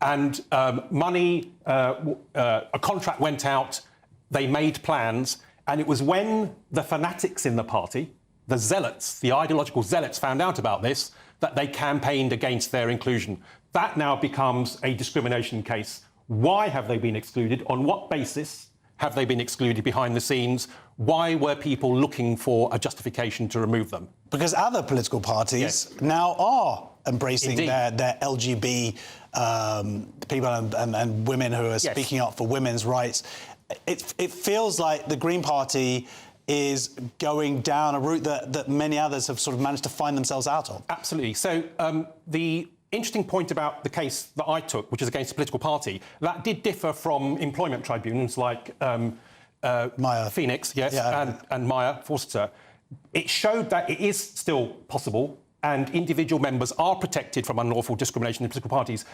[SPEAKER 17] And money, a contract went out, they made plans, and it was when the fanatics in the party, the zealots, the ideological zealots, found out about this, that they campaigned against their inclusion. That now becomes a discrimination case. Why have they been excluded? On what basis have they been excluded behind the scenes? Why were people looking for a justification to remove them?
[SPEAKER 14] Because other political parties now are embracing their LGB people and women who are speaking up for women's rights. It feels like the Green Party is going down a route that many others have sort of managed to find themselves out of.
[SPEAKER 17] Absolutely. So the interesting point about the case that I took, which is against a political party, that did differ from employment tribunals like
[SPEAKER 14] Maya
[SPEAKER 17] Phoenix, and Maya Forster. It showed that it is still possible, and individual members are protected from unlawful discrimination in political parties,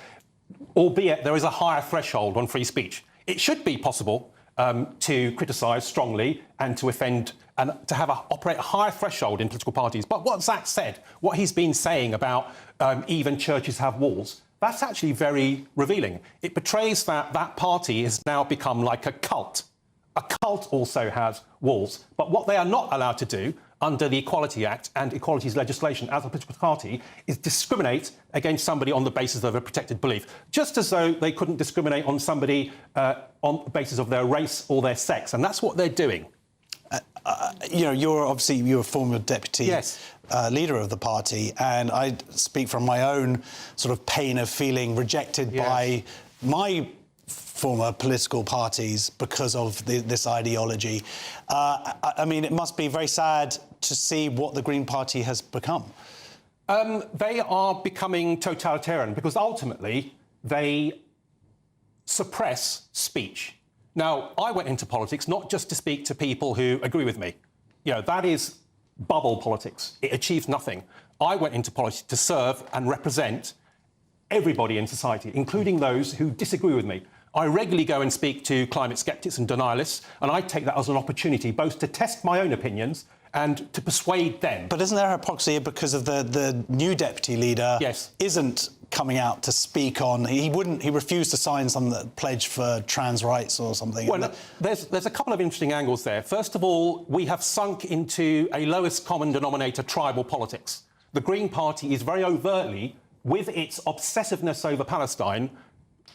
[SPEAKER 17] albeit there is a higher threshold on free speech. It should be possible to criticise strongly and to offend and to operate a higher threshold in political parties. But what Zach said, what he's been saying about even churches have walls, that's actually very revealing. It betrays that that party has now become like a cult. A cult also has walls. But what they are not allowed to do under the Equality Act and equalities legislation as a political party is discriminate against somebody on the basis of a protected belief, just as though they couldn't discriminate on somebody on the basis of their race or their sex. And that's what they're doing.
[SPEAKER 14] You're a former deputy leader of the party, and I speak from my own sort of pain of feeling rejected by my former political parties because of this ideology. I mean, it must be very sad to see what the Green Party has become.
[SPEAKER 17] They are becoming totalitarian because ultimately they suppress speech. Now, I went into politics not just to speak to people who agree with me. That is bubble politics. It achieves nothing. I went into politics to serve and represent everybody in society, including those who disagree with me. I regularly go and speak to climate sceptics and denialists, and I take that as an opportunity both to test my own opinions and to persuade them.
[SPEAKER 14] But isn't there hypocrisy because of the new deputy leader isn't coming out to speak on... He refused to sign some pledge for trans rights or something.
[SPEAKER 17] Well, there's a couple of interesting angles there. First of all, we have sunk into a lowest common denominator tribal politics. The Green Party is very overtly, with its obsessiveness over Palestine,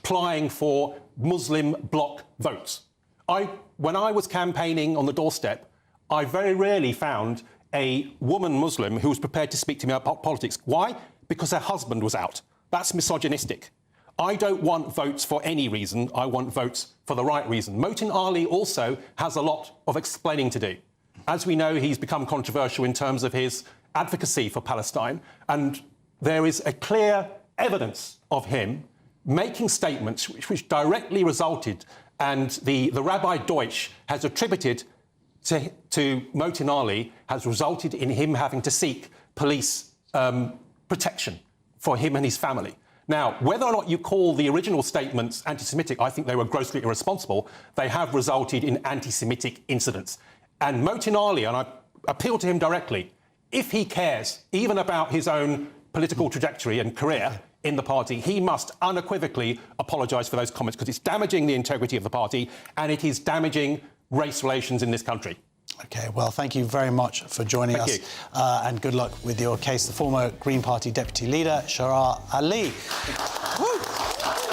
[SPEAKER 17] applying for Muslim bloc votes. When I was campaigning on the doorstep, I very rarely found a woman Muslim who was prepared to speak to me about politics. Why? Because her husband was out. That's misogynistic. I don't want votes for any reason. I want votes for the right reason. Motin Ali also has a lot of explaining to do. As we know, he's become controversial in terms of his advocacy for Palestine, and there is a clear evidence of him making statements which directly resulted, and the Rabbi Deutsch has attributed to Motin Ali, has resulted in him having to seek police protection for him and his family. Now, whether or not you call the original statements anti-Semitic, I think they were grossly irresponsible. They have resulted in anti-Semitic incidents. And Motin Ali, and I appeal to him directly, if he cares even about his own political trajectory and career in the party, he must unequivocally apologise for those comments, because it's damaging the integrity of the party and it is damaging race relations in this country.
[SPEAKER 14] OK, well, thank you very much for joining us. And good luck with your case. The former Green Party deputy leader, Shara Ali.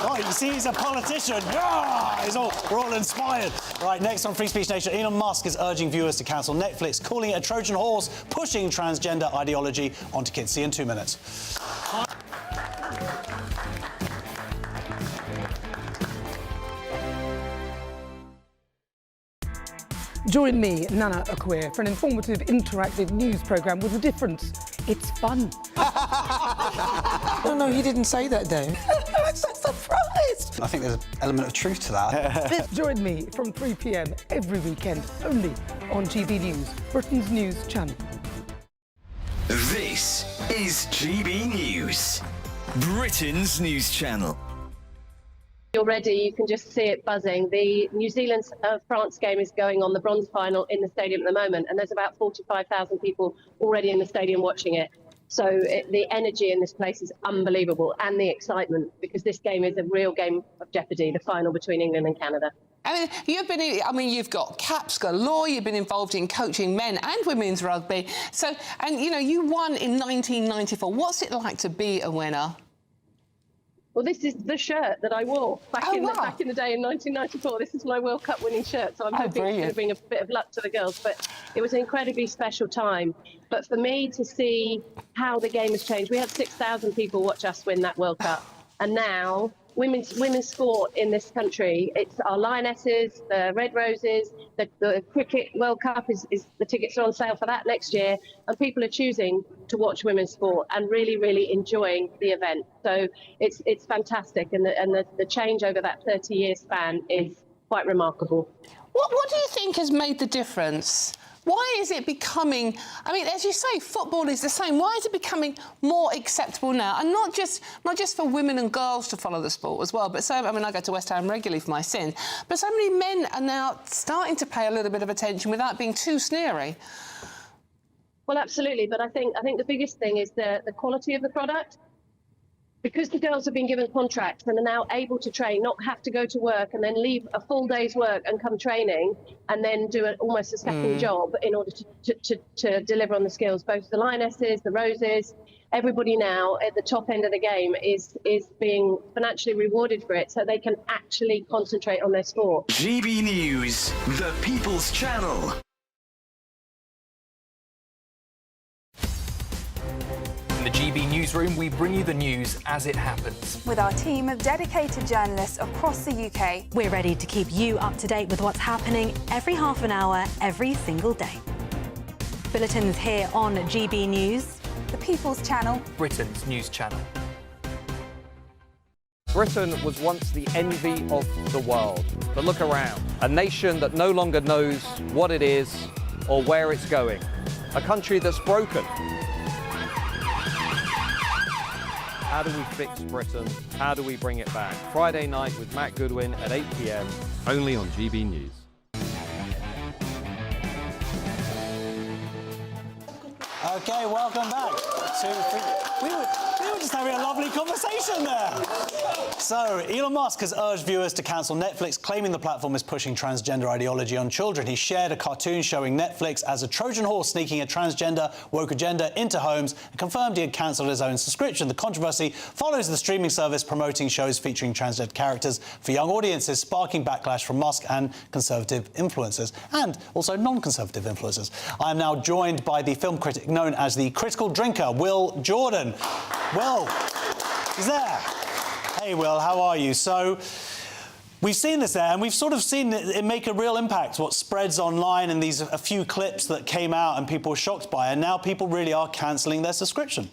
[SPEAKER 14] Oh, you can see he's a politician. Yeah! We're all inspired. Right, next on Free Speech Nation, Elon Musk is urging viewers to cancel Netflix, calling it a Trojan horse, pushing transgender ideology onto kids. See you in 2 minutes.
[SPEAKER 21] Join me, Nana Akweer, for an informative, interactive news programme with a difference. It's fun.
[SPEAKER 3] No, he didn't say that, Dave.
[SPEAKER 21] I'm so surprised.
[SPEAKER 14] I think there's an element of truth to that.
[SPEAKER 21] Join me from 3 p.m. every weekend, only on GB News, Britain's news channel.
[SPEAKER 10] This is GB News, Britain's news channel.
[SPEAKER 16] Already, you can just see it buzzing. The New Zealand-France game is going on, the bronze final in the stadium at the moment, and there's about 45,000 people already in the stadium watching it. So the energy in this place is unbelievable, and the excitement, because this game is a real game of jeopardy, the final between England and Canada.
[SPEAKER 3] I mean, you've got caps galore, you've been involved in coaching men and women's rugby. So, and, you know, you won in 1994. What's it like to be a winner?
[SPEAKER 16] Well, this is the shirt that I wore back in the day in 1994. This is my World Cup winning shirt, so I'm hoping it's going to bring a bit of luck to the girls. But it was an incredibly special time. But for me to see how the game has changed, we had 6,000 people watch us win that World Cup, and now women's sport in this country, it's our Lionesses, the Red Roses, the Cricket World Cup is the tickets are on sale for that next year, and people are choosing to watch women's sport and really, really enjoying the event. So it's fantastic, and the change over that 30-year span is quite remarkable.
[SPEAKER 3] What do you think has made the difference? Why is it becoming, I mean, as you say, football is the same. Why is it becoming more acceptable now? And not just for women and girls to follow the sport as well, but I mean, I go to West Ham regularly for my sins, but so many men are now starting to pay a little bit of attention without being too sneery.
[SPEAKER 16] Well, absolutely, but I think the biggest thing is the quality of the product. Because the girls have been given contracts and are now able to train, not have to go to work and then leave a full day's work and come training and then do almost a second job in order to deliver on the skills. Both the Lionesses, the Roses, everybody now at the top end of the game is being financially rewarded for it, so they can actually concentrate on their sport.
[SPEAKER 10] GB News, the People's Channel.
[SPEAKER 23] In the GB Newsroom, we bring you the news as it happens.
[SPEAKER 25] With our team of dedicated journalists across the UK,
[SPEAKER 26] we're ready to keep you up to date with what's happening every half an hour, every single day. Bulletins here on GB News,
[SPEAKER 25] the People's Channel,
[SPEAKER 23] Britain's news channel.
[SPEAKER 27] Britain was once the envy of the world, but look around. A nation that no longer knows what it is or where it's going. A country that's broken. How do we fix Britain? How do we bring it back? Friday night with Matt Goodwin at 8 p.m, only on GB News.
[SPEAKER 14] OK, welcome back. We were just having a lovely conversation there. So, Elon Musk has urged viewers to cancel Netflix, claiming the platform is pushing transgender ideology on children. He shared a cartoon showing Netflix as a Trojan horse sneaking a transgender woke agenda into homes and confirmed he had cancelled his own subscription. The controversy follows the streaming service promoting shows featuring transgender characters for young audiences, sparking backlash from Musk and conservative influencers, and also non-conservative influencers. I am now joined by the film critic known as the critical drinker, Will Jordan. Will, he's there. Hey, Will, how are you? So, we've seen this there, and we've sort of seen it make a real impact, what spreads online, and a few clips that came out and people were shocked by, and now people really are cancelling their subscription.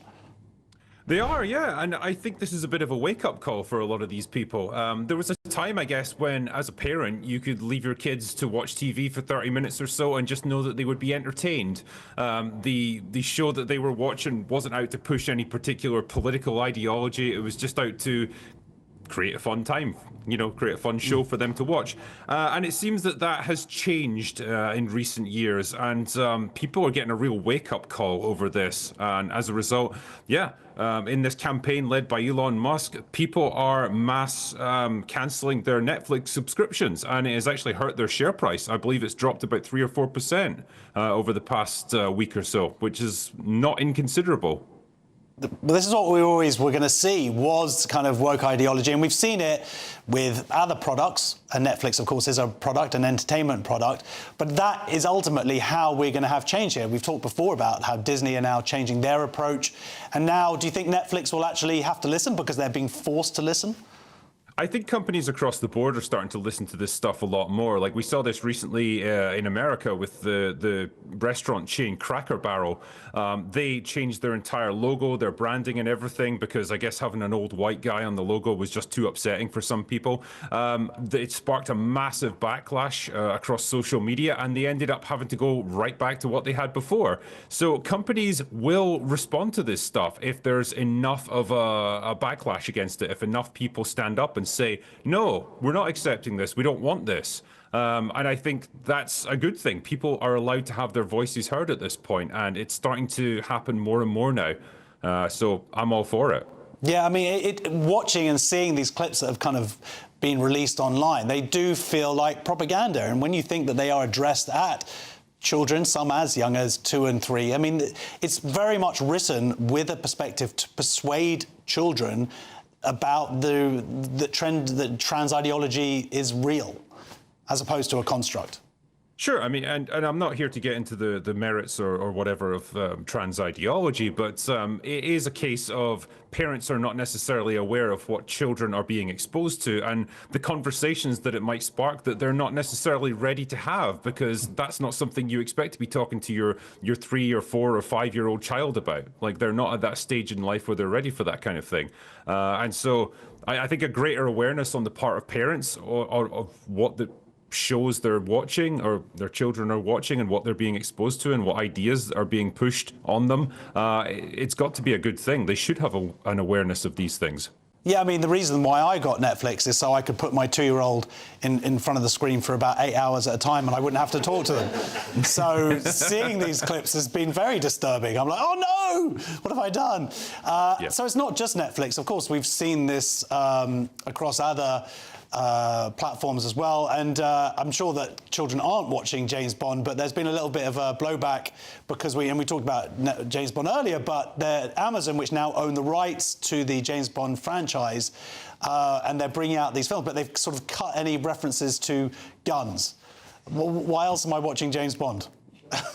[SPEAKER 28] They are, yeah, and I think this is a bit of a wake-up call for a lot of these people. There was a time, I guess, when, as a parent, you could leave your kids to watch TV for 30 minutes or so and just know that they would be entertained. The show that they were watching wasn't out to push any particular political ideology. It was just out to create a fun time, create a fun show for them to watch. And it seems that has changed in recent years, and people are getting a real wake-up call over this. And as a result, in this campaign led by Elon Musk, people are mass cancelling their Netflix subscriptions, and it has actually hurt their share price. I believe it's dropped about 3 or 4% over the past week or so, which is not inconsiderable.
[SPEAKER 14] But this is what we always were going to see, was kind of woke ideology. And we've seen it with other products. And Netflix, of course, is a product, an entertainment product. But that is ultimately how we're going to have change here. We've talked before about how Disney are now changing their approach. And now, do you think Netflix will actually have to listen because they're being forced to listen?
[SPEAKER 28] I think companies across the board are starting to listen to this stuff a lot more. Like we saw this recently in America with the restaurant chain Cracker Barrel. They changed their entire logo, their branding and everything, because I guess having an old white guy on the logo was just too upsetting for some people. It sparked a massive backlash across social media, and they ended up having to go right back to what they had before. So companies will respond to this stuff if there's enough of a backlash against it, if enough people stand up and say, no, we're not accepting this, we don't want this. And I think that's a good thing. People are allowed to have their voices heard at this point, and it's starting to happen more and more now. So I'm all for it.
[SPEAKER 14] Yeah, I mean, watching and seeing these clips that have kind of been released online, they do feel like propaganda. And when you think that they are addressed at children, some as young as 2 and 3, I mean, it's very much written with a perspective to persuade children about the trend that trans ideology is real, as opposed to a construct.
[SPEAKER 28] Sure, I mean, and I'm not here to get into the merits or whatever of trans ideology, but it is a case of parents are not necessarily aware of what children are being exposed to, and the conversations that it might spark that they're not necessarily ready to have, because that's not something you expect to be talking to your 3 or 4 or 5-year-old child about. Like, they're not at that stage in life where they're ready for that kind of thing. And so I think a greater awareness on the part of parents of what the shows they're watching or their children are watching and what they're being exposed to and what ideas are being pushed on them, it's got to be a good thing. They should have an awareness of these things.
[SPEAKER 14] Yeah, I mean, the reason why I got Netflix is so I could put my 2-year-old in front of the screen for about 8 hours at a time and I wouldn't have to talk to them. So seeing these clips has been very disturbing. I'm like, oh no, what have I done? So it's not just Netflix. Of course, we've seen this across other platforms as well, and I'm sure that children aren't watching James Bond, but there's been a little bit of a blowback because we talked about James Bond earlier, but Amazon, which now own the rights to the James Bond franchise, and they're bringing out these films, but they've sort of cut any references to guns. Why else am I watching James Bond?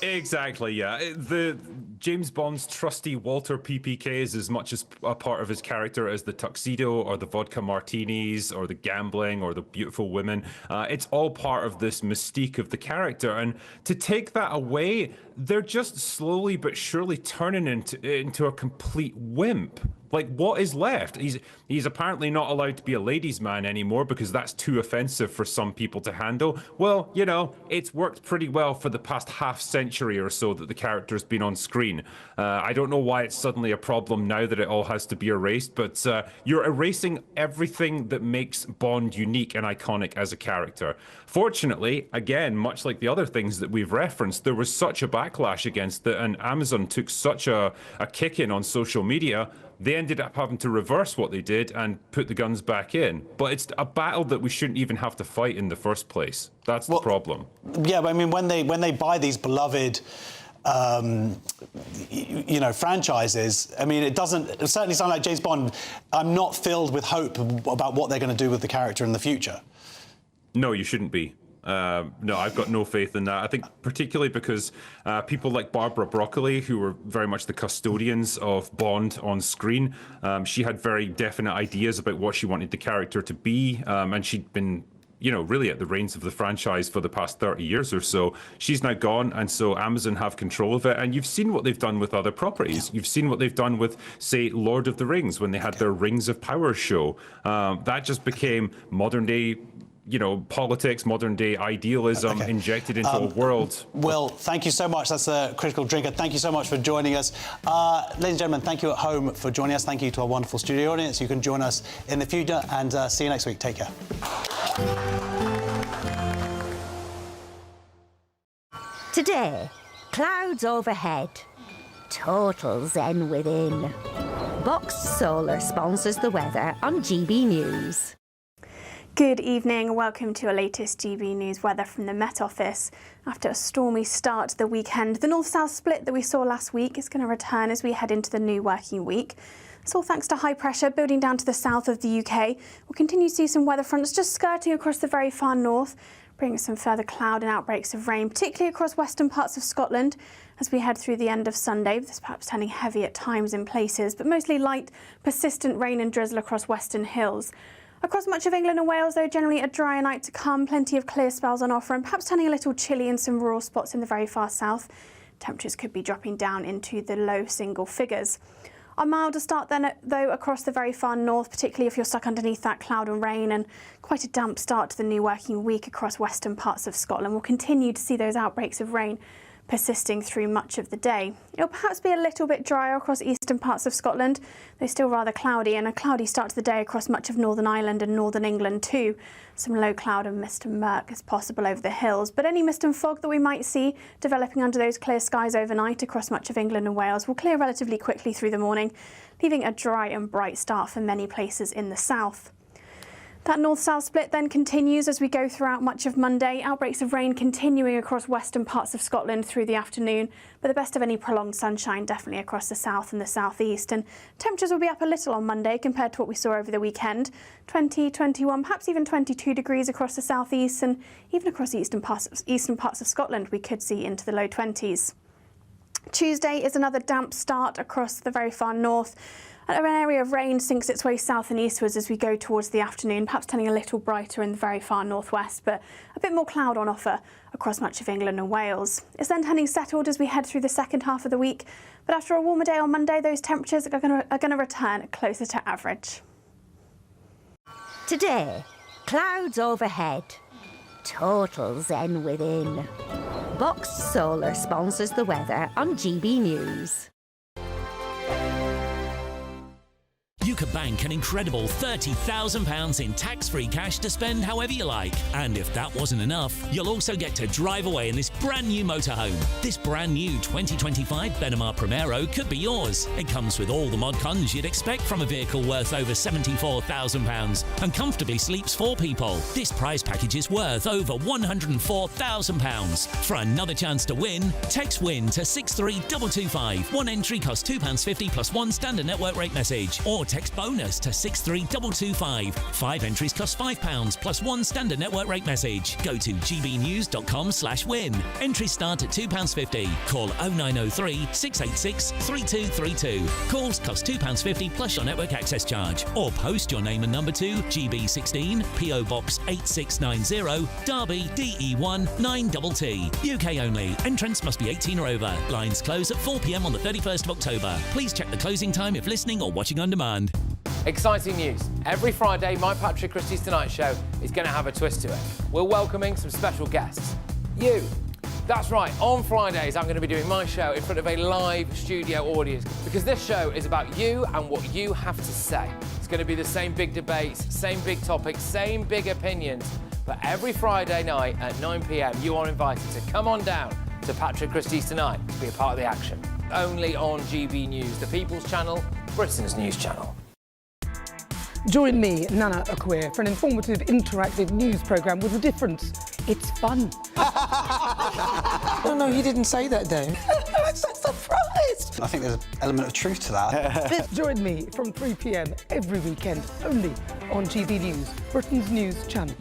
[SPEAKER 28] Exactly, yeah. The James Bond's trusty Walter PPK is as much as a part of his character as the tuxedo or the vodka martinis or the gambling or the beautiful women. It's all part of this mystique of the character. And to take that away, they're just slowly but surely turning into a complete wimp. Like, what is left? He's apparently not allowed to be a ladies' man anymore because that's too offensive for some people to handle. Well, you know, it's worked pretty well for the past half century or so that the character's been on screen. I don't know why it's suddenly a problem now that it all has to be erased, but you're erasing everything that makes Bond unique and iconic as a character. Fortunately, again, much like the other things that we've referenced, there was such a backlash against it, and Amazon took such a kick-in on social media. They ended up having to reverse what they did and put the guns back in. But it's a battle that we shouldn't even have to fight in the first place. That's the problem.
[SPEAKER 14] Yeah, but I mean, when they buy these beloved franchises, I mean, it certainly sound like James Bond. I'm not filled with hope about what they're going to do with the character in the future.
[SPEAKER 28] No, you shouldn't be. No, I've got no faith in that. I think particularly because people like Barbara Broccoli, who were very much the custodians of Bond on screen, she had very definite ideas about what she wanted the character to be, and she'd been, really at the reins of the franchise for the past 30 years or so. She's now gone, and so Amazon have control of it. And you've seen what they've done with other properties. You've seen what they've done with, say, Lord of the Rings, when they had their Rings of Power show. That just became modern-day politics, modern day idealism injected into a world.
[SPEAKER 14] Will, thank you so much. That's a critical drinker. Thank you so much for joining us. Ladies and gentlemen, thank you at home for joining us. Thank you to our wonderful studio audience. You can join us in the future, and see you next week. Take care.
[SPEAKER 1] Today, clouds overhead, total zen within. Box Solar sponsors the weather on GB News.
[SPEAKER 24] Good evening and welcome to our latest GB News weather from the Met Office. After a stormy start to the weekend, the north-south split that we saw last week is going to return as we head into the new working week. It's all thanks to high pressure building down to the south of the UK. We'll continue to see some weather fronts just skirting across the very far north, bringing some further cloud and outbreaks of rain, particularly across western parts of Scotland as we head through the end of Sunday. This perhaps turning heavy at times in places, but mostly light, persistent rain and drizzle across western hills. Across much of England and Wales, though, generally a drier night to come, plenty of clear spells on offer and perhaps turning a little chilly in some rural spots in the very far south. Temperatures could be dropping down into the low single figures. A milder start then, though, across the very far north, particularly if you're stuck underneath that cloud and rain, and quite a damp start to the new working week across western parts of Scotland. We'll continue to see those outbreaks of rain persisting through much of the day. It'll perhaps be a little bit drier across eastern parts of Scotland, though still rather cloudy, and a cloudy start to the day across much of Northern Ireland and Northern England too. Some low cloud and mist and murk is possible over the hills, but any mist and fog that we might see developing under those clear skies overnight across much of England and Wales will clear relatively quickly through the morning, leaving a dry and bright start for many places in the south. That north-south split then continues as we go throughout much of Monday. Outbreaks of rain continuing across western parts of Scotland through the afternoon, but the best of any prolonged sunshine definitely across the south and the southeast. And temperatures will be up a little on Monday compared to what we saw over the weekend. 20, 21, perhaps even 22 degrees across the southeast, and even across the eastern parts of Scotland we could see into the low 20s. Tuesday is another damp start across the very far north. An area of rain sinks its way south and eastwards as we go towards the afternoon, perhaps turning a little brighter in the very far northwest, but a bit more cloud on offer across much of England and Wales. It's then turning settled as we head through the second half of the week, but after a warmer day on Monday, those temperatures are going to return closer to average.
[SPEAKER 1] Today, clouds overhead, total zen within. Box Solar sponsors the weather on GB News.
[SPEAKER 5] You could bank an incredible £30,000 in tax-free cash to spend however you like. And if that wasn't enough, you'll also get to drive away in this brand new motorhome. This brand new 2025 Benamar Primero could be yours. It comes with all the mod cons you'd expect from a vehicle worth over £74,000 and comfortably sleeps 4 people. This prize package is worth over £104,000. For another chance to win, text WIN to 63225. One entry costs £2.50 plus one standard network rate message, or text bonus to 63225. 5 entries cost £5 plus one standard network rate message. Go to gbnews.com/win. Entries start at £2.50. Call 0903 686 3232. Calls cost £2.50 plus your network access charge. Or post your name and number to GB16 PO Box 8690 Derby DE1 9TT. UK only. Entrance must be 18 or over. Lines close at 4 p.m. on the 31st of October. Please check the closing time if listening or watching on demand.
[SPEAKER 8] Exciting news. Every Friday, my Patrick Christie's Tonight Show is going to have a twist to it. We're welcoming some special guests. You. That's right, on Fridays I'm going to be doing my show in front of a live studio audience because this show is about you and what you have to say. It's going to be the same big debates, same big topics, same big opinions. But every Friday night at 9 p.m, you are invited to come on down to Patrick Christie's Tonight to be a part of the action. Only on GB News, the People's Channel, Britain's news channel.
[SPEAKER 21] Join me, Nana Akweer, for an informative, interactive news programme with a difference. It's fun.
[SPEAKER 9] No, you didn't say that, Dave.
[SPEAKER 21] I'm so surprised.
[SPEAKER 9] I think there's an element of truth to that.
[SPEAKER 21] Join me from 3 p.m. every weekend, only on GB News, Britain's news channel.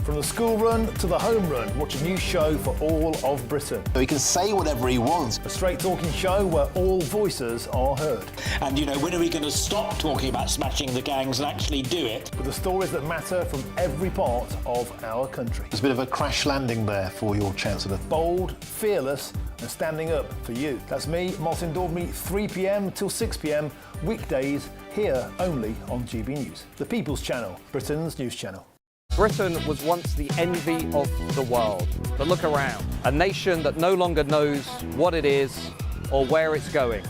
[SPEAKER 6] From the school run to the home run, watch a new show for all of Britain.
[SPEAKER 9] So he can say whatever he wants.
[SPEAKER 6] A straight talking show where all voices are heard.
[SPEAKER 7] And, when are we going to stop talking about smashing the gangs and actually do it?
[SPEAKER 6] With the stories that matter from every part of our country.
[SPEAKER 13] There's a bit of a crash landing there for your Chancellor.
[SPEAKER 6] Bold, fearless and standing up for you. That's me, Martin Daubney, 3 p.m. till 6 p.m, weekdays, here only on GB News, the People's Channel, Britain's news channel.
[SPEAKER 27] Britain was once the envy of the world. But look around. A nation that no longer knows what it is or where it's going.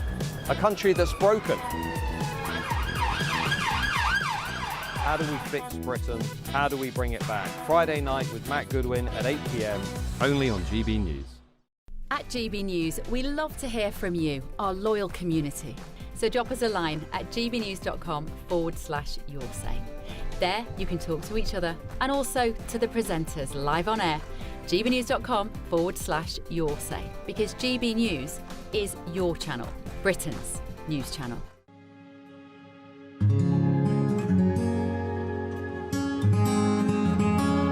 [SPEAKER 27] A country that's broken. How do we fix Britain? How do we bring it back? Friday night with Matt Goodwin at 8 p.m, only on GB News.
[SPEAKER 2] At GB News, we love to hear from you, our loyal community. So drop us a line at gbnews.com/yoursay. There you can talk to each other and also to the presenters live on air. gbnews.com/yoursay, because GB News is your channel, Britain's news channel.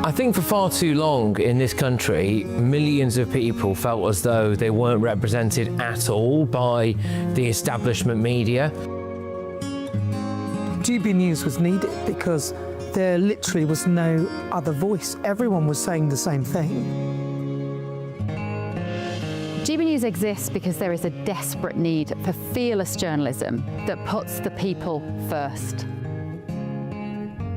[SPEAKER 8] I think for far too long in this country, millions of people felt as though they weren't represented at all by the establishment media.
[SPEAKER 21] GB News was needed because there literally was no other voice. Everyone was saying the same thing.
[SPEAKER 11] GB News exists because there is a desperate need for fearless journalism that puts the people first.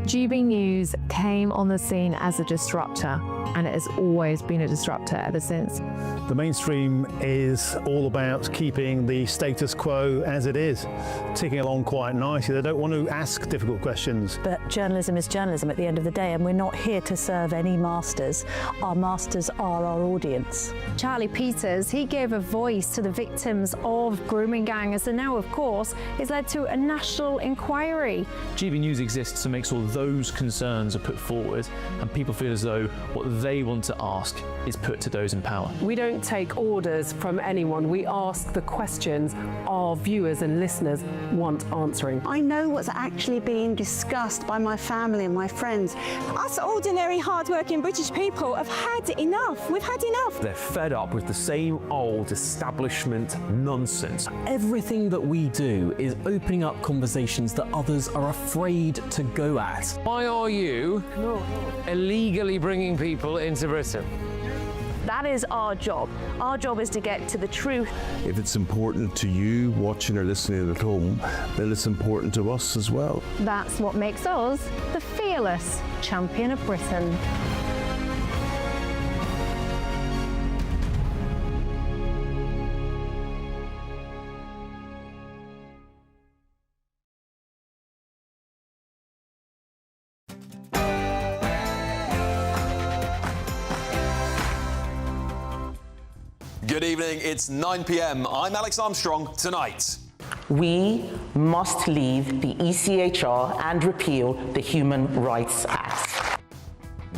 [SPEAKER 12] GB News came on the scene as a disruptor, and it has always been a disruptor ever since.
[SPEAKER 6] The mainstream is all about keeping the status quo as it is, ticking along quite nicely. They don't want to ask difficult questions.
[SPEAKER 12] But journalism is journalism at the end of the day, and we're not here to serve any masters. Our masters are our audience.
[SPEAKER 13] Charlie Peters, he gave a voice to the victims of grooming gangs, and now, of course, it's led to a national inquiry.
[SPEAKER 15] GB News exists to make sure those concerns are put forward and people feel as though what they want to ask is put to those in power.
[SPEAKER 21] We don't take orders from anyone. We ask the questions our viewers and listeners want answering.
[SPEAKER 19] I know what's actually being discussed by my family and my friends. Us ordinary, hard-working British people have had enough. We've had enough.
[SPEAKER 15] They're fed up with the same old establishment nonsense. Everything that we do is opening up conversations that others are afraid to go at.
[SPEAKER 8] Why are you illegally bringing people into Britain?
[SPEAKER 12] That is our job. Our job is to get to the truth.
[SPEAKER 20] If it's important to you watching or listening at home, then it's important to us as well.
[SPEAKER 13] That's what makes us the fearless champion of Britain.
[SPEAKER 22] Good evening, it's 9 p.m. I'm Alex Armstrong. Tonight,
[SPEAKER 29] we must leave the ECHR and repeal the Human Rights Act.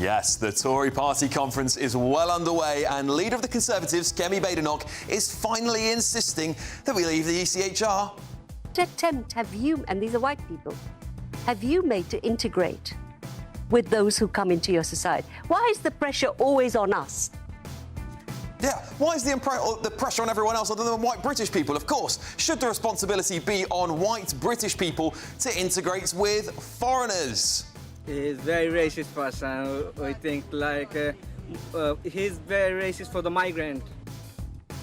[SPEAKER 22] yes, the Tory party conference is well underway, and leader of the Conservatives, Kemi Badenoch, is finally insisting that we leave the ECHR.
[SPEAKER 30] What attempt have you, and these are white people, have you made to integrate with those who come into your society? Why is the pressure always on us?
[SPEAKER 22] Yeah, why is the pressure on everyone else other than white British people? Of course, should the responsibility be on white British people to integrate with foreigners?
[SPEAKER 31] He's very racist person. I think he's very racist for the migrant.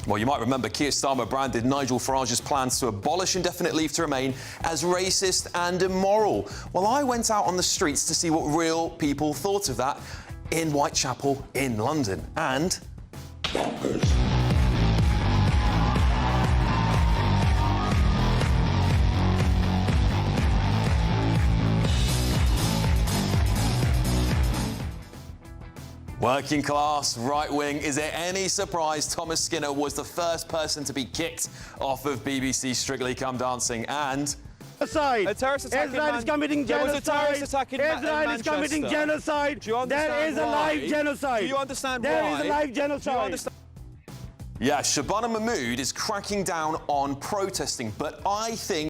[SPEAKER 22] Well, you might remember Keir Starmer branded Nigel Farage's plans to abolish indefinite leave to remain as racist and immoral. Well, I went out on the streets to see what real people thought of that in Whitechapel in London. And bonkers. Working class, right wing, is it any surprise Thomas Skinner was the first person to be kicked off of BBC Strictly Come Dancing? And
[SPEAKER 32] a terrorist attack
[SPEAKER 22] Israel
[SPEAKER 32] is committing genocide.
[SPEAKER 22] There was a terrorist attack in
[SPEAKER 32] Israel is committing genocide.
[SPEAKER 22] Do you understand
[SPEAKER 32] There is a
[SPEAKER 22] why?
[SPEAKER 32] live genocide.
[SPEAKER 22] Do you understand
[SPEAKER 32] There
[SPEAKER 22] why?
[SPEAKER 32] is a live genocide.
[SPEAKER 22] Do you understand? Yeah, Shabana Mahmood is cracking down on protesting, but I think